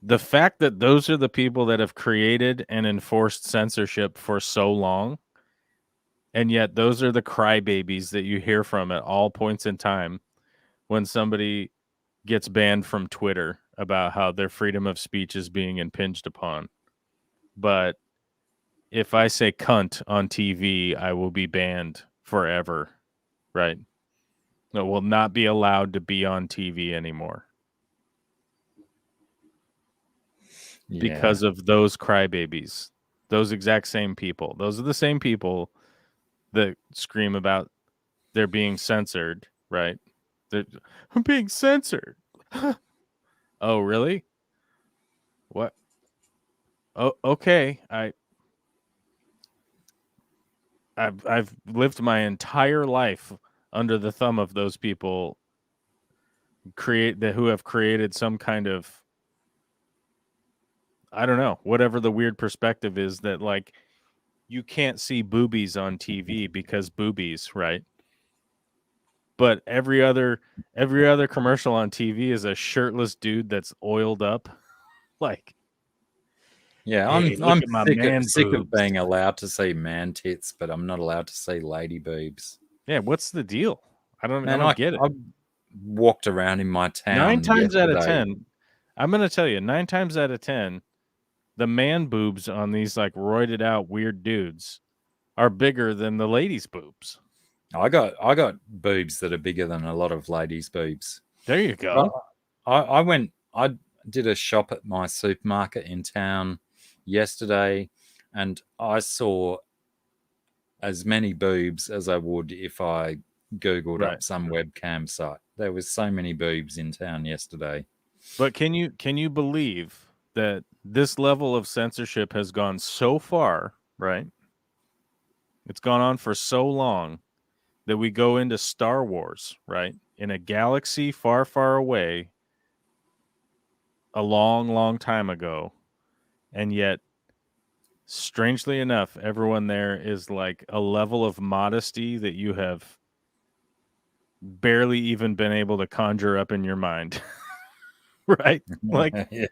B: the fact that those are the people that have created and enforced censorship for so long, and yet those are the crybabies that you hear from at all points in time when somebody gets banned from Twitter about how their freedom of speech is being impinged upon. But if I say cunt on TV, I will be banned forever, right? It will not be allowed to be on TV anymore. Yeah. Because of those crybabies, those exact same people. Those are the same people that scream about they're being censored, right? I'm being censored. Oh, really? What? Oh, okay. I've lived my entire life under the thumb of those people who have created some kind of, I don't know, whatever the weird perspective is that like you can't see boobies on TV because boobies, right? But every other commercial on TV is a shirtless dude that's oiled up. Like,
A: yeah, I'm sick of being allowed to see man tits, but I'm not allowed to see lady boobs.
B: Yeah, what's the deal? I don't get it.
A: I walked around in my town
B: 9 times out of 10. I'm going to tell you, 9 times out of 10, the man boobs on these like roided out weird dudes are bigger than the ladies' boobs.
A: I got boobs that are bigger than a lot of ladies' boobs.
B: There you go.
A: Well, I did a shop at my supermarket in town yesterday, and I saw as many boobs as I would if I Googled
B: Right.
A: up some webcam site. There was so many boobs in town yesterday.
B: But can you believe that this level of censorship has gone so far, right? It's gone on for so long that we go into Star Wars, right? In a galaxy far, far away, a long, long time ago. And yet, strangely enough, everyone there is like a level of modesty that you have barely even been able to conjure up in your mind. Right? Like,
A: Yeah.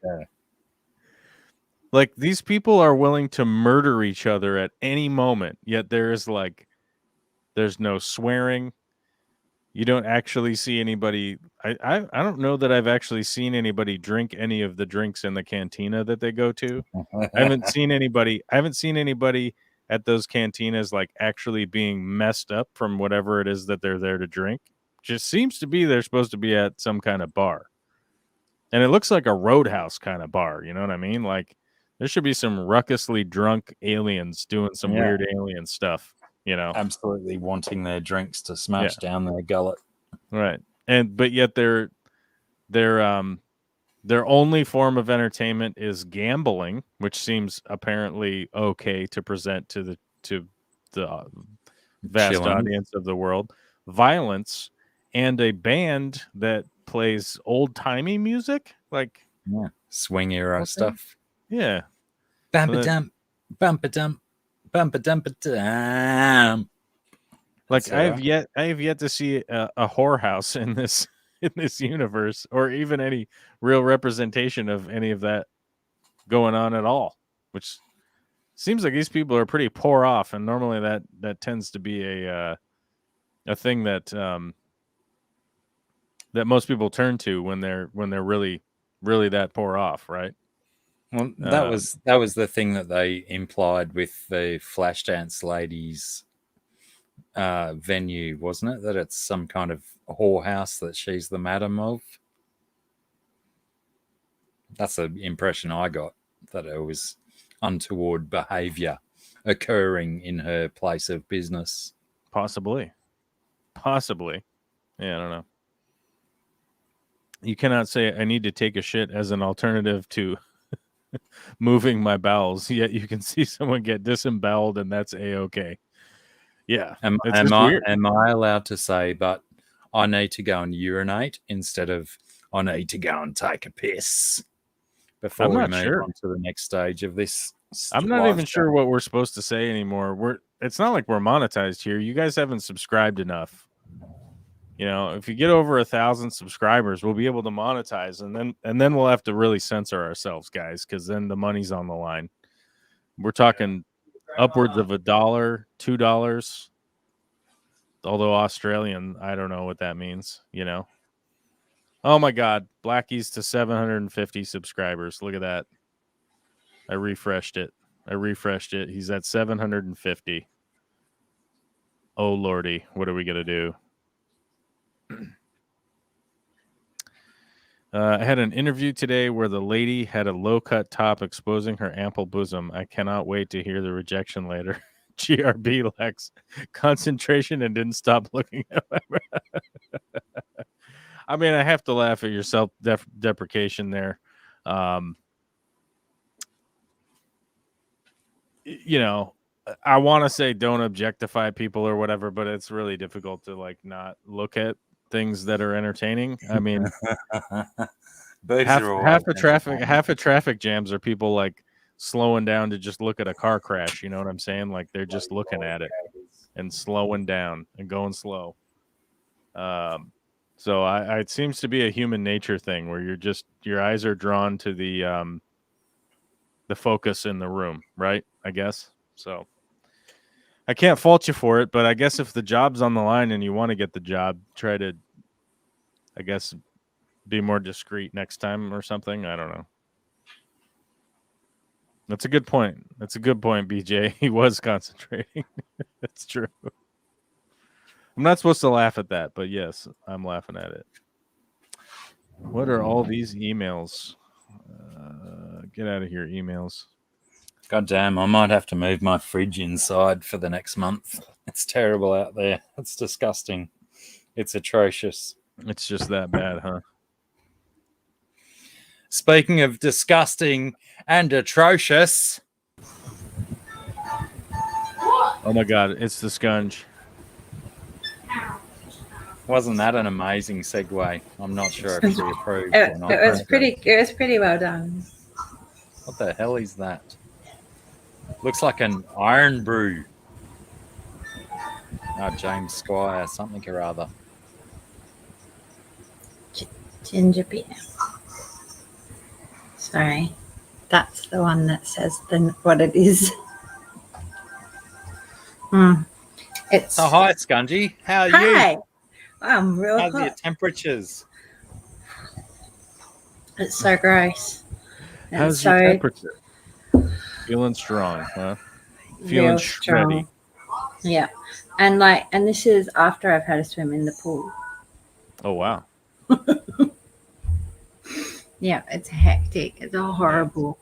B: like these people are willing to murder each other at any moment, yet there's no swearing. You don't actually see anybody. I don't know that I've actually seen anybody drink any of the drinks in the cantina that they go to. I haven't seen anybody at those cantinas like actually being messed up from whatever it is that they're there to drink. Just seems to be they're supposed to be at some kind of bar. And it looks like a roadhouse kind of bar, you know what I mean? Like there should be some ruckusly drunk aliens doing some
A: Yeah.
B: weird alien stuff, you know.
A: Absolutely wanting their drinks to smash down their gullet.
B: Right. But yet their only form of entertainment is gambling, which seems apparently okay to present to the vast
A: Chilling.
B: audience of the world. Violence and a band that plays old-timey music, like
A: Yeah. Swing era
B: Okay.
A: stuff.
B: yeah.
A: Bumper dump, bumper dump, bumper dumper dump.
B: Like I have yet to see a whorehouse in this universe, or even any real representation of any of that going on at all. Which seems like these people are pretty poor off, and normally that tends to be a thing that that most people turn to when they're really that poor off, right?
A: Well, that was the thing that they implied with the Flashdance ladies venue, wasn't it? That it's some kind of whorehouse that she's the madam of. That's the impression I got, that it was untoward behavior occurring in her place of business.
B: Possibly. Yeah, I don't know. You cannot say I need to take a shit as an alternative to moving my bowels, yet you can see someone get disemboweled and that's a-okay. Yeah.
A: Am I allowed to say, but I need to go and urinate instead of I need to go and take a piss before we move on to the next stage of this?
B: I'm not even sure what we're supposed to say anymore. It's not like we're monetized here. You guys haven't subscribed enough. You know, if you get over 1,000 subscribers, we'll be able to monetize, and then we'll have to really censor ourselves, guys, because then the money's on the line. We're talking upwards of $1, $2. Although Australian, I don't know what that means, you know. Oh my God, Blacky's to 750 subscribers. Look at that. I refreshed it. He's at 750. Oh Lordy, what are we gonna do? I had an interview today where the lady had a low-cut top exposing her ample bosom. I cannot wait to hear the rejection later. GRB lacks concentration and didn't stop looking at me. I mean, I have to laugh at your self-deprecation there. You know, I want to say don't objectify people or whatever, but it's really difficult to like not look at things that are entertaining. I mean, half of traffic jams are people like slowing down to just look at a car crash. You know what I'm saying? Like they're just looking at it and slowing down and going slow. So it seems to be a human nature thing where your eyes are drawn to the focus in the room, right? I guess. So I can't fault you for it, but I guess if the job's on the line and you want to get the job, try to, I guess, be more discreet next time or something. I don't know. That's a good point. That's a good point, BJ. He was concentrating. That's true. I'm not supposed to laugh at that, but yes, I'm laughing at it. What are all these emails? Get out of here, emails.
A: God damn, I might have to move my fridge inside for the next month. It's terrible out there. It's disgusting. It's atrocious.
B: It's just that bad, huh?
A: Speaking of disgusting and atrocious,
B: Oh my god, it's the scunge.
A: wasn't that an amazing segue? I'm not sure if you approved
D: It,
A: or not.
D: it was pretty. It was pretty well done.
A: What the hell is that? Looks like an iron brew. Oh, James Squire, something or other.
D: Ginger beer. Sorry, that's the one that says what it is. It's
A: Oh, hi, Scungy. How are you?
D: hi. I'm real
A: How's your
D: hot.
A: temperatures?
D: It's so gross. And
B: How's
D: so
B: your temperature? Feeling strong, huh? Feeling
D: real
B: shreddy.
D: strong. Yeah, and this is after I've had a swim in the pool.
B: Oh wow.
D: Yeah, it's hectic. It's all horrible.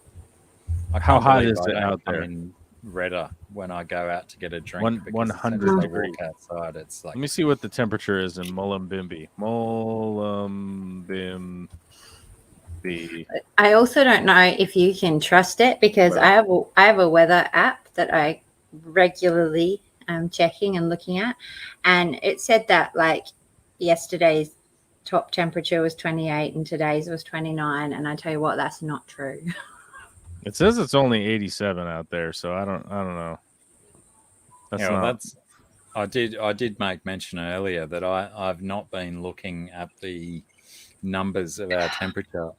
A: I
B: How
A: can't
B: hot
A: believe
B: is
A: I
B: it
A: don't
B: out
A: come
B: there?
A: in redder when I go out to get a drink.
B: One-
A: because
B: 100
A: as soon as I
B: degrees.
A: walk outside, it's like
B: Let me see what the temperature is in Mullumbimby. Mullumbimby.
D: I also don't know if you can trust it because I have a weather app that I regularly am checking and looking at, and it said that like yesterday's top temperature was 28 and today's was 29, and I tell you what, that's not true.
B: It says it's only 87 out there, so I don't know. That's
A: yeah, well,
B: not.
A: that's. I did make mention earlier that I've not been looking at the numbers of our temperature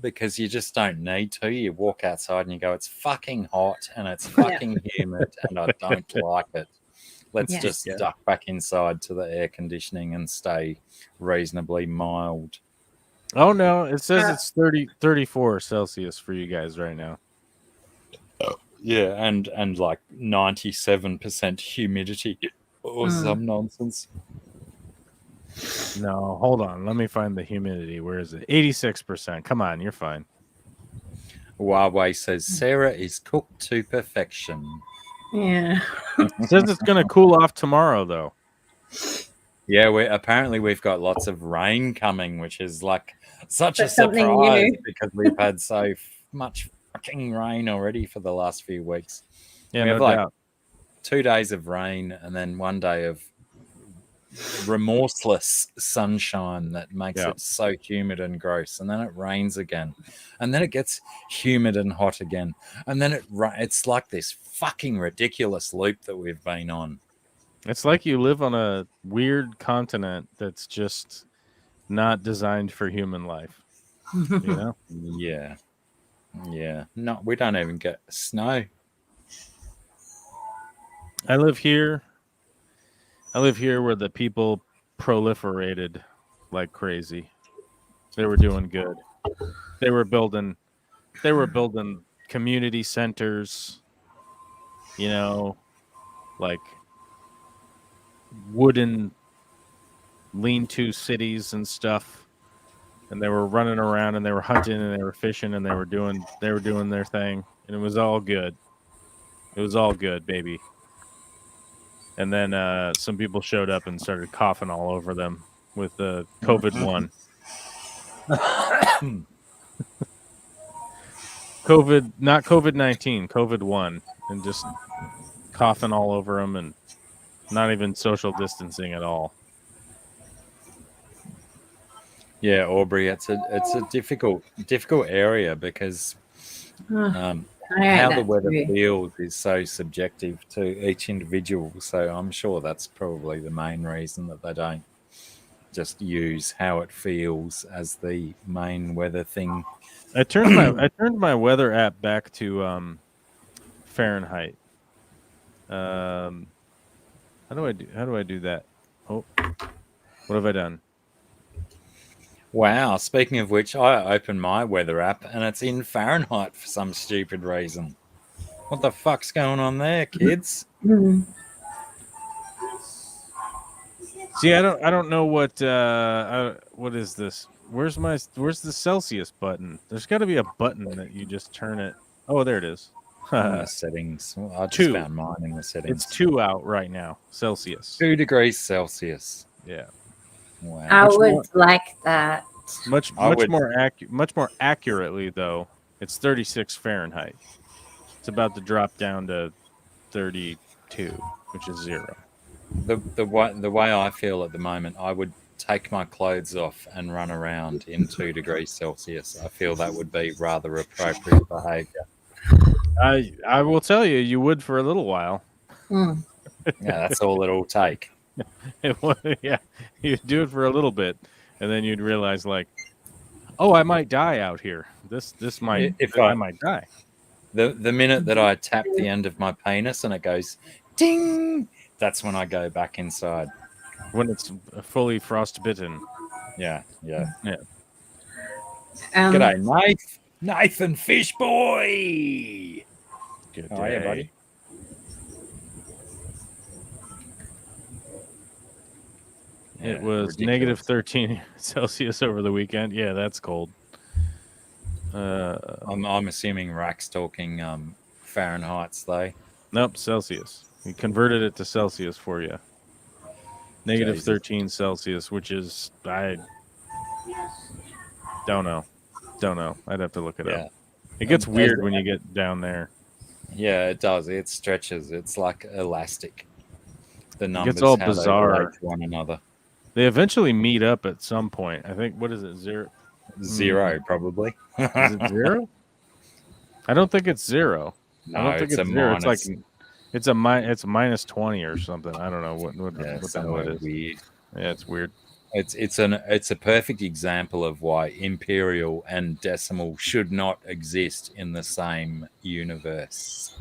A: because you just don't need to. You walk outside and you go, it's fucking hot and it's fucking humid and I don't like it. Let's
D: Yes.
A: just duck back inside to the air conditioning and stay reasonably mild.
B: Oh no, it says it's 34 Celsius for you guys right now.
A: Yeah, and like 97% humidity or some nonsense.
B: No, hold on. Let me find the humidity. Where is it? 86%. Come on, you're fine.
A: Huawei says Sarah is cooked to perfection.
D: Yeah.
B: It says it's going to cool off tomorrow, though.
A: Yeah, we've got lots of rain coming, which is like such a
D: That's something
A: surprise
D: new.
A: because we've had so much fucking rain already for the last few weeks.
B: Yeah,
A: we
B: no
A: have like
B: doubt.
A: 2 days of rain and then 1 day of remorseless sunshine that makes
B: Yeah.
A: it so humid and gross, and then it rains again, and then it gets humid and hot again, and then it's like this fucking ridiculous loop that we've been on.
B: It's like you live on a weird continent that's just not designed for human life. You know?
A: Yeah. No, we don't even get snow.
B: I live here where the people proliferated like crazy. They were doing good. They were building community centers, you know, like wooden lean-to cities and stuff. And they were running around and they were hunting and they were fishing and they were doing their thing, and it was all good. It was all good, baby. And then some people showed up and started coughing all over them with COVID-1. COVID, not COVID-19, COVID-1, and just coughing all over them and not even social distancing at all.
A: Yeah, Aubrey, it's a difficult area because how the weather feels is so subjective to each individual. So I'm sure that's probably the main reason that they don't just use how it feels as the main weather thing.
B: I turned my weather app back to Fahrenheit. How do I do that? Oh, what have I done?
A: Wow. Speaking of which, I opened my weather app and it's in Fahrenheit for some stupid reason. What the fuck's going on there, kids?
D: Hmm.
B: See, I don't know what is this? Where's the Celsius button? There's got to be a button that you just turn it. Oh, there it is.
A: In the settings. Well, I just
B: 2.
A: found mine in the settings.
B: It's 2 out right now, Celsius.
A: 2 degrees Celsius.
B: Yeah,
A: Wow.
D: I would
B: more-
D: like that.
B: much
A: I would-
B: more accurately though. It's 36 Fahrenheit. It's about to drop down to 32, which is 0.
A: The way I feel at the moment, I would take my clothes off and run around in 2 degrees Celsius. I feel that would be rather appropriate behaviour.
B: I will tell you, you would for a little while.
D: Mm.
A: Yeah, that's all it'll take.
B: Yeah, you'd do it for a little bit, and then you'd realize, like, oh, I might die out here. This might, I might die.
A: The minute that I tap the end of my penis and it goes ding, that's when I go back inside.
B: When it's fully frostbitten.
A: Yeah.
D: Um,
A: G'day, Nathan Fish Boy.
B: Good
A: Oh, yeah, buddy.
B: It was
A: ridiculous.
B: negative 13 Celsius over the weekend. Yeah, that's cold.
A: I'm assuming Rack's talking Fahrenheits though.
B: Nope, Celsius. We converted it to Celsius for you. Negative
A: Jesus.
B: 13 Celsius, which is, I don't know. I'd have to look it up. It gets weird when you get down there.
A: Yeah, it does. It stretches. It's like elastic. The numbers
B: all
A: how
B: bizarre.
A: they relate to one another.
B: They eventually meet up at some point. I think, what is it, 0?
A: 0 probably.
B: Is it 0? I don't think it's 0.
A: No,
B: I don't think
A: it's
B: it's
A: a
B: 0.
A: minus.
B: It's minus 20 or something. I don't know what
A: Yeah,
B: the hell it
A: somewhere
B: is.
A: weird.
B: Yeah, it's weird.
A: It's a perfect example of why imperial and decimal should not exist in the same universe.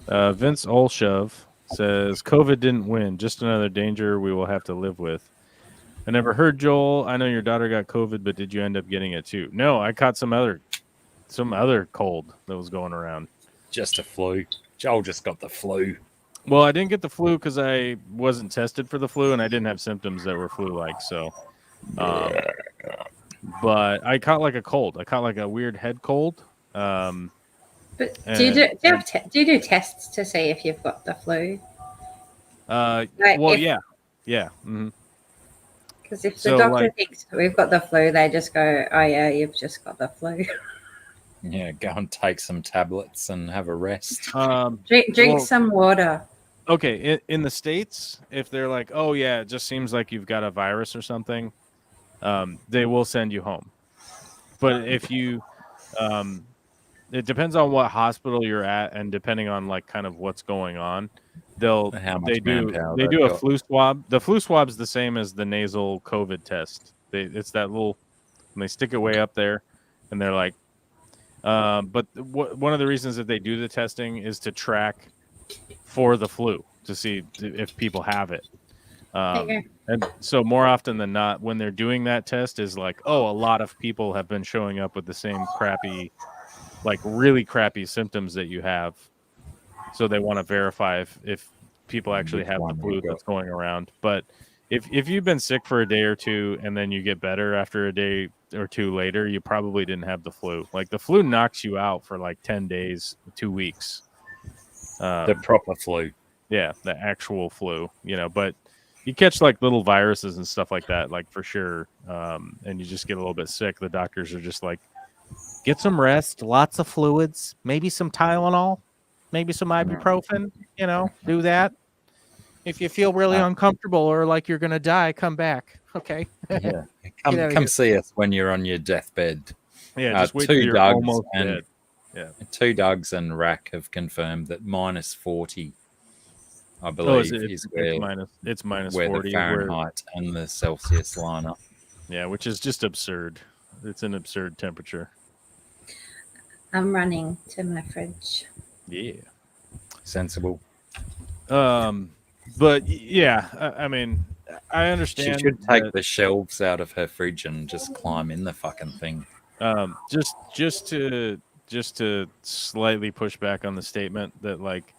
B: Vince Olshove says COVID didn't win, just another danger we will have to live with. I never heard, Joel. I know your daughter got COVID, but did you end up getting it too? No, I caught some other cold that was going around.
A: Just a flu. Joel just got the flu.
B: Well, I didn't get the flu because I wasn't tested for the flu and I didn't have symptoms that were flu-like. So, but I caught like a cold. I caught like a weird head cold.
D: But do you do tests to see if you've got the flu?
B: Well,
D: if-
B: yeah. Mm-hmm.
D: Because if the
B: So,
D: doctor
B: like-
D: thinks we've got the flu, they just go, "Oh yeah, you've just got the flu."
A: Yeah, go and take some tablets and have a rest.
D: Drink
B: Well-
D: some water.
B: Okay, in the States, if they're like, oh, yeah, it just seems like you've got a virus or something, they will send you home. But if you, it depends on what hospital you're at and depending on like kind of what's going on,
A: How much
B: they
A: manpower
B: do
A: they've
B: a
A: got.
B: flu swab. The flu swab's the same as the nasal COVID test. It's that little, and they stick it way up there, and they're like, but one of the reasons that they do the testing is to track for the flu to see if people have it.
D: Okay.
B: And so more often than not, when they're doing that test is like, oh, a lot of people have been showing up with the same crappy, like really crappy symptoms that you have. So they want to verify if people actually
A: Which
B: have the
A: one
B: flu
A: they've got.
B: that's going around. But if you've been sick for a day or two and then you get better after a day or two later, you probably didn't have the flu. Like the flu knocks you out for like 10 days, 2 weeks.
A: The proper flu.
B: Yeah, the actual flu, but you catch like little viruses and stuff like that, like for sure. And you just get a little bit sick. The doctors are just like, get some rest, lots of fluids, maybe some Tylenol, maybe some ibuprofen, do that. If you feel really uncomfortable or like you're going to die, come back. Okay.
A: Yeah.
B: Get out of
A: Come
B: here.
A: see us when you're on your deathbed.
B: Yeah, just wait
A: two
B: till you're
A: Dougs
B: almost
A: and-
B: dead. Yeah.
A: 2 Dougs and Rack have confirmed that minus 40, I
B: Oh,
A: believe,
B: it's
A: where,
B: minus
A: where
B: 40.
A: the Fahrenheit and the Celsius line up.
B: Yeah, which is just absurd. It's an absurd temperature.
D: I'm running to my fridge.
B: Yeah.
A: Sensible.
B: But yeah, I mean, I
A: She
B: understand.
A: should take
B: that,
A: the shelves out of her fridge and just climb in the fucking thing.
B: just to slightly push back on the statement that like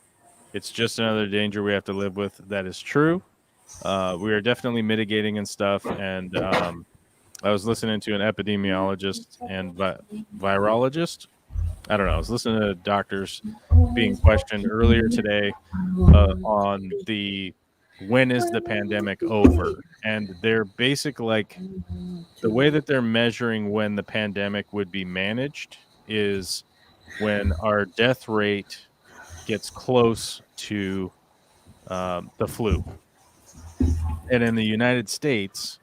B: it's just another danger we have to live with. That is true. We are definitely mitigating and stuff. And I was listening to an epidemiologist and virologist. I don't know. I was listening to doctors being questioned earlier today on the when is the pandemic over, and their basic like the way that they're measuring when the pandemic would be managed is when our death rate gets close to the flu. And in the United States,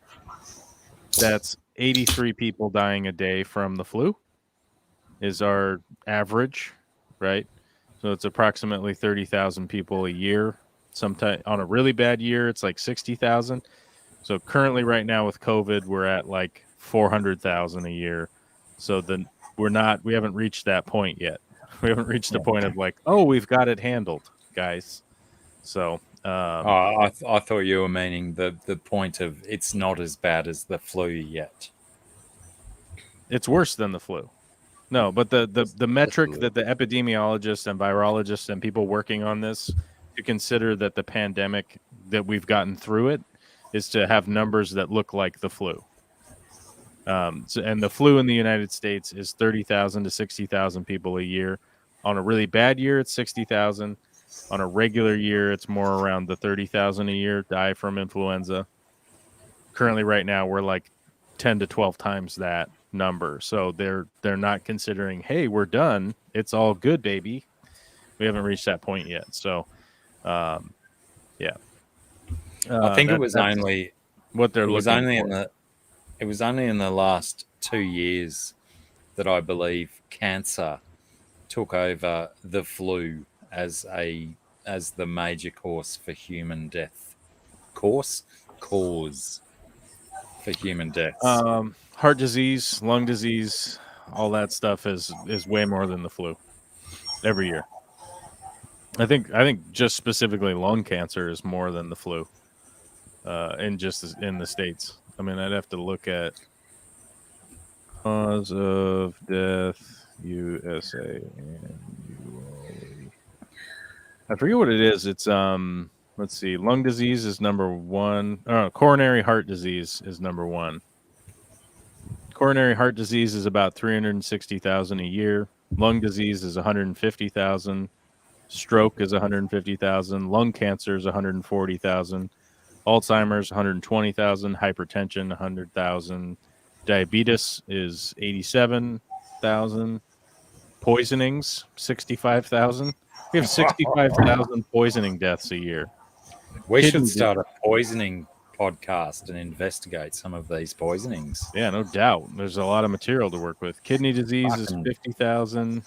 B: that's 83 people dying a day from the flu is our average, right? So it's approximately 30,000 people a year. Sometimes on a really bad year, it's like 60,000. So currently right now with COVID, we're at like 400,000 a year. So then we haven't reached that point yet. We haven't reached the point of like, oh, we've got it handled, guys. So
A: I thought you were meaning the point of it's not as bad as the flu yet.
B: it's worse than the flu. No, but the metric that the epidemiologists and virologists and people working on this to consider that the pandemic that we've gotten through it is to have numbers that look like the flu. And the flu in the United States is 30,000 to 60,000 people a year. On a really bad year, it's 60,000. On a regular year, it's more around the 30,000 a year die from influenza. Currently, right now, we're like 10 to 12 times that number. So they're not considering, hey, we're done. It's all good, baby. We haven't reached that point yet. So, yeah.
A: I think it was
B: that's
A: only
B: what they're
A: it was
B: looking
A: only
B: for.
A: it was only in the last 2 years that I believe cancer took over the flu as the major cause for human death. Cause for human deaths.
B: Heart disease, lung disease, all that stuff is way more than the flu every year. I think just specifically lung cancer is more than the flu, in the States. I mean, I'd have to look at cause of death USA annually. I forget what it is. It's let's see, lung disease is number one. Coronary heart disease is number one. Coronary heart disease is about 360,000 a year. Lung disease is 150,000. Stroke is 150,000. Lung cancer is 140,000. Alzheimer's 120,000. Hypertension 100,000. Diabetes is 87,000. Poisonings 65,000. We have 65,000 poisoning deaths a year.
A: We
B: kidney
A: should start a poisoning podcast and investigate some of these poisonings.
B: Yeah, no doubt. There's a lot of material to work with. Kidney disease is
A: Fucking-
B: 50,000.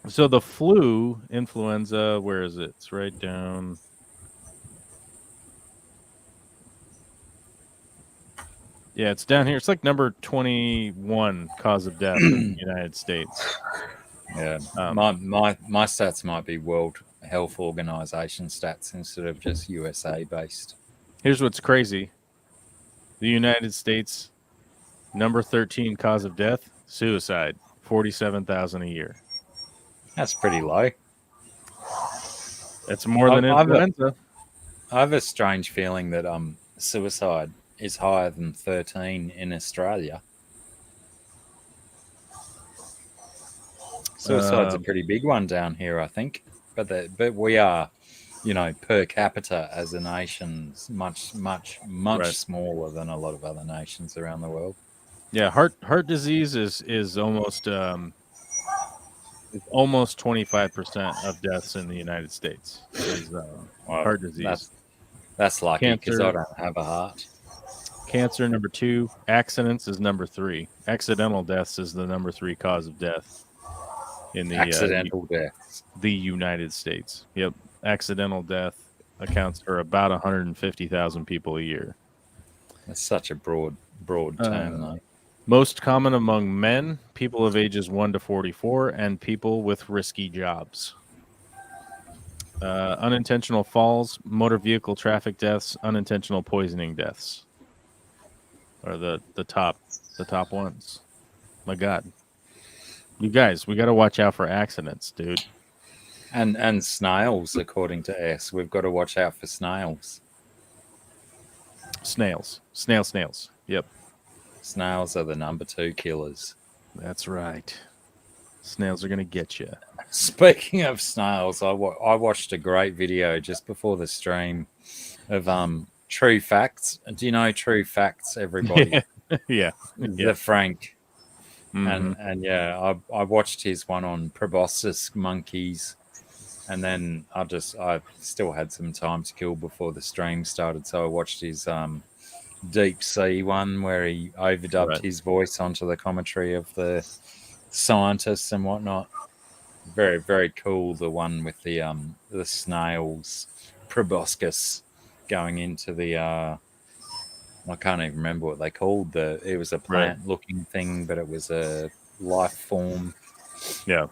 B: So the flu, influenza, where is it? It's right down. Yeah, it's down here. It's like number 21 cause of death in the United States.
A: Yeah,
B: Um,
A: my stats might be World Health Organization stats instead of just USA based.
B: Here's what's crazy. The United States, number 13 cause of death, suicide, 47,000 a year.
A: That's pretty low.
B: That's more than influenza.
A: I have a strange feeling that suicide is higher than 13 in Australia. Suicide's a pretty big one down here, I think. But we are, per capita as a nation, much
B: Right.
A: smaller than a lot of other nations around the world.
B: Yeah, heart disease is almost 25% of deaths in the United States is
A: Well,
B: heart disease.
A: That's lucky because I
B: Cancer.
A: don't have a heart.
B: Cancer number 2, accidents is number 3. Accidental deaths is the number 3 cause of death in the
A: Accidental deaths.
B: the United States. Yep, accidental death accounts for about 150,000 people a year.
A: That's such a broad term, though.
B: Most common among men, people of ages 1 to 44, and people with risky jobs. Unintentional falls, motor vehicle traffic deaths, unintentional poisoning deaths are the top ones. My God, you guys, we got to watch out for accidents, dude.
A: And snails, according to S, we've got to watch out for snails.
B: Snails. Yep,
A: Snails are the number 2 killers.
B: that's right. Snails are gonna get you.
A: Speaking of snails, I watched a great video just before the stream of True Facts. Do you know True Facts, everybody?
B: Yeah.
A: The Frank.
B: Mhm.
A: And yeah, I watched his one on proboscis monkeys, and then I still had some time to kill before the stream started, so I watched his deep sea one where he overdubbed
B: Right.
A: his voice onto the commentary of the scientists and whatnot. Very, very cool. The one with the snails, proboscis, going into the I can't even remember what they called it was a plant looking thing, but it was a life form.
B: Yeah.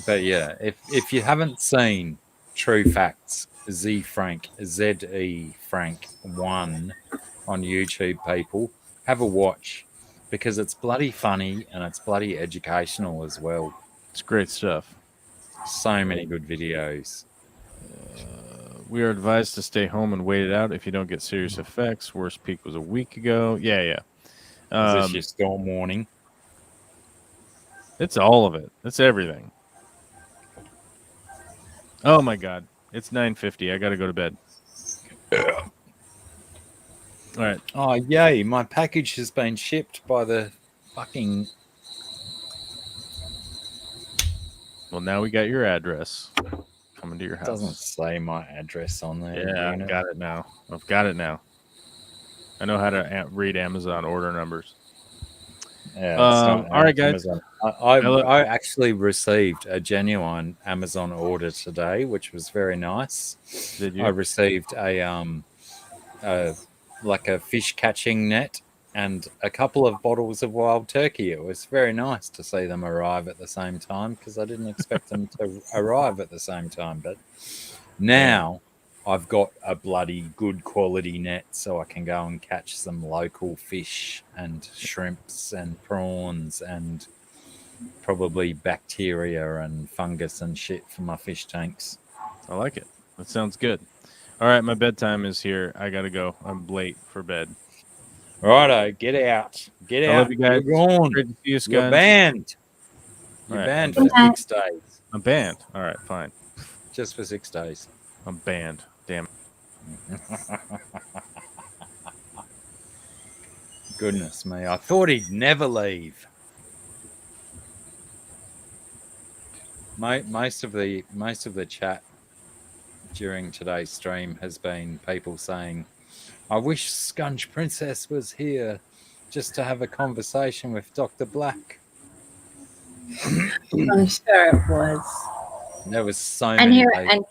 A: But yeah, if you haven't seen True Facts, Z Frank Frank 1 on YouTube, people, have a watch, because it's bloody funny and it's bloody educational as well.
B: It's great stuff.
A: So many good videos.
B: We are advised to stay home and wait it out if you don't get serious effects. Worst peak was a week ago. Yeah.
A: Is this your storm warning?
B: It's all of it. It's everything. Oh my God. It's 9:50. I got to go to bed. All right.
A: Oh, yay. My package has been shipped by the fucking...
B: Well, now we got your address coming to your house.
A: Doesn't say my address on there.
B: Yeah, I've got it now. I know how to read Amazon order numbers.
A: Yeah,
B: all right, guys.
A: Amazon. I actually received a genuine Amazon order today, which was very nice.
B: Did you?
A: I received a fish catching net and a couple of bottles of wild turkey. It was very nice to see them arrive at the same time, because I didn't expect them to arrive at the same time. But now I've got a bloody good quality net, so I can go and catch some local fish and shrimps and prawns and probably bacteria and fungus and shit for my fish tanks.
B: I like it. That sounds good. All right, my bedtime is here. I gotta go. I'm late for bed.
A: Righto, get out. Get
B: I
A: out.
B: love you guys.
A: You're gone.
B: Great to see you,
A: You're
B: guys.
A: banned.
B: All
A: You're
B: right.
A: banned for 6 days.
B: I'm banned. All right, fine.
A: Just for 6 days.
B: I'm banned. Damn it.
A: Goodness me. I thought he'd never leave. Most of the chat during today's stream has been people saying, I wish Scunch Princess was here just to have a conversation with Dr. Black.
D: I'm sure it was.
A: There was so
D: And
A: many
D: here
A: people.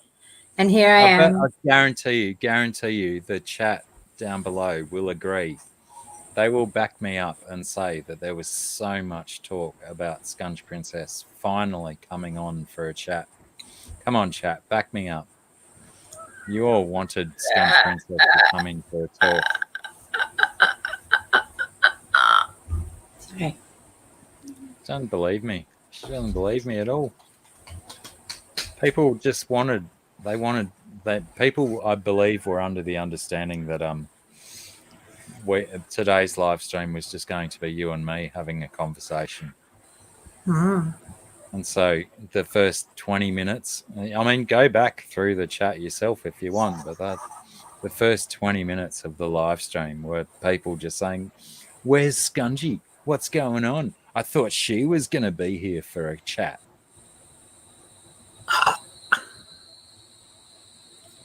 D: and here I am.
A: I guarantee you, the chat down below will agree. They will back me up and say that there was so much talk about Scunch Princess finally coming on for a chat. Come on, chat, back me up. You all wanted Scunch Princess to come in for a talk.
D: Sorry.
A: She doesn't believe me. She doesn't believe me at all. People just wanted that. People, I believe, were under the understanding that today's live stream was just going to be you and me having a conversation. And so the first 20 minutes, I mean, go back through the chat yourself if you want, but the first 20 minutes of the live stream were people just saying, where's Scungy? What's going on? I thought she was going to be here for a chat.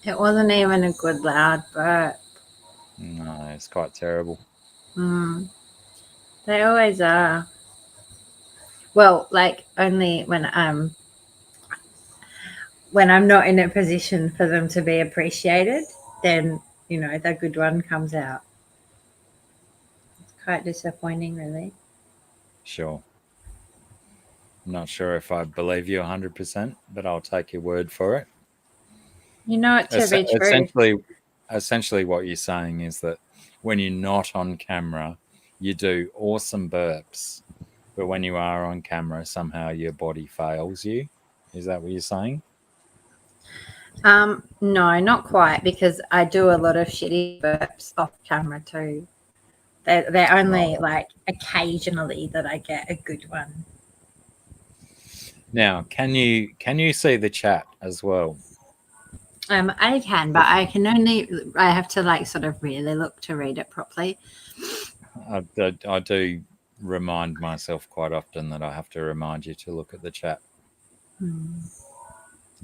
D: It wasn't even a good loud burp.
A: No, it's quite terrible.
D: They always are. Well, like only when I'm not in a position for them to be appreciated, then the good one comes out. It's quite disappointing, really.
A: Sure. I'm not sure if I believe you 100%, but I'll take your word for it.
D: You know it to be true.
A: Essentially, what you're saying is that when you're not on camera, you do awesome burps, but when you are on camera, somehow your body fails you. Is that what you're saying?
D: No, not quite, because I do a lot of shitty burps off camera too. They're only like occasionally that I get a good one.
A: Now, can you see the chat as well?
D: I can, but I have to like sort of really look to read it properly.
A: I do remind myself quite often that I have to remind you to look at the chat.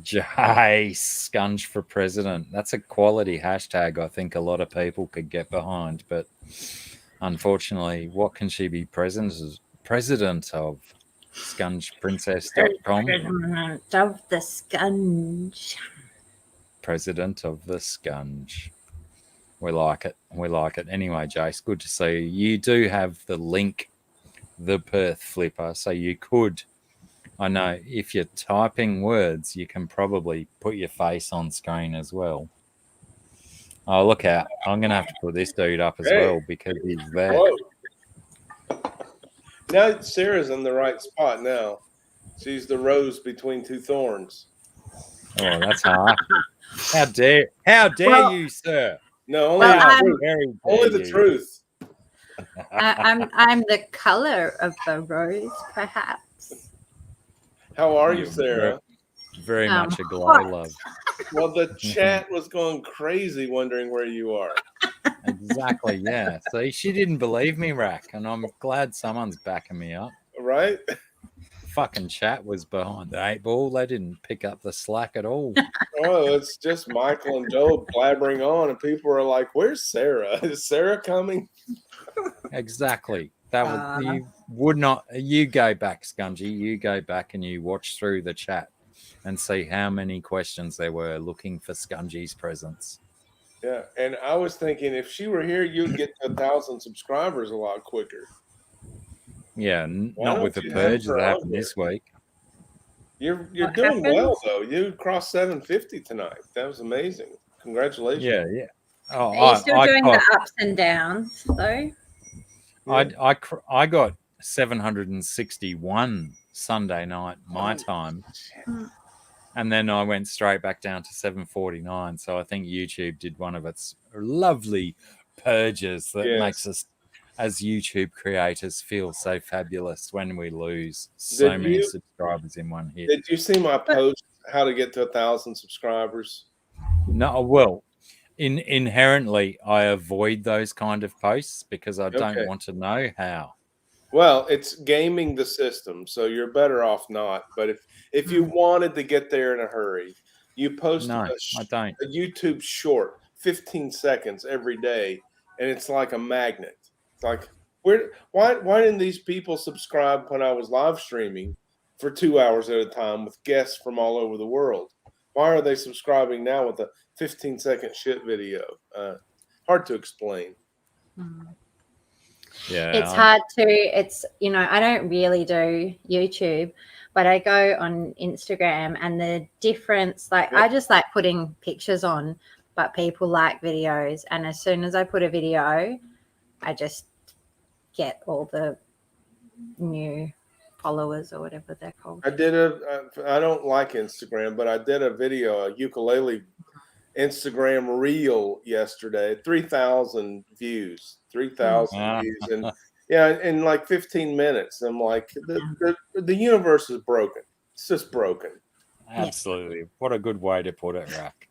A: Jay Scunge for president. That's a quality hashtag I think a lot of people could get behind, but unfortunately, what can she be president of? ScungePrincess.com?
D: President of the Scunge.
A: President of the Scunge. We like it. We like it. Anyway, Jace, good to see you. You do have the link, the Perth Flipper, so you could, I know, if you're typing words, you can probably put your face on screen as well. Oh, look out. I'm going to have to put this dude up as well because he's there.
E: Whoa. Now Sarah's in the right spot now. She's the rose between two thorns.
A: Oh, that's hard. How dare you, sir?
E: No, only the truth.
D: I'm the color of the rose, perhaps.
E: How are you, Sarah?
A: Very much a glow, love.
E: Well, the chat was going crazy wondering where you are.
A: Exactly, yeah. See, she didn't believe me, Rack, and I'm glad someone's backing me up.
E: Right?
A: Fucking chat was behind the 8 ball. They didn't pick up the slack at all.
E: Oh, it's just Michael and Joe blabbering on, and people are like, "Where's Sarah? Is Sarah coming?"
A: Exactly. You would not. You go back, Scungy. You go back and you watch through the chat and see how many questions there were looking for Scungy's presence.
E: Yeah, and I was thinking if she were here, you'd get to 1,000 subscribers a lot quicker.
A: Yeah, not with the purge that happened this week.
E: You're doing well though. You crossed 750 tonight. That was amazing. Congratulations.
A: Yeah. Oh,
D: Are you still doing the ups and downs though?
A: I got 761 Sunday night my time, and then I went straight back down to 749. So I think YouTube did one of its lovely purges that makes us, as YouTube creators, feel so fabulous when we lose so many subscribers in one hit.
E: Did you see my post, how to get to 1,000 subscribers?
A: No, well, inherently, I avoid those kind of posts because I don't want to know how.
E: Well, it's gaming the system, so you're better off not. But if you wanted to get there in a hurry, you post
A: a
E: YouTube short, 15 seconds every day, and it's like a magnet. It's like, why didn't these people subscribe when I was live streaming for 2 hours at a time with guests from all over the world? Why are they subscribing now with a 15-second shit video? Hard to explain.
A: Yeah,
D: it's hard to. I don't really do YouTube, but I go on Instagram, and the difference, I just like putting pictures on, but people like videos, and as soon as I put a video, I just get all the new followers or whatever they're called.
E: I don't like Instagram, but I did a video, a ukulele Instagram reel yesterday, 3,000 views, 3,000 views. And in like 15 minutes, I'm like, the universe is broken. It's just broken.
A: Absolutely. What a good way to put it, Rack.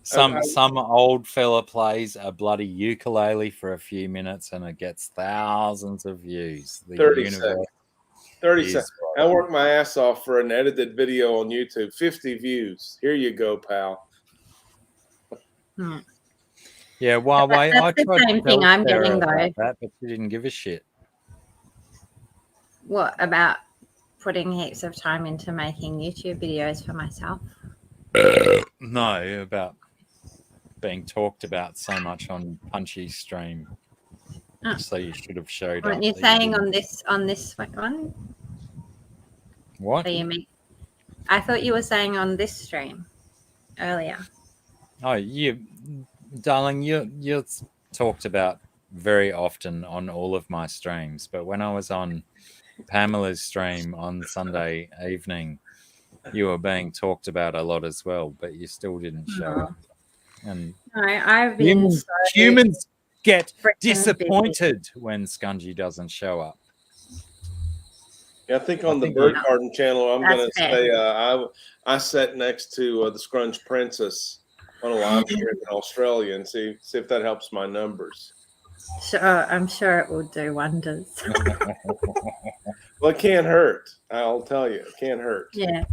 A: Some old fella plays a bloody ukulele for a few minutes and it gets thousands of views.
E: 30 seconds. 30 seconds. I worked my ass off for an edited video on YouTube. 50 views. Here you go, pal.
A: Yeah, well, I tried
D: the same thing I'm getting though.
A: That, but she didn't give a shit.
D: What about putting heaps of time into making YouTube videos for myself?
A: No, about being talked about so much on Punchy's stream. So you should have showed
D: up. You're saying on this one?
A: What?
D: So you mean I thought you were saying on this stream earlier.
A: Oh, darling, you talked about very often on all of my streams, but when I was on Pamela's stream on Sunday evening, you were being talked about a lot as well, but you still didn't show
D: Oh.
A: up. And
D: No, I've been
A: humans get
D: frickin' busy.
A: disappointed when Scungy doesn't show up.
E: Yeah, I think on the
A: think
E: Bird
D: we-
E: Garden channel, I'm
D: That's
E: going to
D: fair.
E: say I sat next to the Scrunch Princess on a live stream in Australia and see if that helps my numbers.
D: Sure, I'm sure it will do wonders.
E: Well, it can't hurt. I'll tell you, it can't hurt.
D: Yeah.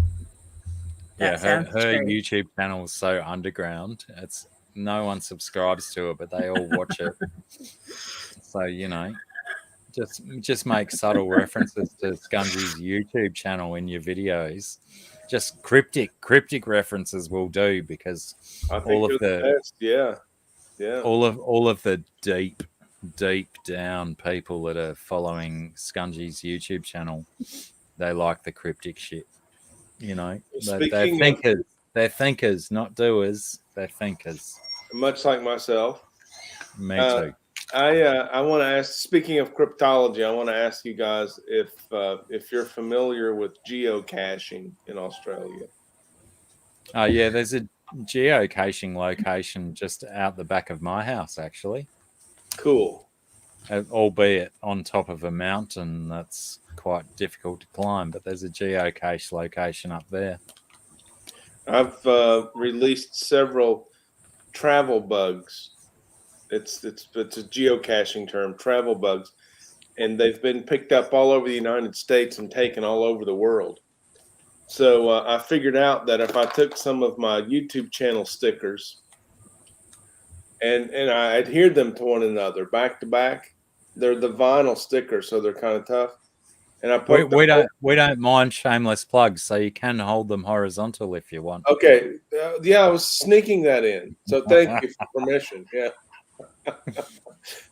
A: Yeah,
D: That
A: her
D: sounds true.
A: YouTube channel is so underground. It's no one subscribes to it, but they all watch it. So just make subtle references to Scungy's YouTube channel in your videos. Just cryptic references will do, because
E: I think
A: all of
E: you're the best. Yeah.
A: all of the deep down people that are following Scungy's YouTube channel, they like the cryptic shit. They're thinkers. They're thinkers, not doers. They're thinkers.
E: Much like myself.
A: Me too.
E: I want to ask. Speaking of cryptology, I want to ask you guys if you're familiar with geocaching in Australia.
A: Oh yeah, there's a geocaching location just out the back of my house, actually.
E: Cool.
A: Albeit on top of a mountain that's quite difficult to climb, but there's a geocache location up there.
E: I've released several travel bugs. It's a geocaching term, travel bugs, and they've been picked up all over the United States and taken all over the world. So I figured out that if I took some of my YouTube channel stickers and I adhered them to one another back to back, they're the vinyl stickers, so they're kind of tough. And I put
A: we don't mind shameless plugs, so you can hold them horizontal if you want.
E: Okay, yeah, I was sneaking that in, so thank you for permission. Yeah.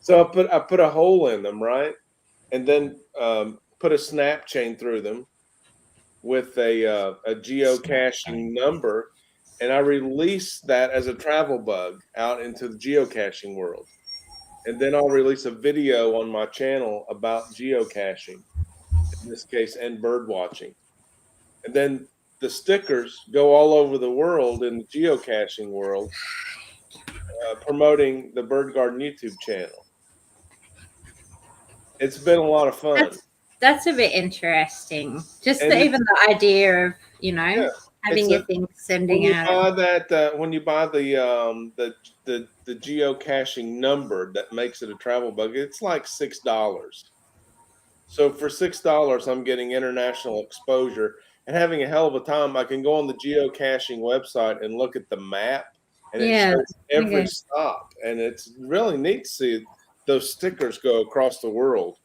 E: So I put a hole in them, right, and then put a snap chain through them with a geocaching number, and I released that as a travel bug out into the geocaching world, and then I'll release a video on my channel about geocaching, in this case, and bird watching, and then the stickers go all over the world in the geocaching world, promoting the Bird Garden YouTube channel. It's been a lot of fun.
D: That's a bit interesting. Just
E: And
D: even the idea of having your thing
E: When
D: sending
E: you
D: out.
E: buy that, when you buy the geocaching number that makes it a travel bug, it's like $6. So for $6, I'm getting international exposure and having a hell of a time. I can go on the geocaching website and look at the map, and it shows every stop, and it's really neat to see those stickers go across the world.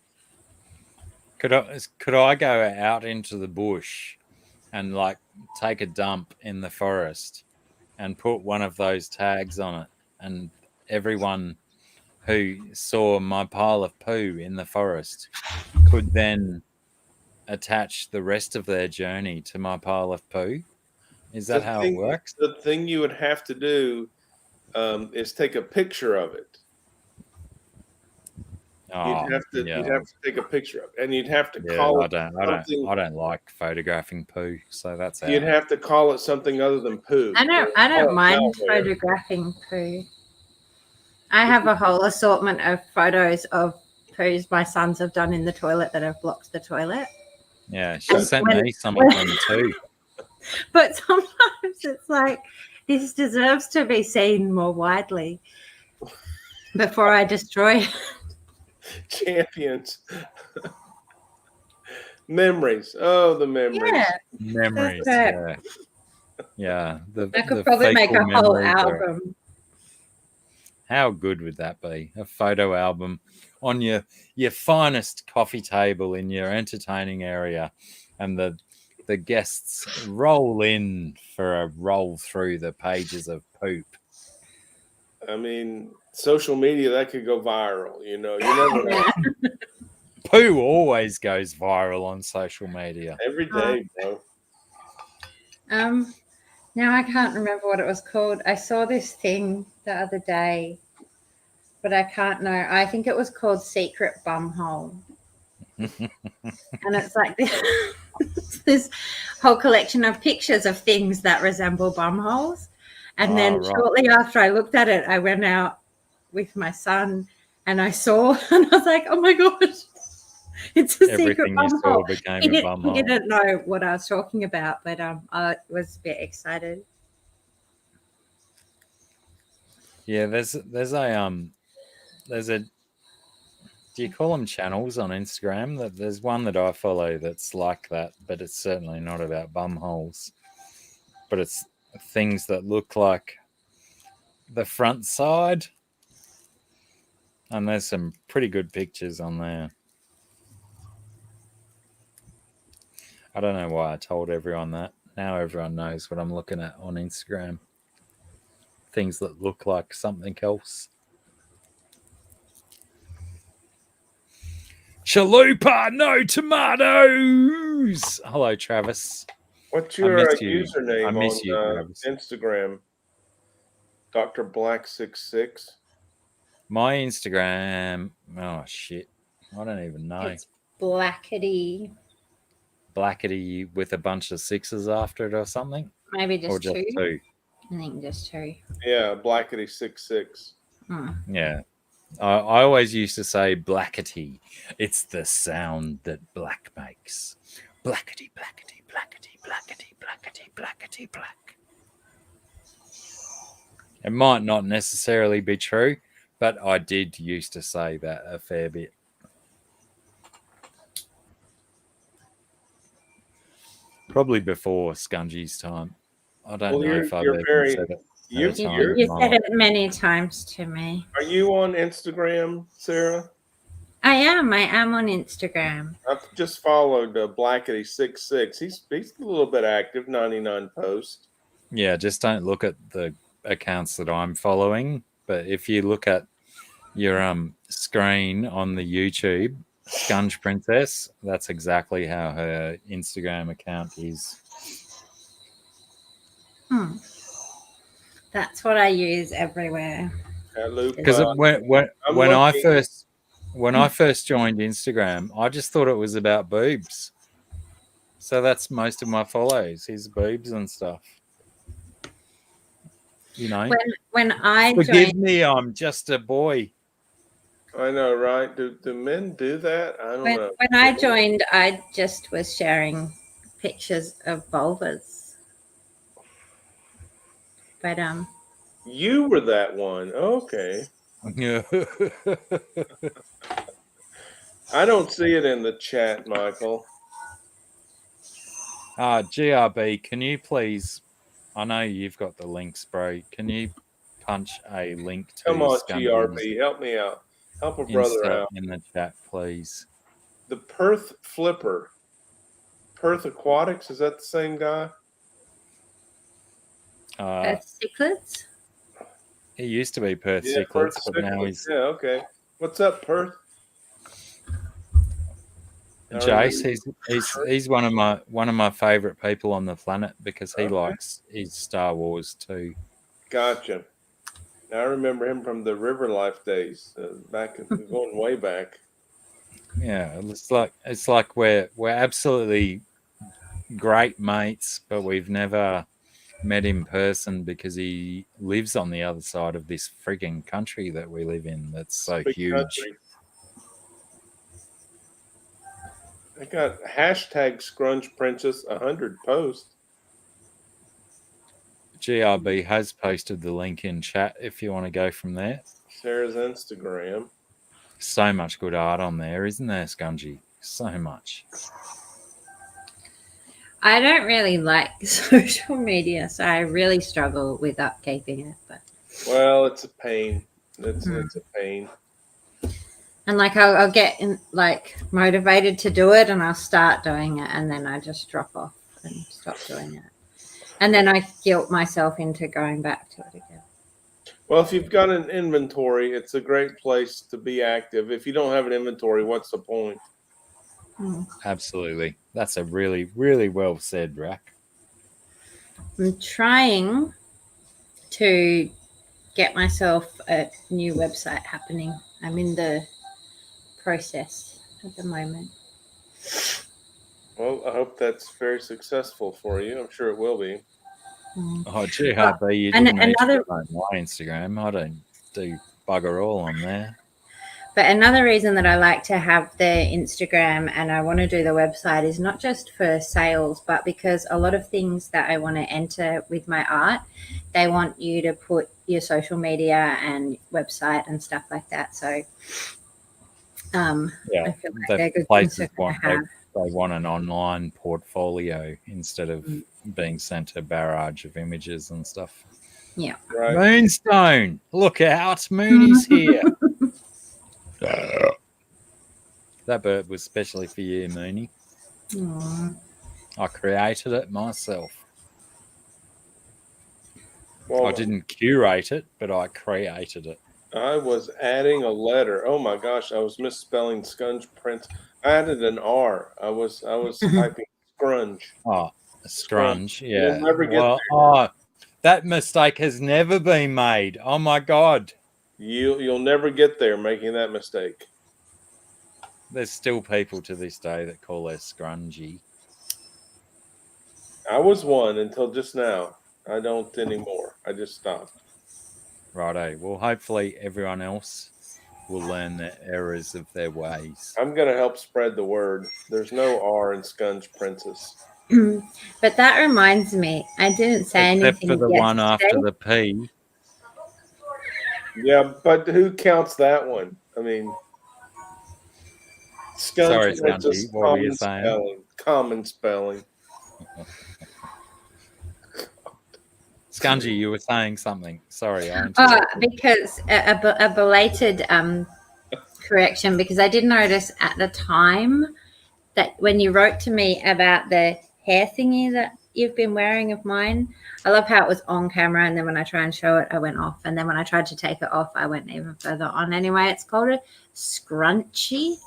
A: Could I go out into the bush and like take a dump in the forest and put one of those tags on it, and everyone who saw my pile of poo in the forest could then attach the rest of their journey to my pile of poo? Is that how it works?
E: The thing you would have to do is take a picture of it.
A: Oh,
E: you'd have to take a picture of it, and you'd have to call it.
A: I don't like photographing poo, so that's out.
E: You'd have to call it something other than poo.
D: I don't mind photographing poo. I have a whole assortment of photos of poos my sons have done in the toilet that have blocked the toilet.
A: Yeah, she sent me some of them too.
D: But sometimes it's like, this deserves to be seen more widely before I destroy it.
E: Champions. Memories. Oh, the memories.
D: Yeah.
A: Memories.
D: That's
A: Yeah.
D: I could probably make a whole album.
A: How good would that be? A photo album on your finest coffee table in your entertaining area, and the guests roll in for a roll through the pages of poop.
E: I mean, social media, that could go viral. You never know.
A: Poo always goes viral on social media.
E: Every day, bro.
D: Now I can't remember what it was called. I saw this thing the other day, but I can't know. I think it was called Secret Bumhole. And it's like this whole collection of pictures of things that resemble bumholes. And then
A: right.
D: shortly after I looked at it, I went out with my son and I saw, and I was like, oh my gosh, it's a secret
A: Everything you saw
D: bumhole.
A: became
D: He
A: a bumhole.
D: didn't know what I was talking about, but I was a bit excited.
A: Yeah, there's a do you call them channels on Instagram? That there's one that I follow that's like that, but it's certainly not about bumholes. But it's things that look like the front side. And there's some pretty good pictures on there. I don't know why I told everyone that. Now everyone knows what I'm looking at on Instagram. Things that look like something else. Chalupa, no tomatoes. Hello, Travis.
E: What's
A: I
E: your
A: miss you.
E: username
A: I miss
E: on
A: you, Travis.
E: Instagram? Dr. Black66.
A: My Instagram. Oh shit! I don't even know.
D: It's Blackety,
A: Blackety with a bunch of sixes after it or something,
D: maybe
A: or
D: just
A: just
D: two.
A: two.
D: I think just two.
E: Yeah, Blackety66.
A: Yeah. I always used to say blackety. It's the sound that black makes. Blackety, blackety, blackety, blackety, blackety, blackety, black. It might not necessarily be true, but I did used to say that a fair bit. Probably before Scungy's time. I don't know if I've ever said it.
E: You,
A: at a time
E: you're,
A: in
D: You
A: my
D: said
A: life.
D: it many times to me.
E: are you on Instagram, Sarah?
D: I am on Instagram.
E: I've just followed Blackety66. He's a little bit active, 99 posts.
A: Yeah, just don't look at the accounts that I'm following. But if you look at your screen on the YouTube, Scunge Princess, that's exactly how her Instagram account is.
D: That's what I use everywhere.
A: Because when
E: I'm
A: I
E: looking.
A: first joined Instagram, I just thought it was about boobs. So that's most of my follows, is boobs and stuff. You know,
D: When I
A: forgive
D: joined,
A: me, I'm just a boy.
E: I know, right? Do men do that? I don't know.
D: when I joined, I just was sharing pictures of vulvas. But
E: You were that one. Okay. I don't see it in the chat, Michael.
A: GRB, can you please? I know you've got the links, bro. Can you punch a link to
E: Come on,
A: Scungy's
E: GRB, help me out. Help a brother
A: Insta
E: out.
A: in the chat, please?
E: The Perth Flipper. Perth Aquatics, is that the same guy?
D: cichlids.
A: He used to be Perth
E: Yeah,
A: Cichlids,
E: Perth
A: but now
E: Cichlids.
A: he's
E: Yeah, okay. What's up, Perth?
A: Jace. He's one of my favorite people on the planet because he
E: Okay.
A: likes his Star Wars too.
E: Gotcha. Now, I remember him from the River Life days, going way back.
A: Yeah, it's like we're absolutely great mates, but we've never met in person because he lives on the other side of this frigging country that we live in. That's so
E: Big
A: huge.
E: country. I got hashtag Scrunch Princess 100 posts.
A: GRB has posted the link in chat if you want to go from there.
E: Sarah's Instagram.
A: So much good art on there, isn't there, Scungy? So much.
D: I don't really like social media, so I really struggle with upkeeping it. But
E: Well, it's a pain. It's a pain.
D: and like I'll get motivated to do it, and I'll start doing it, and then I just drop off and stop doing it, and then I guilt myself into going back to it again.
E: Well, if you've got an inventory, it's a great place to be active. If you don't have an inventory, what's the point?
A: Absolutely. That's a really, really well said, Rack.
D: I'm trying to get myself a new website happening. I'm in the process at the moment.
E: Well, I hope that's very successful for you. I'm sure it will be.
A: Oh, gee, hubby, you
D: and
A: didn't need to
D: another-
A: go on my Instagram. I don't do bugger all on there.
D: But another reason that I like to have the Instagram and I want to do the website is not just for sales, but because a lot of things that I want to enter with my art, they want you to put your social media and website and stuff like that. So I
A: Yeah,
D: feel like
A: the
D: they're good things
A: places
D: to
A: want
D: have.
A: they want an online portfolio instead of being sent a barrage of images and stuff.
D: Yeah.
E: Right.
A: Moonstone, look out, Mooney's here. That bird was specially for you, Mooney.
D: Aw.
A: I created it myself.
E: Well,
A: I didn't curate it, but I created it.
E: I was adding a letter. Oh my gosh, I was misspelling scunge prince. I added an R. I was typing scrunge.
A: Oh, a scrunge, yeah.
E: You'll never get
A: Well, that mistake has never been made. Oh my God.
E: You'll never get there making that mistake.
A: There's still people to this day that call her scrungy.
E: I was one until just now. I don't anymore. I just stopped.
A: Righto. Well, hopefully everyone else will learn the errors of their ways.
E: I'm gonna help spread the word. There's no R in scunge princess.
D: But that reminds me, I didn't say
A: Except
D: anything
A: for the one
D: yesterday.
A: after the P.
E: Yeah, but who counts that one? I mean, scunge
A: Sorry,
E: princess,
A: Scungy, what were you saying?
E: Common spelling.
A: Scungy, you were saying something. Sorry, I interrupted.
D: Because a belated correction, because I did notice at the time that when you wrote to me about the hair thingy that you've been wearing of mine, I love how it was on camera, and then when I try and show it, I went off, and then when I tried to take it off, I went even further on. Anyway, it's called a scrunchie.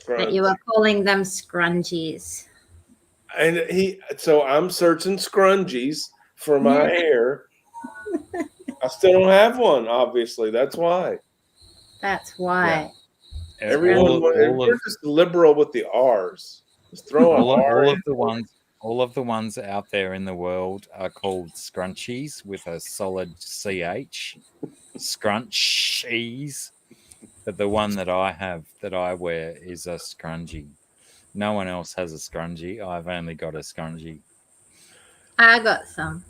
D: But you were calling them scrunchies.
E: And so I'm searching scrunchies for my hair. I still don't have one, obviously. That's why.
D: That's why.
E: Everyone, we're just liberal with the R's. Just throw an R.
A: All of the ones out there in the world are called scrunchies with a solid CH. Scrunchies. But the one that I wear is a scrunchie. No one else has a scrunchie. I've only got a scrunchie.
D: I got some.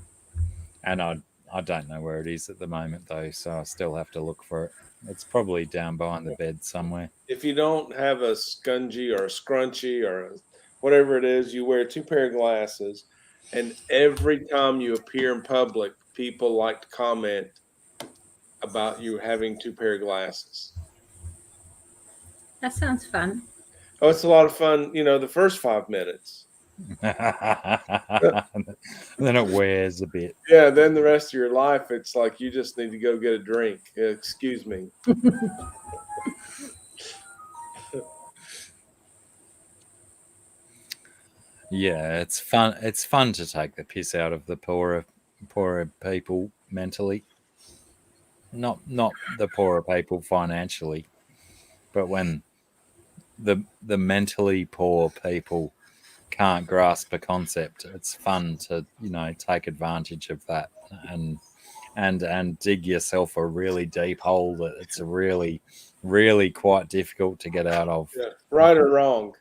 A: And I don't know where it is at the moment, though, so I still have to look for it. It's probably down behind the bed somewhere.
E: If you don't have a scunchie or a scrunchie or whatever it is, you wear 2 pair of glasses. And every time you appear in public, people like to comment about you having 2 pair of glasses.
D: That sounds fun.
E: Oh, it's a lot of fun, the first 5 minutes.
A: Then it wears a bit.
E: Yeah, then the rest of your life, it's like you just need to go get a drink. Excuse me.
A: Yeah, it's fun. It's fun to take the piss out of the poorer people mentally. Not the poorer people financially, but when the mentally poor people can't grasp a concept, it's fun to take advantage of that and dig yourself a really deep hole that it's really quite difficult to get out of.
E: Yeah, right or wrong.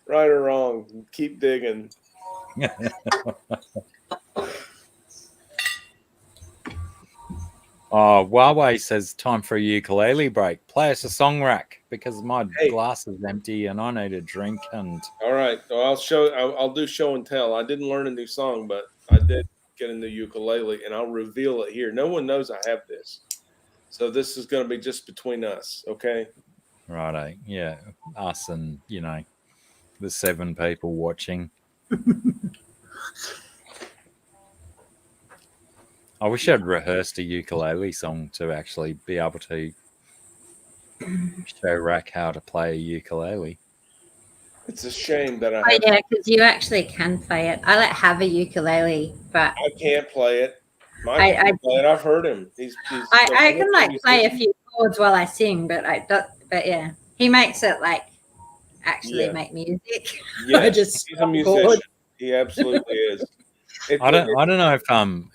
E: Right or wrong. Keep digging.
A: Oh, Huawei says time for a ukulele break. Play us a song rack because my glass is empty and I need a drink. And
E: all right, so I'll do show and tell. I didn't learn a new song, but I did get a new ukulele, and I'll reveal it here. No one knows I have this, so this is going to be just between us. Okay.
A: Righto, yeah, us and the 7 people watching. I wish I'd rehearsed a ukulele song to actually be able to show Rack how to play a ukulele.
E: It's a shame that
D: Oh, yeah, because you actually can play it. I have a ukulele, but
E: I can't play it. Mike
D: I
E: can play it. I've heard him. He's
D: I can
E: wonderful
D: play a
E: musician.
D: few chords while I sing, but but yeah, he makes it actually
E: Yeah.
D: make music.
E: Yes,
D: I just
E: he's a
D: strum
E: musician.
D: chords.
E: He absolutely is.
A: I don't know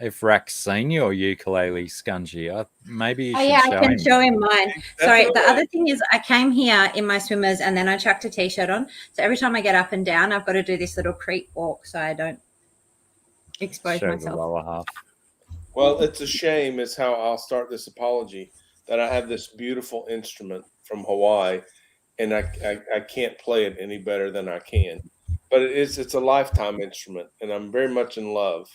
A: if Rack's seen your ukulele, Scungy. Maybe you
D: Oh
A: should
D: yeah, I
A: show
D: can
A: him.
D: show him mine. Sorry, the
E: Definitely.
D: other thing is I came here in my swimmers and then I chucked a t-shirt on. So every time I get up and down, I've got to do this little creep walk so I don't expose
A: Show the
D: myself.
A: lower half.
E: Well, it's a shame, is how I'll start this apology, that I have this beautiful instrument from Hawaii and I can't play it any better than I can. But it's a lifetime instrument and I'm very much in love.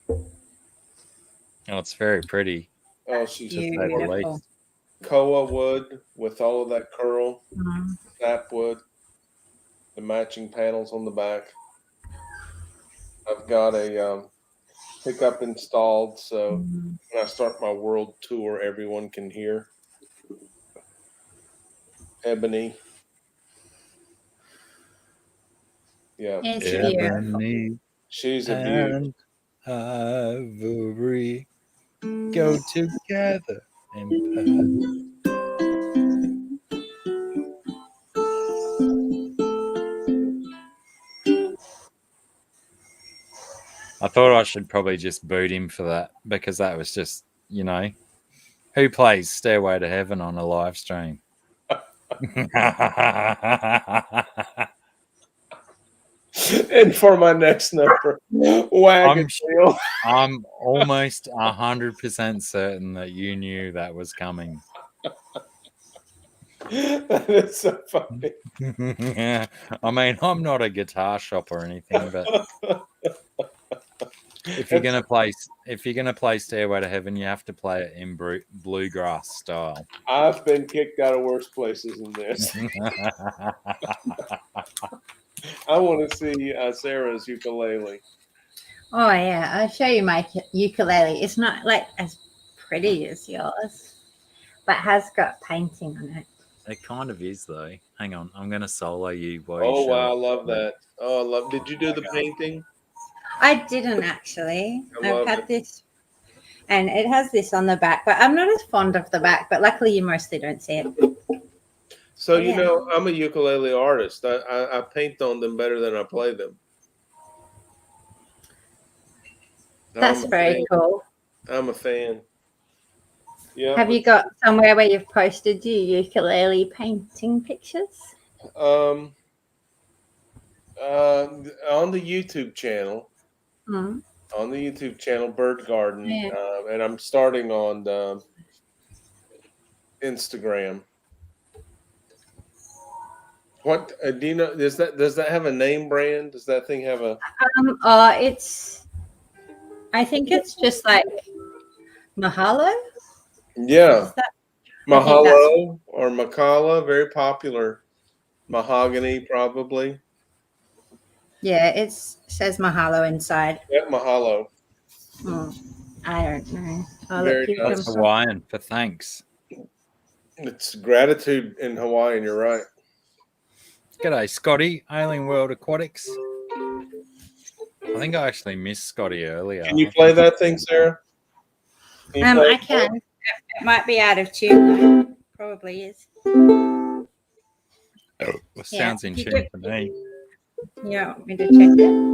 A: Oh, it's very pretty.
E: Oh, she's
A: To say the
D: Beautiful.
A: least.
E: koa wood with all of that curl,
D: Mhm.
E: sapwood, the matching panels on the back. I've got a pickup installed, so
D: Mhm.
E: when I start my world tour, everyone can hear. Ebony. Yeah,
D: It's beautiful.
A: Ebony
E: she's a beauty.
A: and ivory go together in I thought I should probably just boot him for that because that was just, who plays Stairway to Heaven on a live stream?
E: And for my next number, Wagon Wheel.
A: I'm almost 100% certain that you knew that was coming.
E: That is so funny.
A: I mean, I'm not a guitar shop or anything, but if you're gonna play Stairway to Heaven, you have to play it in bluegrass style.
E: I've been kicked out of worse places than this. I want to see Sarah's ukulele.
D: Oh yeah, I'll show you my ukulele. It's not as pretty as yours, but has got painting on it.
A: It kind of is, though. Hang on, I'm gonna solo you while
E: Oh
A: you show
E: wow, I
A: it.
E: love that. Oh, I love. Did you do the painting?
D: I didn't actually.
E: I
D: I've
E: love
D: had
E: it.
D: this, and it has this on the back, but I'm not as fond of the back. But luckily, you mostly don't see it.
E: So
D: Yeah.
E: I'm a ukulele artist. I paint on them better than I play them.
D: That's very cool.
E: I'm a fan. Yeah.
D: Have you got somewhere where you've posted your ukulele painting pictures?
E: On the YouTube channel?
D: Mm.
E: On the YouTube channel, Bird Garden,
D: Yeah.
E: and I'm starting on the Instagram. What do you know? Does that have a name brand? Does that thing have a?
D: I think it's just like Mahalo.
E: Yeah,
D: Is that-
E: Mahalo or Macala, very popular. Mahogany, probably.
D: Yeah, it says Mahalo inside.
E: Yeah, Mahalo.
D: I don't know.
E: Very nice.
A: That's Hawaiian for thanks.
E: It's gratitude in Hawaiian. You're right.
A: G'day, Scotty, Alien World Aquatics. I think I actually missed Scotty earlier.
E: Can you play that thing, Sarah?
D: I can. It might be out of tune. Though. Probably is.
A: Well, sounds in
D: you
A: tune to me.
D: You want me to check it?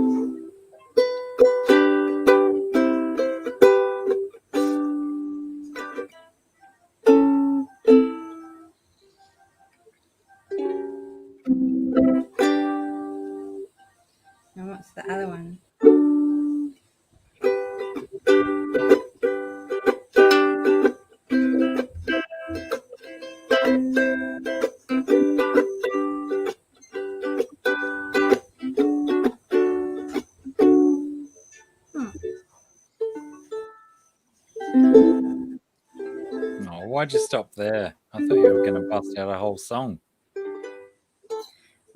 D: And what's the other one?
A: Oh, why'd you stop there? I thought you were going to bust out a whole song.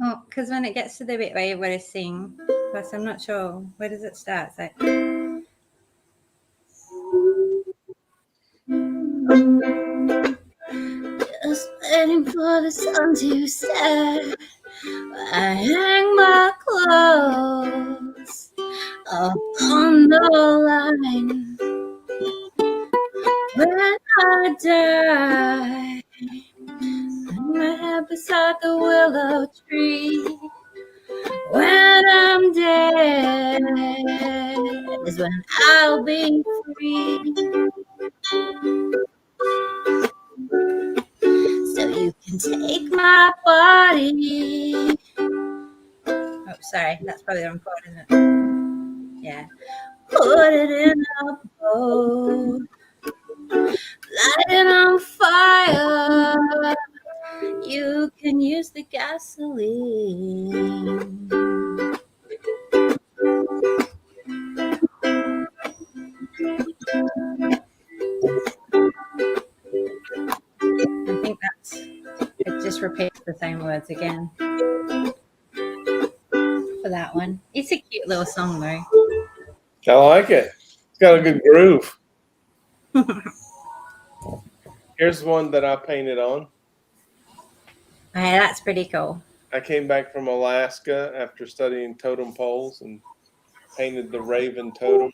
D: Oh, because when it gets to the bit where you've got to sing, plus I'm not sure. Where does it start? It's like... Just let him for the sun to set. I hang my clothes upon the line. When I die, hang my head beside the willow tree. When I'm dead is when I'll be free. So you can take my body. Oh, sorry, that's probably the wrong chord, isn't it? Yeah. Put it in a boat, light it on fire. You can use the gasoline. I think it just repeats the same words again for that one. It's a cute little song though.
E: I like it. It's got a good groove. Here's one that I painted on.
D: Okay, that's pretty cool.
E: I came back from Alaska after studying totem poles and painted the raven totem.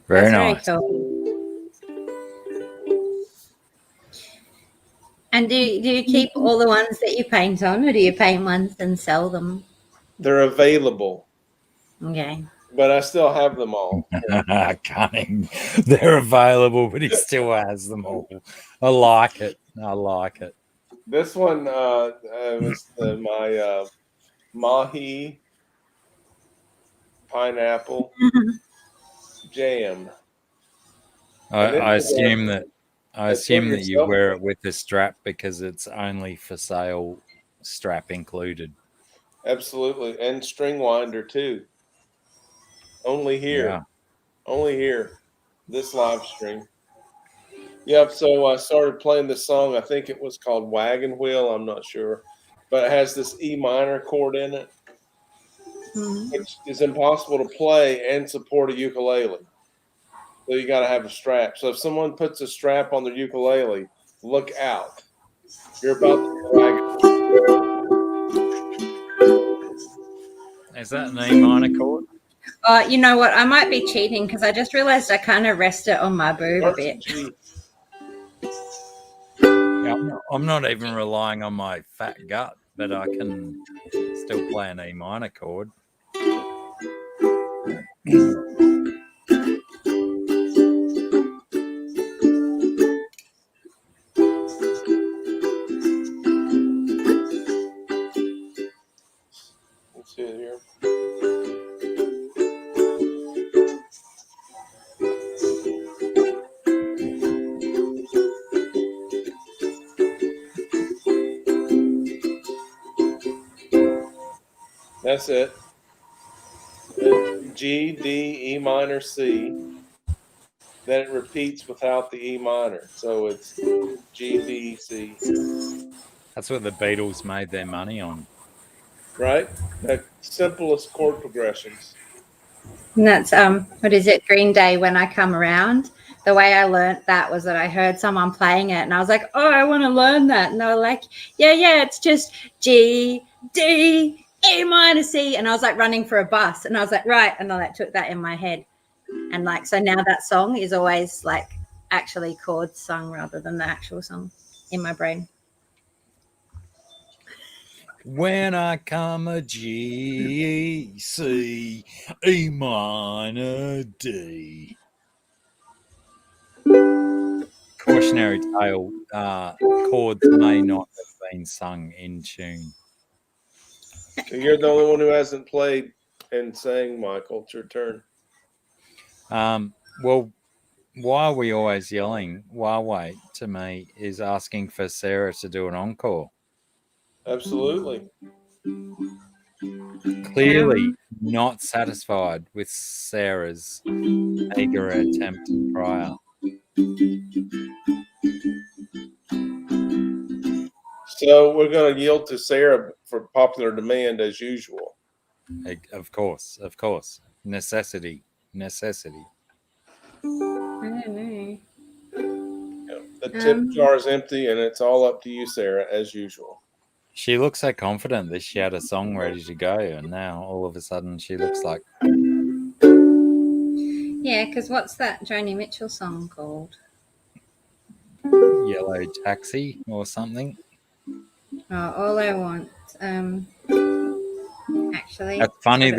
A: Very
D: That's
A: nice.
D: very cool. And do you keep all the ones that you paint on, or do you paint ones and sell them?
E: They're available,
D: Okay.
E: but I still have them all.
A: Cunning. They're available, but he still has them all. I like it. I like it.
E: This one was my mahi pineapple jam.
A: I assume that you
E: yourself.
A: wear it with the strap because it's only for sale, strap included.
E: Absolutely, and string winder too. Only here.
A: Yeah.
E: Only here. This live stream. Yep. So I started playing this song. I think it was called Wagon Wheel. I'm not sure, but it has this E minor chord in it, which is impossible to play and support a ukulele. So you got to have a strap. So if someone puts a strap on their ukulele, look out. You're about to drag.
A: Is that an E minor chord?
D: You know what? I might be cheating because I just realized I kind of rest it on my boob a bit.
A: Yeah, I'm not even relying on my fat gut, but I can still play an E minor chord.
E: Let's see it here. That's it. G, D, E minor, C. Then it repeats without the E minor. So it's G, D, C.
A: That's what the Beatles made their money on.
E: Right? The simplest chord progressions.
D: And that's what is it? Green Day. When I Come Around. The way I learnt that was that I heard someone playing it, and I was like, "Oh, I want to learn that." And they were like, "Yeah, it's just G, D, E minor, C." And I was like running for a bus, and I was like, "Right," and I took that in my head, and like so now that song is always like actually chords sung rather than the actual song in my brain.
A: When I come a G, C, E minor, D. Cautionary tale, chords may not have been sung in tune.
E: So you're the only one who hasn't played and sang, Michael. It's your turn.
A: Well, why are we always yelling? Wait to me is asking for Sarah to do an encore.
E: Absolutely.
A: Clearly not satisfied with Sarah's eager attempt prior.
E: So we're going to yield to Sarah for popular demand as usual.
A: Of course. Necessity.
D: I don't know.
E: The tip
D: Um,
E: jar is empty, and it's all up to you, Sarah, as usual.
A: She looks so confident that she had a song ready to go, and now all of a sudden she looks like
D: Yeah, because what's that Joni Mitchell song called?
A: Yellow Taxi or something.
D: All I want. Actually,
A: That's funny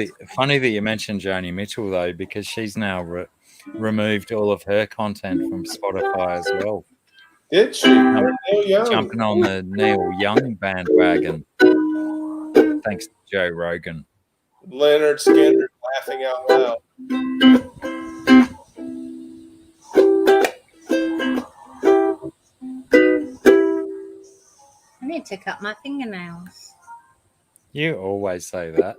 A: that you mentioned Joni Mitchell though, because she's now removed all of her content from Spotify as well,
E: Did she? Or Neil Young?
A: jumping on the Neil Young bandwagon. Thanks to Joe Rogan.
E: Leonard Skinner laughing out loud.
D: I need to cut my fingernails.
A: You always say that.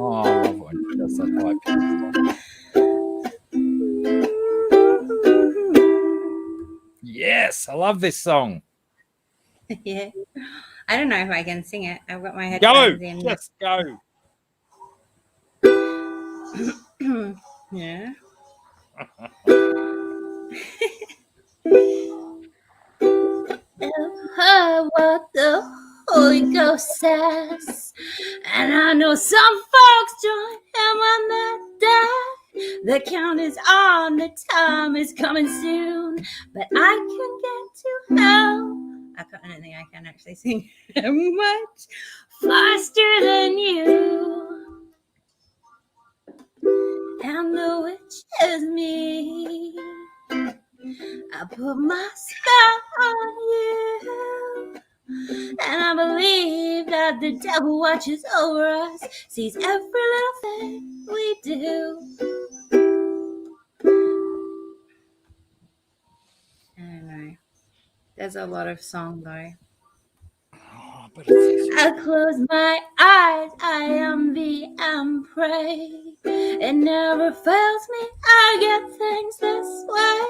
A: Oh, I love when she does that high pitch. Yes, I love this song.
D: Yeah. I don't know if I can sing it. I've got my
A: Go,
D: headphones in.
A: let's go.
D: Yeah. I what the Holy Ghost says, and I know some folks join him when they die. The count is on, the time is coming soon, but I can get to hell. I don't think I can actually sing much faster than you. And the witch is me. I put my spell on you. And I believe that the devil watches over us, sees every little thing we do. I don't know. There's a lot of song though.
A: Oh, but it's
D: I close my eyes, I envy and pray. It never fails me, I get things this way.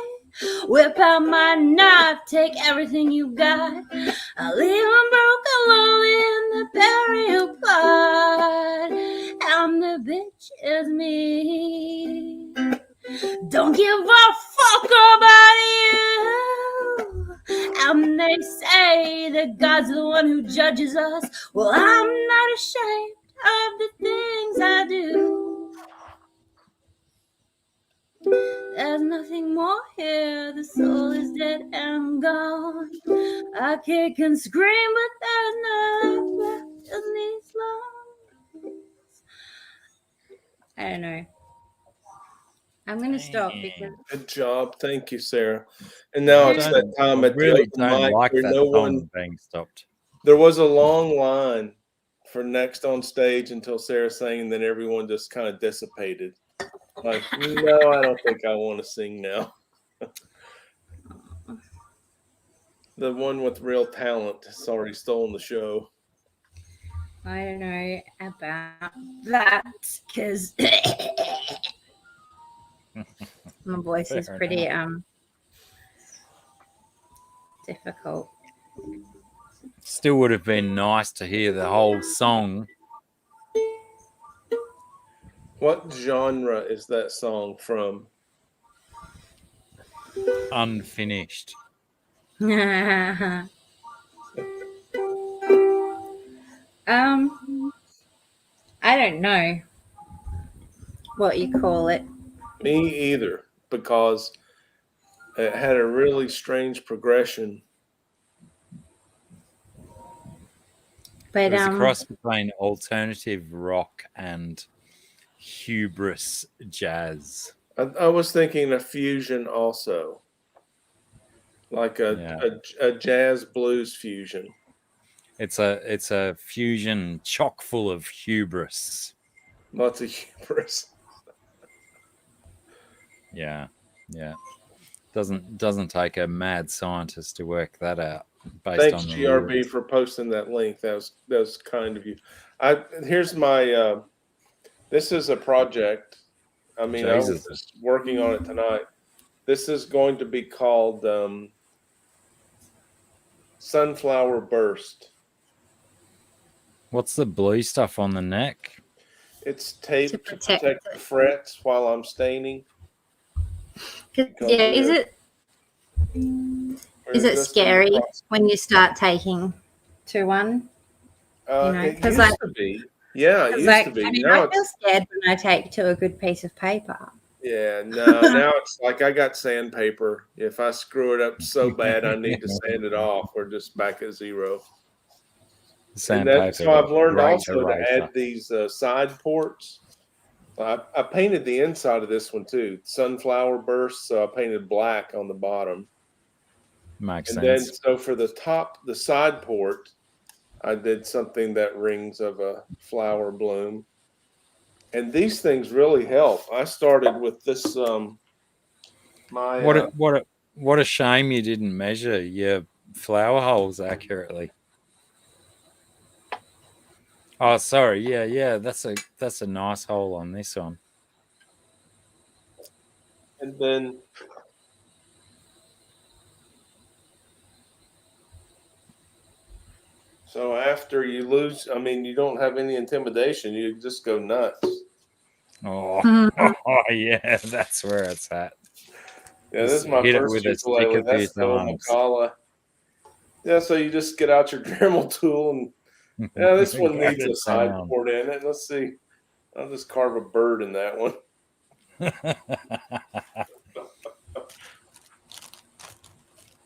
D: Whip out my knife, take everything you got. I'll leave them broken, lonely in the burial plot. And the bitch is me. Don't give a fuck about you. And they say that God's the one who judges us. Well, I'm not ashamed of the things I do. There's nothing more here. The soul is dead and gone. I kick and scream, but there's no life left in these lungs. I don't know. I'm going to stop because
E: Good job. Thank you, Sarah. And now it's that time at
A: really
E: the open
A: don't
E: mic
A: like
E: where
A: that
E: no
A: song
E: one.
A: being stopped.
E: There was a long line for next on stage until Sarah sang, and then everyone just kind of dissipated. Like, no, I don't think I want to sing now. The one with real talent has already stolen the show.
D: I don't know about that because my voice is
A: Fair
D: pretty difficult.
A: Still would have been nice to hear the whole song.
E: What genre is that song from?
A: Unfinished.
D: I don't know what you call it.
E: Me either, because it had a really strange progression.
D: But
A: It was a cross between alternative rock and hubris jazz.
E: I was thinking a fusion also, like a jazz blues fusion.
A: It's a fusion chock full of hubris.
E: Lots of hubris.
A: Yeah. Doesn't take a mad scientist to work that out.
E: Thanks, GRB, for posting that link. That was kind of you. Here's my. This is a project. I mean, I was just working on it tonight. This is going to be called Sunflower Burst.
A: What's the blue stuff on the neck?
E: It's tape to
D: protect
E: protect the frets while I'm staining. Because
D: Yeah, is
E: we're
D: it
E: just in the
D: scary
E: process.
D: when you start taking to one?
E: It
D: 'cause
E: used to be. Yeah, it
D: Because,
E: used to be.
D: I mean,
E: Now
D: I feel
E: it's
D: scared when I take to a good piece of paper.
E: yeah, no, now it's like I got sandpaper. If I screw it up so bad I need to sand it off, we're just back at zero. And then,
A: Sandpaper.
E: so I've learned
A: Great
E: also to
A: eraser.
E: add these side ports. I painted the inside of this one too, sunflower bursts. So I painted black on the bottom,
A: Makes
E: and then
A: sense.
E: so for the top, the side port, I did something that rings of a flower bloom. And these things really help. I started with this. My
A: What a shame you didn't measure your flower holes accurately. Oh, sorry. Yeah. That's a nice hole on this one.
E: and then so after you lose, I mean, you don't have any intimidation. You just go nuts.
A: Oh,
D: Mhm.
A: yeah, that's where it's at.
E: Yeah, this is my
A: Hit it
E: first
A: with a stick
E: ukulele.
A: a few
E: That's the old
A: times.
E: Macala. Yeah, so you just get out your Dremel tool and yeah, this one
A: Go
E: needs
A: to
E: a side
A: town.
E: port in it. Let's see. I'll just carve a bird in that one.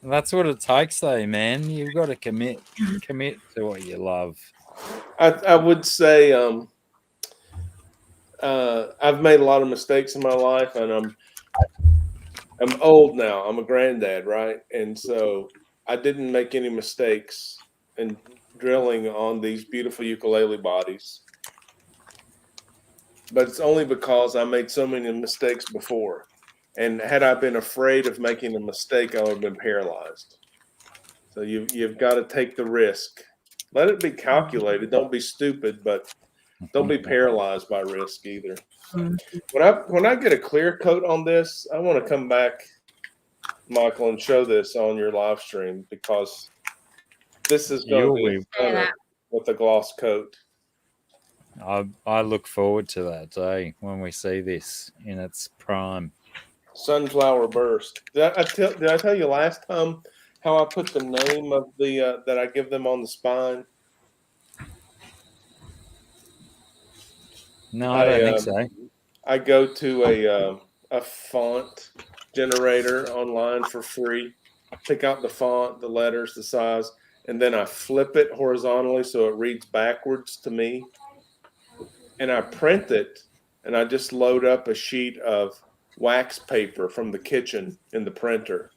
A: That's what it takes, though, man. You've got to commit to what you love.
E: I would say I've made a lot of mistakes in my life, and I'm old now. I'm a granddad, right? And so I didn't make any mistakes in drilling on these beautiful ukulele bodies. But it's only because I made so many mistakes before. And had I been afraid of making a mistake, I would have been paralyzed. So you've got to take the risk. Let it be calculated. Don't be stupid, but don't be paralyzed by risk either. When I get a clear coat on this, I want to come back, Michael, and show this on your live stream because this is going to
A: You'll
E: be
A: be.
E: stunning with a gloss coat.
A: I look forward to that day when we see this in its prime.
E: Sunflower burst. Did I tell you last time how I put the name of the that I give them on the spine?
A: No, I don't think
E: I
A: so.
E: I go to a font generator online for free. Pick out the font, the letters, the size, and then I flip it horizontally so it reads backwards to me. And I print it, and I just load up a sheet of wax paper from the kitchen in the printer.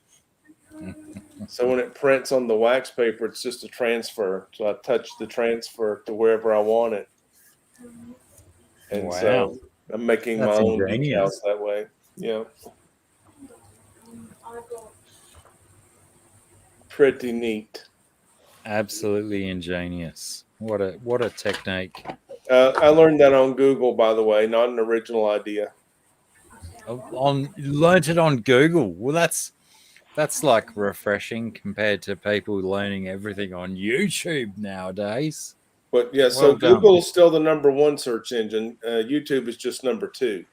E: So when it prints on the wax paper, it's just a transfer. So I touch the transfer to wherever I want it. And
A: Wow.
E: so I'm making
A: That's
E: my own
A: ingenious.
E: decals that way. Yeah. Pretty neat.
A: Absolutely ingenious. What a technique.
E: I learned that on Google, by the way, not an original idea.
A: Learned it on Google. Well, that's like refreshing compared to people learning everything on YouTube nowadays.
E: But yeah, so
A: Well done.
E: Google is still the number one search engine. YouTube is just number two.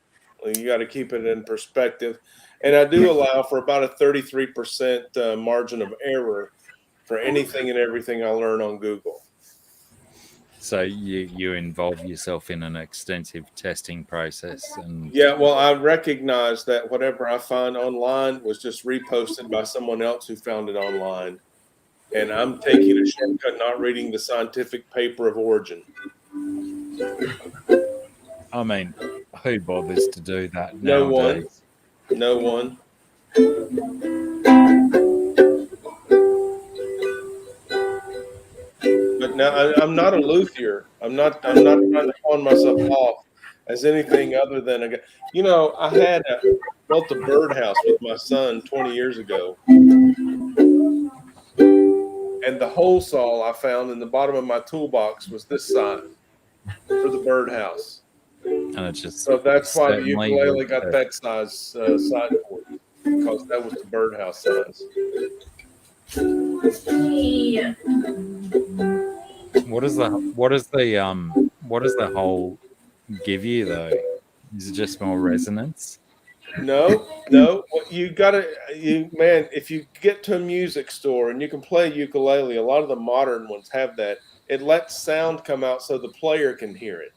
E: Well, you got to keep it in perspective. And I do allow for about a 33% margin of error for anything and everything I learn on Google.
A: So you involve yourself in an extensive testing process, and
E: Yeah, well, I recognize that whatever I find online was just reposted by someone else who found it online. And I'm taking a shortcut, not reading the scientific paper of origin.
A: I mean, who bothers to do that
E: No one.
A: nowadays?
E: No one. But now I'm not a luthier. I'm not trying to pawn myself off as anything other than a guy. You know, I built a birdhouse with my son 20 years ago. And the hole saw I found in the bottom of my toolbox was this size for the birdhouse.
A: And it's just
E: So that's why the
A: certainly
E: ukulele
A: would-
E: got that size side port, because that was the birdhouse size.
A: What does the whole give you though? Is it just more resonance?
E: No. What you gotta, man. If you get to a music store and you can play ukulele, a lot of the modern ones have that. It lets sound come out so the player can hear it.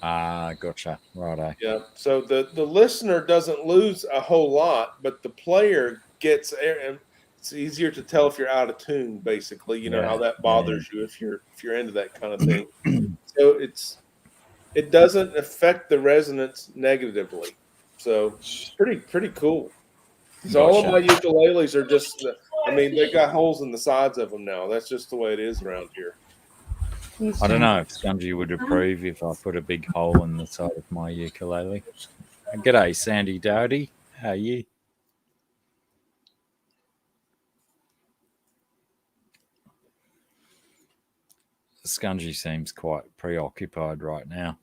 A: Ah, gotcha. Righto.
E: Yeah. So the listener doesn't lose a whole lot, but the player gets. And it's easier to tell if you're out of tune. Basically, you know how that bothers you if you're into that kind of thing. So it doesn't affect the resonance negatively. So pretty cool. So all of my ukuleles are just, I mean, they got holes in the sides of them now. That's just the way it is around here.
A: I don't know if Scungy would approve if I put a big hole in the side of my ukulele. G'day, Sandy Dowdy. How are you? Scungy seems quite preoccupied right now.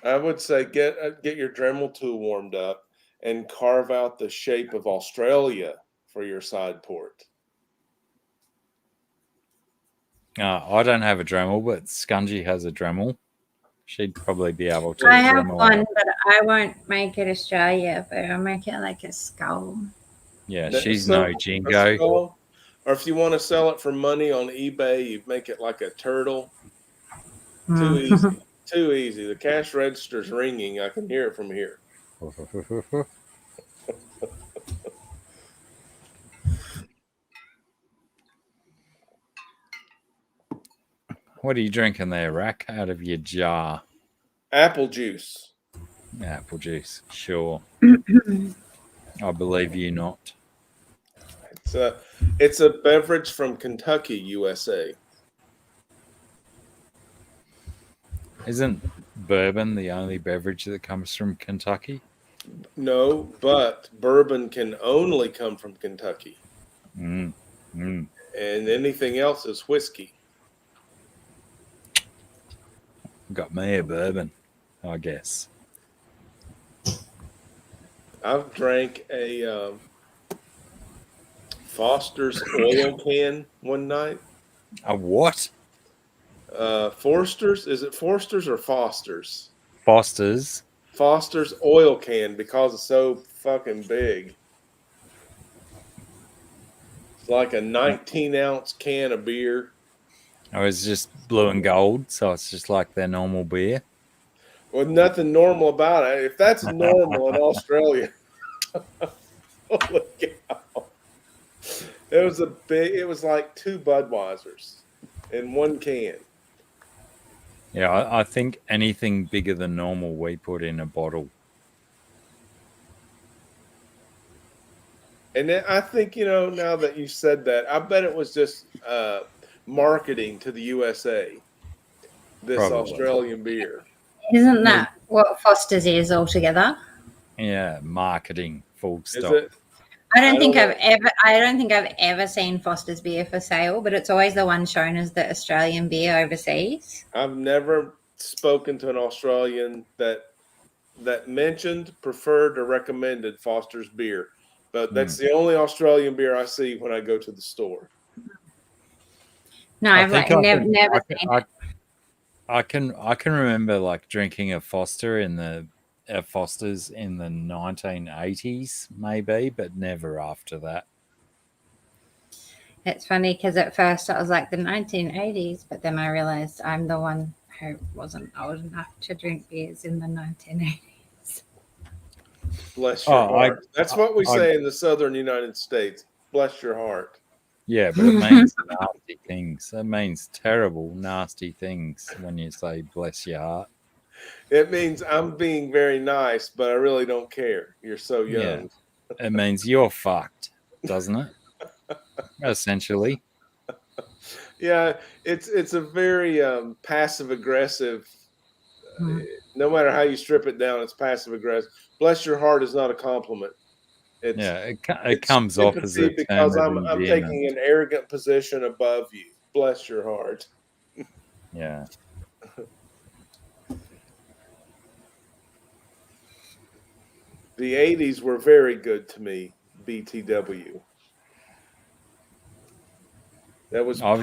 E: I would say get your Dremel tool warmed up and carve out the shape of Australia for your side port.
A: I don't have a Dremel, but Scungy has a Dremel. She'd probably be able to.
D: I have
A: Dremel
D: one,
A: out.
D: but I won't make it Australia, but I'll make it like a skull.
A: Yeah,
E: That-
A: she's
E: so-
A: no
E: a
A: jingo.
E: skull, or if you want to sell it for money on eBay, you make it like a turtle. Too easy. Too easy. The cash register's ringing. I can hear it from here.
A: What are you drinking there, Rack? Out of your jar?
E: Apple juice.
A: Apple juice. Sure. I believe you not.
E: It's a beverage from Kentucky, USA.
A: Isn't bourbon the only beverage that comes from Kentucky?
E: No, but bourbon can only come from Kentucky.
A: Mm.
E: And anything else is whiskey.
A: Got me a bourbon, I guess.
E: I've drank a Foster's oil can one night.
A: A what?
E: Forster's? Is it Forster's or Foster's?
A: Foster's.
E: Foster's oil can because it's so fucking big. It's like a 19-ounce can of beer.
A: I was just blue and gold, so it's just like their normal beer.
E: With nothing normal about it. If that's normal in Australia, holy cow. It was like 2 Budweisers in one can.
A: Yeah, I think anything bigger than normal we put in a bottle.
E: And then I think, now that you said that, I bet it was just marketing to the USA, this
A: Probably.
E: Australian beer.
D: Isn't that what Foster's is altogether?
A: Yeah, marketing, full
E: Is
A: stop.
E: it?
D: I don't think
E: know.
D: I've ever seen Foster's beer for sale, but it's always the one shown as the Australian beer overseas.
E: I've never spoken to an Australian that mentioned, preferred, or recommended Foster's beer. But that's the only Australian beer I see when I go to the store.
D: No, I've never seen it.
A: I can remember like drinking a Foster's in the 1980s, maybe, but never after that.
D: It's funny because at first I was like the 1980s, but then I realized I'm the one who wasn't old enough to drink beers in the 1980s.
E: Bless your heart. That's what we say in the southern United States. Bless your heart.
A: Yeah, but it means nasty things. It means terrible, nasty things when you say bless your heart.
E: It means I'm being very nice, but I really don't care. You're so young.
A: Yeah. It means you're fucked, doesn't it? Essentially.
E: Yeah, it's a very passive aggressive. No matter how you strip it down, it's passive aggressive. Bless your heart is not a compliment.
A: It comes off as a
E: because
A: term
E: I'm
A: of
E: taking an arrogant position above you. Bless your heart.
A: Yeah.
E: The 80s were very good to me, BTW. That was
A: I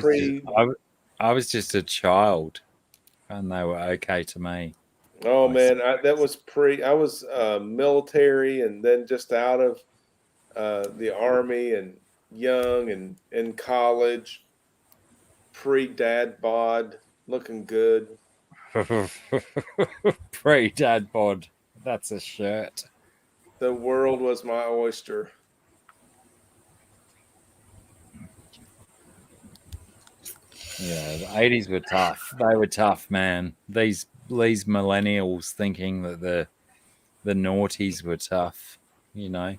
A: I was just a child, and they were okay to me.
E: Oh
A: I
E: man, that was I was military, and then just out of the army, and young, and in college, pre-dad bod, looking good.
A: Pre-dad bod. That's a shirt.
E: The world was my oyster.
A: Yeah, the 80s were tough. They were tough, man. These millennials thinking that the noughties were tough, you know.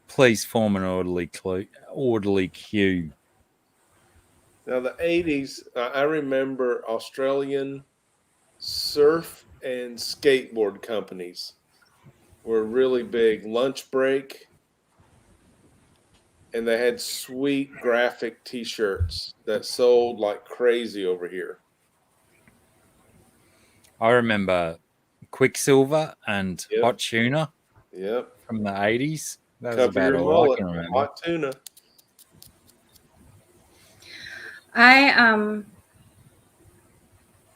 A: Please form an orderly queue.
E: Now the 80s, I remember Australian surf and skateboard companies were really big. Lunch break, and they had sweet graphic T-shirts that sold like crazy over here.
A: I remember Quicksilver and
E: Yep.
A: Hot Tuna
E: Yep.
A: from the 80s. That was
E: Cover
A: about
E: your
A: all I
E: mullet.
A: can remember.
E: Hot tuna.
D: I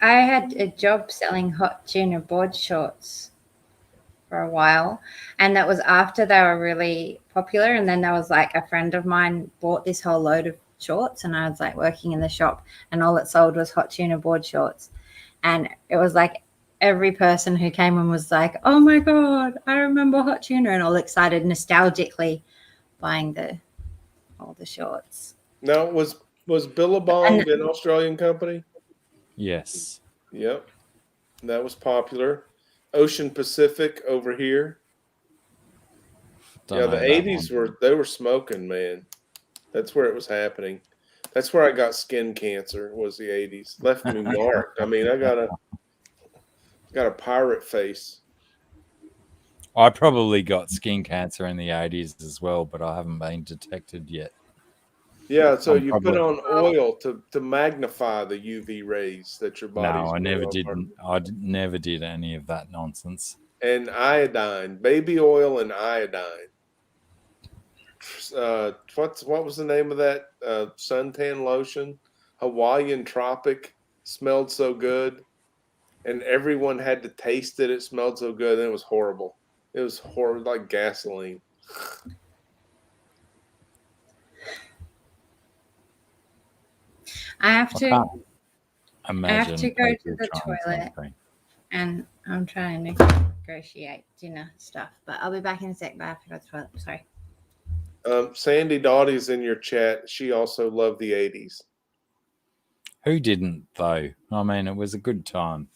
D: had a job selling hot tuna board shorts for a while, and that was after they were really popular. And then there was like a friend of mine bought this whole load of shorts, and I was like working in the shop, and all it sold was hot tuna board shorts. And it was like every person who came in was like, "Oh my god, I remember hot tuna," and all excited nostalgically buying all the shorts.
E: Now was Billabong an Australian company?
A: Yes.
E: Yep. That was popular. Ocean Pacific over here.
A: Don't
E: Yeah,
A: know
E: the
A: that
E: 80s
A: one.
E: they were smoking, man. That's where it was happening. That's where I got skin cancer, was the 80s. Left me marked. I mean, I got a pirate face.
A: I probably got skin cancer in the 80s as well, but I haven't been detected yet.
E: Yeah, so
A: I'm
E: you put on oil to magnify the UV rays that your body's
A: No, I never did.
E: putting on.
A: Never did any of that nonsense.
E: And iodine, baby oil and iodine. What was the name of that suntan lotion? Hawaiian Tropic, smelled so good, and everyone had to taste it. It smelled so good, and it was horrible. It was horrible, like gasoline.
D: I have to
A: Imagine
D: to go to
A: people
D: the
A: trying
D: toilet.
E: Oh.
A: something.
D: And I'm trying to negotiate dinner stuff, but I'll be back in a sec. But I have to go to the toilet. Sorry.
E: Sandy Dottie's in your chat. She also loved the 80s.
A: Who didn't, though? I mean, it was a good time.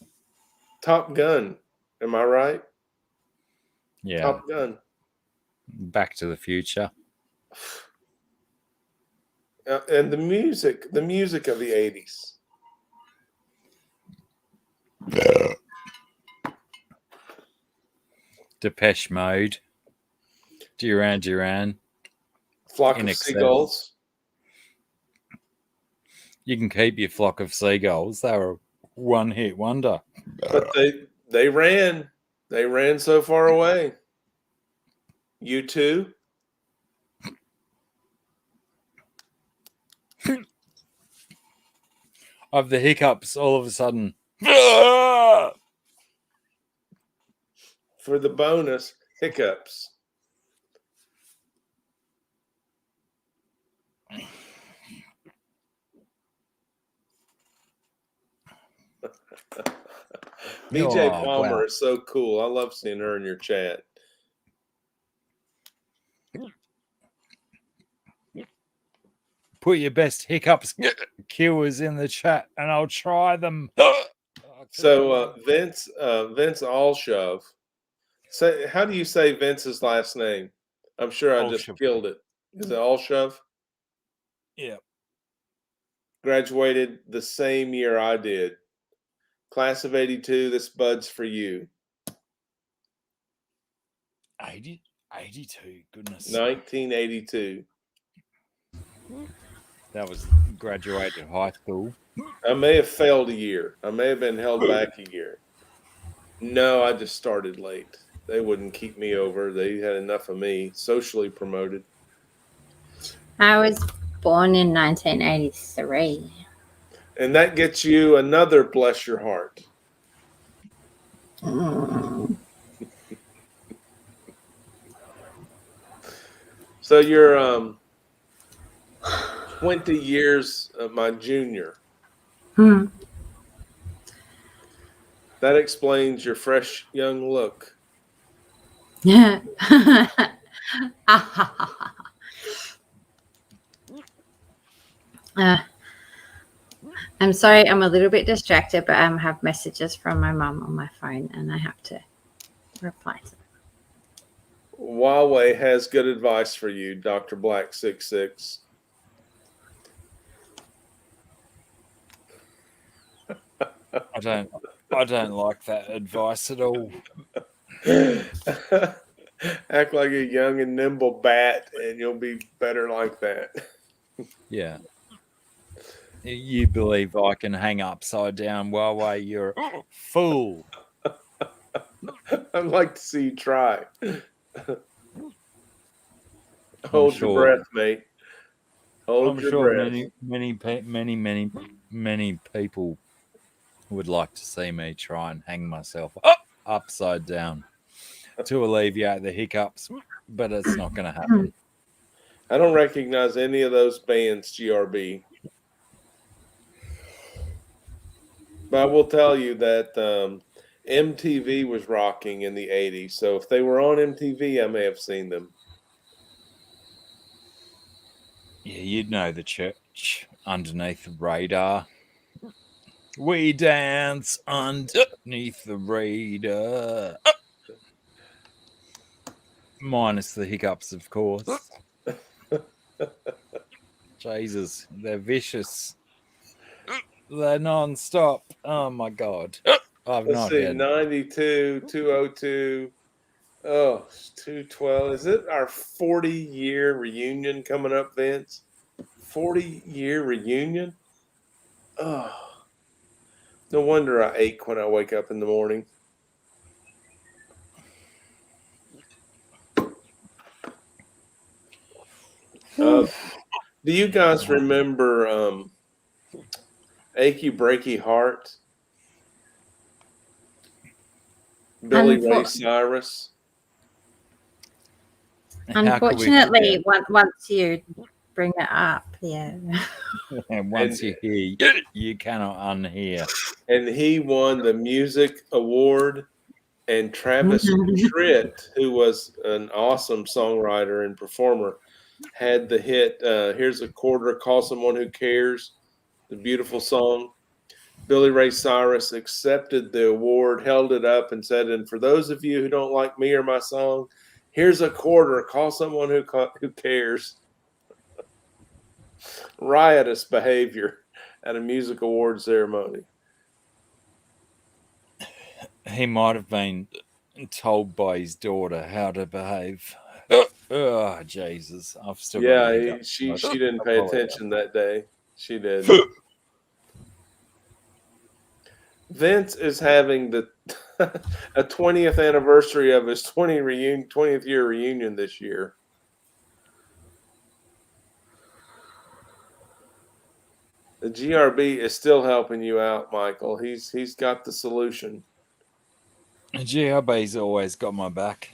E: Top Gun. Am I right?
A: Yeah.
E: Top Gun.
A: Back to the Future.
E: And the music of the 80s.
A: Depeche Mode. Duran Duran.
E: Flock
A: In
E: of
A: excess.
E: Seagulls.
A: You can keep your flock of seagulls. They were a one-hit wonder.
E: But they ran. They ran so far away. You too?
A: Of the hiccups, all of a sudden.
E: For the bonus, hiccups. BJ
A: Oh,
E: Palmer
A: wow.
E: is so cool. I love seeing her in your chat.
A: Put your best hiccups cures in the chat, and I'll try them.
E: So Vince Allshove. Say, how do you say Vince's last name? I'm sure I just
A: Allshove.
E: killed it. Is it Allshove?
A: Yeah.
E: Graduated the same year I did. Class of 82, this bud's for you.
A: 82. Goodness.
E: 1982.
A: That was graduated high school.
E: I may have failed a year. I may have been held back a year. No, I just started late. They wouldn't keep me over. They had enough of me. Socially promoted.
D: I was born in 1983.
E: And that gets you another bless your heart. So you're 20 years my junior.
D: Hmm.
E: That explains your fresh young look.
D: Yeah. uh, I'm sorry, I'm a little bit distracted, but I have messages from my mom on my phone and I have to reply to them.
E: Huawei has good advice for you, Dr. Black66.
A: I don't like that advice at all.
E: Act like a young and nimble bat, and you'll be better like that.
A: Yeah. You believe I can hang upside down? Huawei, you're a fool.
E: I'd like to see you try. Hold your
A: sure.
E: breath, mate. Hold
A: I'm
E: your
A: sure
E: breath.
A: many people would like to see me try and hang myself upside down to alleviate the hiccups, but it's not going to happen.
E: I don't recognize any of those bands, GRB. But I will tell you that MTV was rocking in the 80s. So if they were on MTV, I may have seen them.
A: Yeah, you'd know the church underneath the radar. We dance underneath the radar. Minus the hiccups, of course. Jesus, they're vicious. They're non-stop. Oh my god. I've
E: Let's
A: not
E: see,
A: had
E: 92, 202. Oh, 212. Is it our 40-year reunion coming up, Vince? 40-year reunion? Oh, no wonder I ache when I wake up in the morning. Do you guys remember Achy Breaky Heart? Billy Ray Cyrus?
D: Unfortunately, once you bring it up, yeah.
A: And once you hear, you cannot unhear.
E: And he won the music award. And Travis Tritt, who was an awesome songwriter and performer, had the hit Here's a Quarter, Call Someone Who Cares, the beautiful song. Billy Ray Cyrus accepted the award, held it up, and said, and for those of you who don't like me or my song, here's a quarter, call someone who cares. Riotous behavior at a music award ceremony.
A: He might have been told by his daughter how to behave. Oh, Jesus. I've still got
E: she didn't pay attention that day. She did. Vince is having the a 20th anniversary of his 20th year reunion this year. The GRB is still helping you out, Michael. He's got the solution.
A: GRB's always got my back.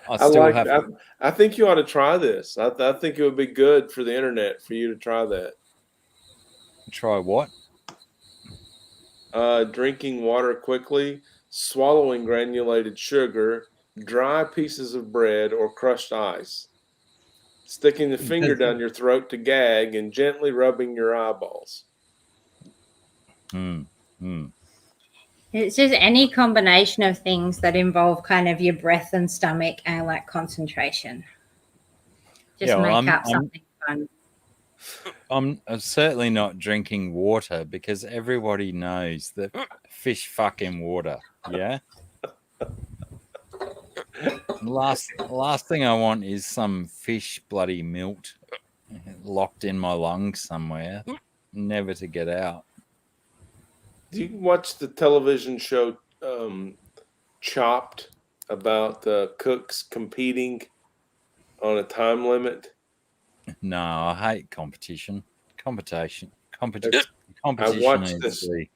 E: I think you ought to try this. I think it would be good for the internet for you to try that.
A: Try what?
E: Drinking water quickly, swallowing granulated sugar, dry pieces of bread, or crushed ice. Sticking the finger down your throat to gag and gently rubbing your eyeballs.
D: It's just any combination of things that involve kind of your breath and stomach and like concentration. Just make up something fun.
A: I'm certainly not drinking water because everybody knows that fish fucking water. Yeah. Last thing I want is some fish bloody milt locked in my lungs somewhere, never to get out.
E: Do you watch the television show Chopped about the cooks competing on a time limit?
A: No, I hate competition. Competition
E: I watched
A: is
E: this.
A: the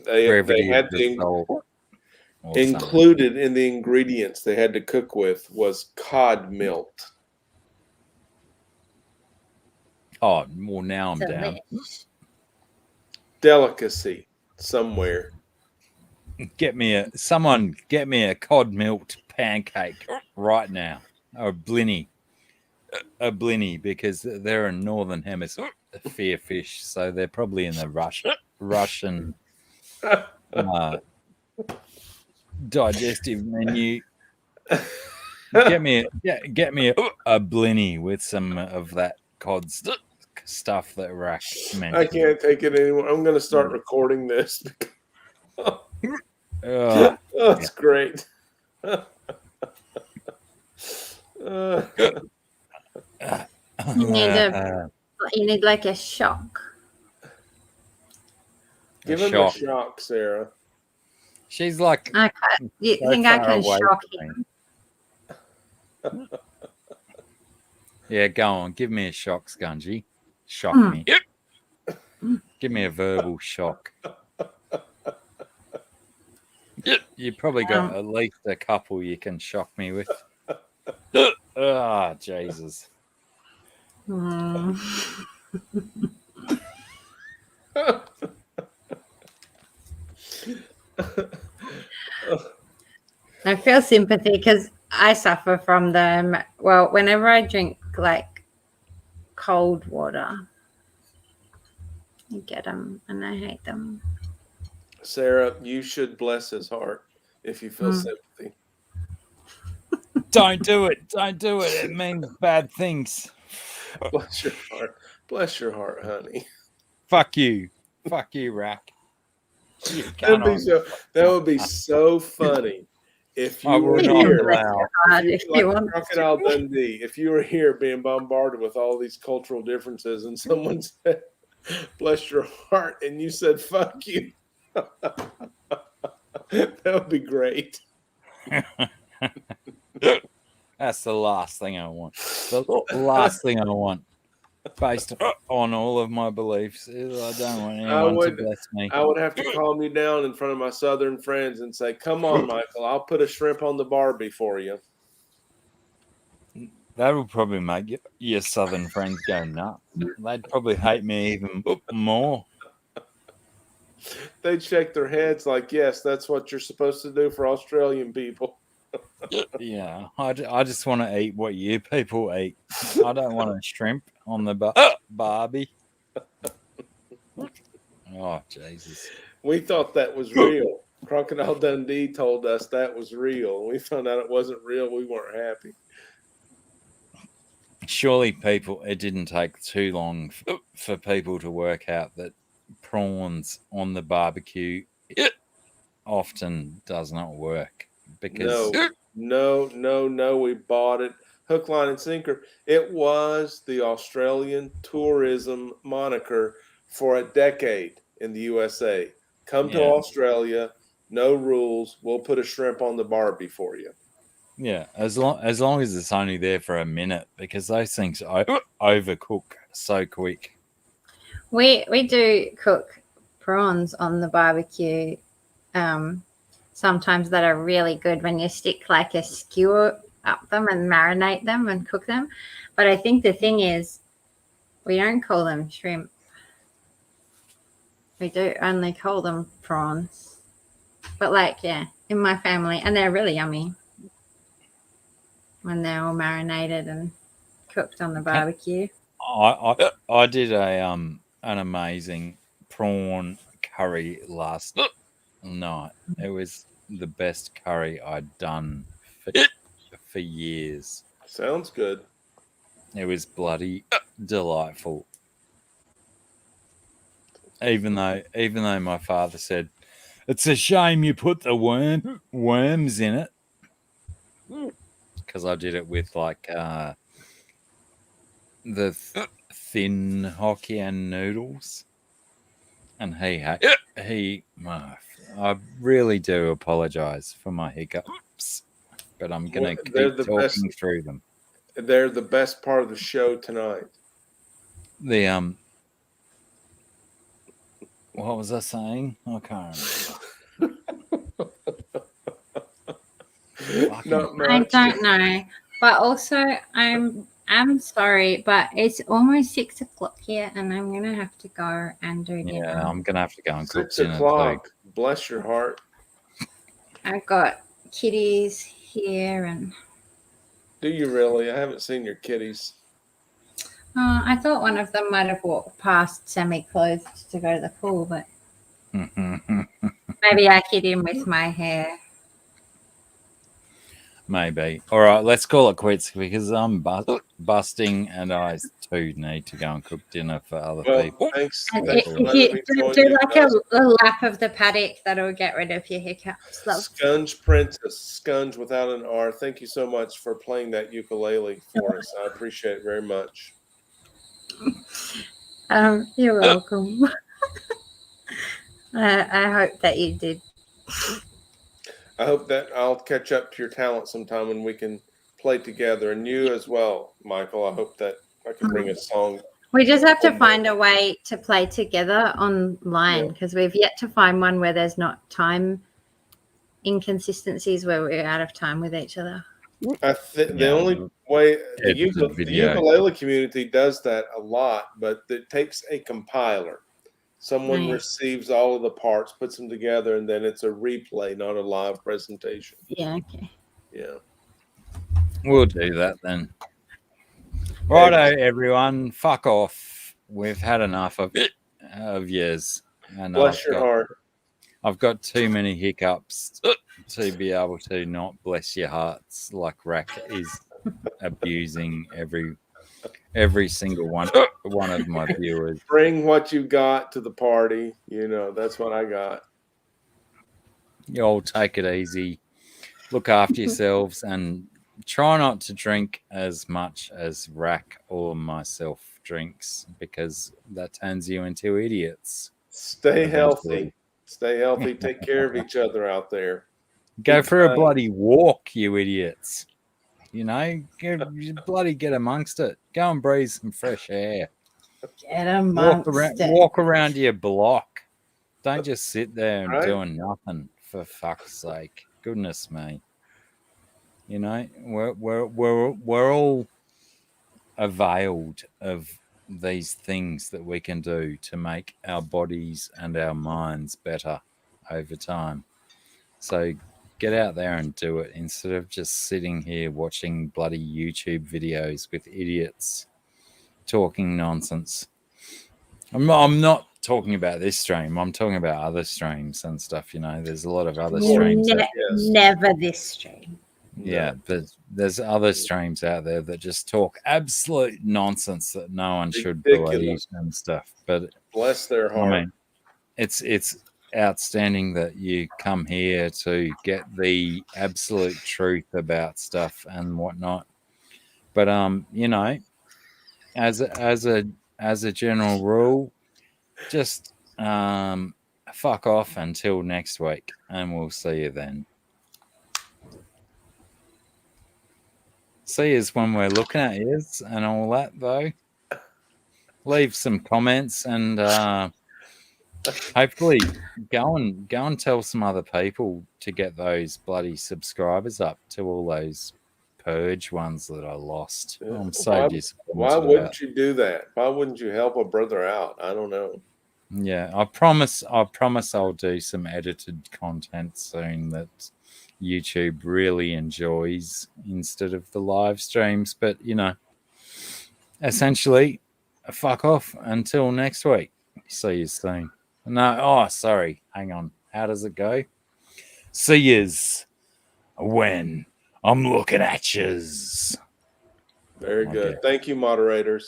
E: They
A: brevity
E: had
A: of the soul. Or something.
E: included in the ingredients they had to cook with was cod milk.
A: Oh, well, now I'm down.
D: Delish.
E: Delicacy somewhere.
A: Get me a cod milked pancake right now. Or a blinny, because they're a northern hemisphere fish, so they're probably in the Russian digestive menu. Get me a blinny with some of that cod stuff that Rack mentioned.
E: I can't take it anymore. I'm going to start recording this.
A: Ugh.
E: That's great.
D: You need like a shock.
E: Give him a shock, Sarah.
A: She's like,
D: You
A: so
D: think I
A: far
D: can
A: away
D: shock
A: from
D: him?
A: me. Yeah, go on. Give me a shock, Scungy. Shock me. Give me a verbal shock. You probably got at least a couple you can shock me with. Ah, Jesus.
D: I feel sympathy because I suffer from them. Well, whenever I drink like cold water, I get them and I hate them.
E: Sarah, you should bless his heart if you feel sympathy.
A: Don't do it. Don't do it. It means bad things.
E: Bless your heart. Bless your heart, honey.
A: Fuck you. Fuck you, Rack.
E: That would be so funny if you were
A: not
E: here.
A: allowed.
D: If
E: Like
D: you want
E: Crocodile Dundee, if you were here being bombarded with all these cultural differences and someone said, bless your heart, and you said, fuck you. That would be great.
A: That's the last thing I want. The last thing I want, based on all of my beliefs, is I don't want anyone to bless me.
E: I would have to calm you down in front of my southern friends and say, come on, Michael, I'll put a shrimp on the Barbie for you.
A: That would probably make your southern friends go nuts. They'd probably hate me even more.
E: They'd shake their heads like, yes, that's what you're supposed to do for Australian people.
A: Yeah, I just want to eat what you people eat. I don't want a shrimp on the Barbie. Oh, Jesus.
E: We thought that was real. Crocodile Dundee told us that was real. We found out it wasn't real. We weren't happy.
A: Surely it didn't take too long for people to work out that prawns on the barbecue often does not work. Because
E: No. We bought it hook, line, and sinker. It was the Australian tourism moniker for a decade in the USA. Come to Australia, no rules. We'll put a shrimp on the Barbie for you.
A: Yeah, as long as it's only there for a minute, because those things overcook so quick.
D: We do cook prawns on the barbecue. Sometimes that are really good when you stick like a skewer up them and marinate them and cook them. But I think the thing is, we don't call them shrimp. We do only call them prawns. But in my family, and they're really yummy when they're all marinated and cooked on the barbecue.
A: I did an amazing prawn curry last night. It was the best curry I'd done for years.
E: Sounds good.
A: It was bloody delightful. Even though my father said, it's a shame you put the worms in it. Because I did it with the thin Hokkien noodles. And I really do apologize for my hiccups, but I'm going to keep talking through them.
E: They're the best part of the show tonight.
A: The what was I saying? I can't remember.
E: Not
D: I
E: much.
D: don't know, but also I'm sorry, but it's almost 6 o'clock here, and I'm gonna have to go and do dinner.
A: Yeah, I'm gonna have to go and cook
E: 6
A: dinner too.
E: o'clock. Bless your heart.
D: I've got kitties here, and
E: Do you really? I haven't seen your kitties.
D: I thought one of them might have walked past semi-clothed to go to the pool, but maybe I hit him with my hair.
A: Maybe. All right, let's call it quits because I'm busting, and I too need to go and cook dinner for other
E: Well,
A: people.
E: thanks.
D: And
E: Thanks
D: if
E: for letting
D: you
E: me
D: do,
E: join
D: do
E: you
D: like
E: guys.
D: a lap of the paddock, that'll get rid of your hiccups. Love.
E: Scunge Princess, Scunge without an R. Thank you so much for playing that ukulele for us. I appreciate it very much.
D: You're welcome. I hope that you did.
E: I hope that I'll catch up to your talent sometime and we can play together. And you as well, Michael. I hope that I can bring a song.
D: We just have to find a way to play together online
E: Yeah.
D: because we've yet to find one where there's not time inconsistencies where we're out of time with each other.
E: I think the
A: Yeah,
E: only way the
A: edited video.
E: ukulele community does that a lot, but it takes a compiler. Someone
D: Right.
E: receives all of the parts, puts them together, and then it's a replay, not a live presentation.
D: Yeah, okay.
E: Yeah.
A: We'll do that then. Righto, everyone. Fuck off. We've had enough of years. And
E: Bless your heart.
A: I've got too many hiccups to be able to not bless your hearts like Rack is abusing every single one of my viewers.
E: Bring what you got to the party. You know, that's what I got.
A: Y'all take it easy. Look after yourselves and try not to drink as much as Rack or myself drinks because that turns you into idiots.
E: Stay
A: Eventually.
E: healthy. Stay healthy. Take care of each other out there.
A: Go
E: Be
A: for a
E: kind.
A: bloody walk, you idiots. You know, bloody get amongst it. Go and breathe some fresh air.
D: Get amongst it.
A: Walk around your block. Don't just sit there and
E: Right.
A: doing nothing. For fuck's sake, goodness me. You know, we're all availed of these things that we can do to make our bodies and our minds better over time. So get out there and do it instead of just sitting here watching bloody YouTube videos with idiots talking nonsense. I'm not talking about this stream. I'm talking about other streams and stuff. You know, there's a lot of other streams.
E: Yes.
D: Never this stream.
A: Yeah, but there's other streams out there that just talk absolute nonsense that no one should believe
E: Ridiculous.
A: and stuff. But
E: Bless their
A: I
E: heart.
A: mean, it's outstanding that you come here to get the absolute truth about stuff and whatnot. But you know, as a general rule, just fuck off until next week, and we'll see you then. See us when we're looking at yous and all that, though. Leave some comments and hopefully go and tell some other people to get those bloody subscribers up to all those purge ones that I lost.
E: Yeah.
A: I'm so disappointed.
E: Why wouldn't you do that? Why wouldn't you help a brother out? I don't know.
A: Yeah, I promise I'll do some edited content soon that YouTube really enjoys instead of the live streams. But you know, essentially, fuck off until next week. See you soon. No, oh, sorry. Hang on. How does it go? See yous when I'm looking at yous.
E: Very
A: Okay.
E: good. Thank you, moderators.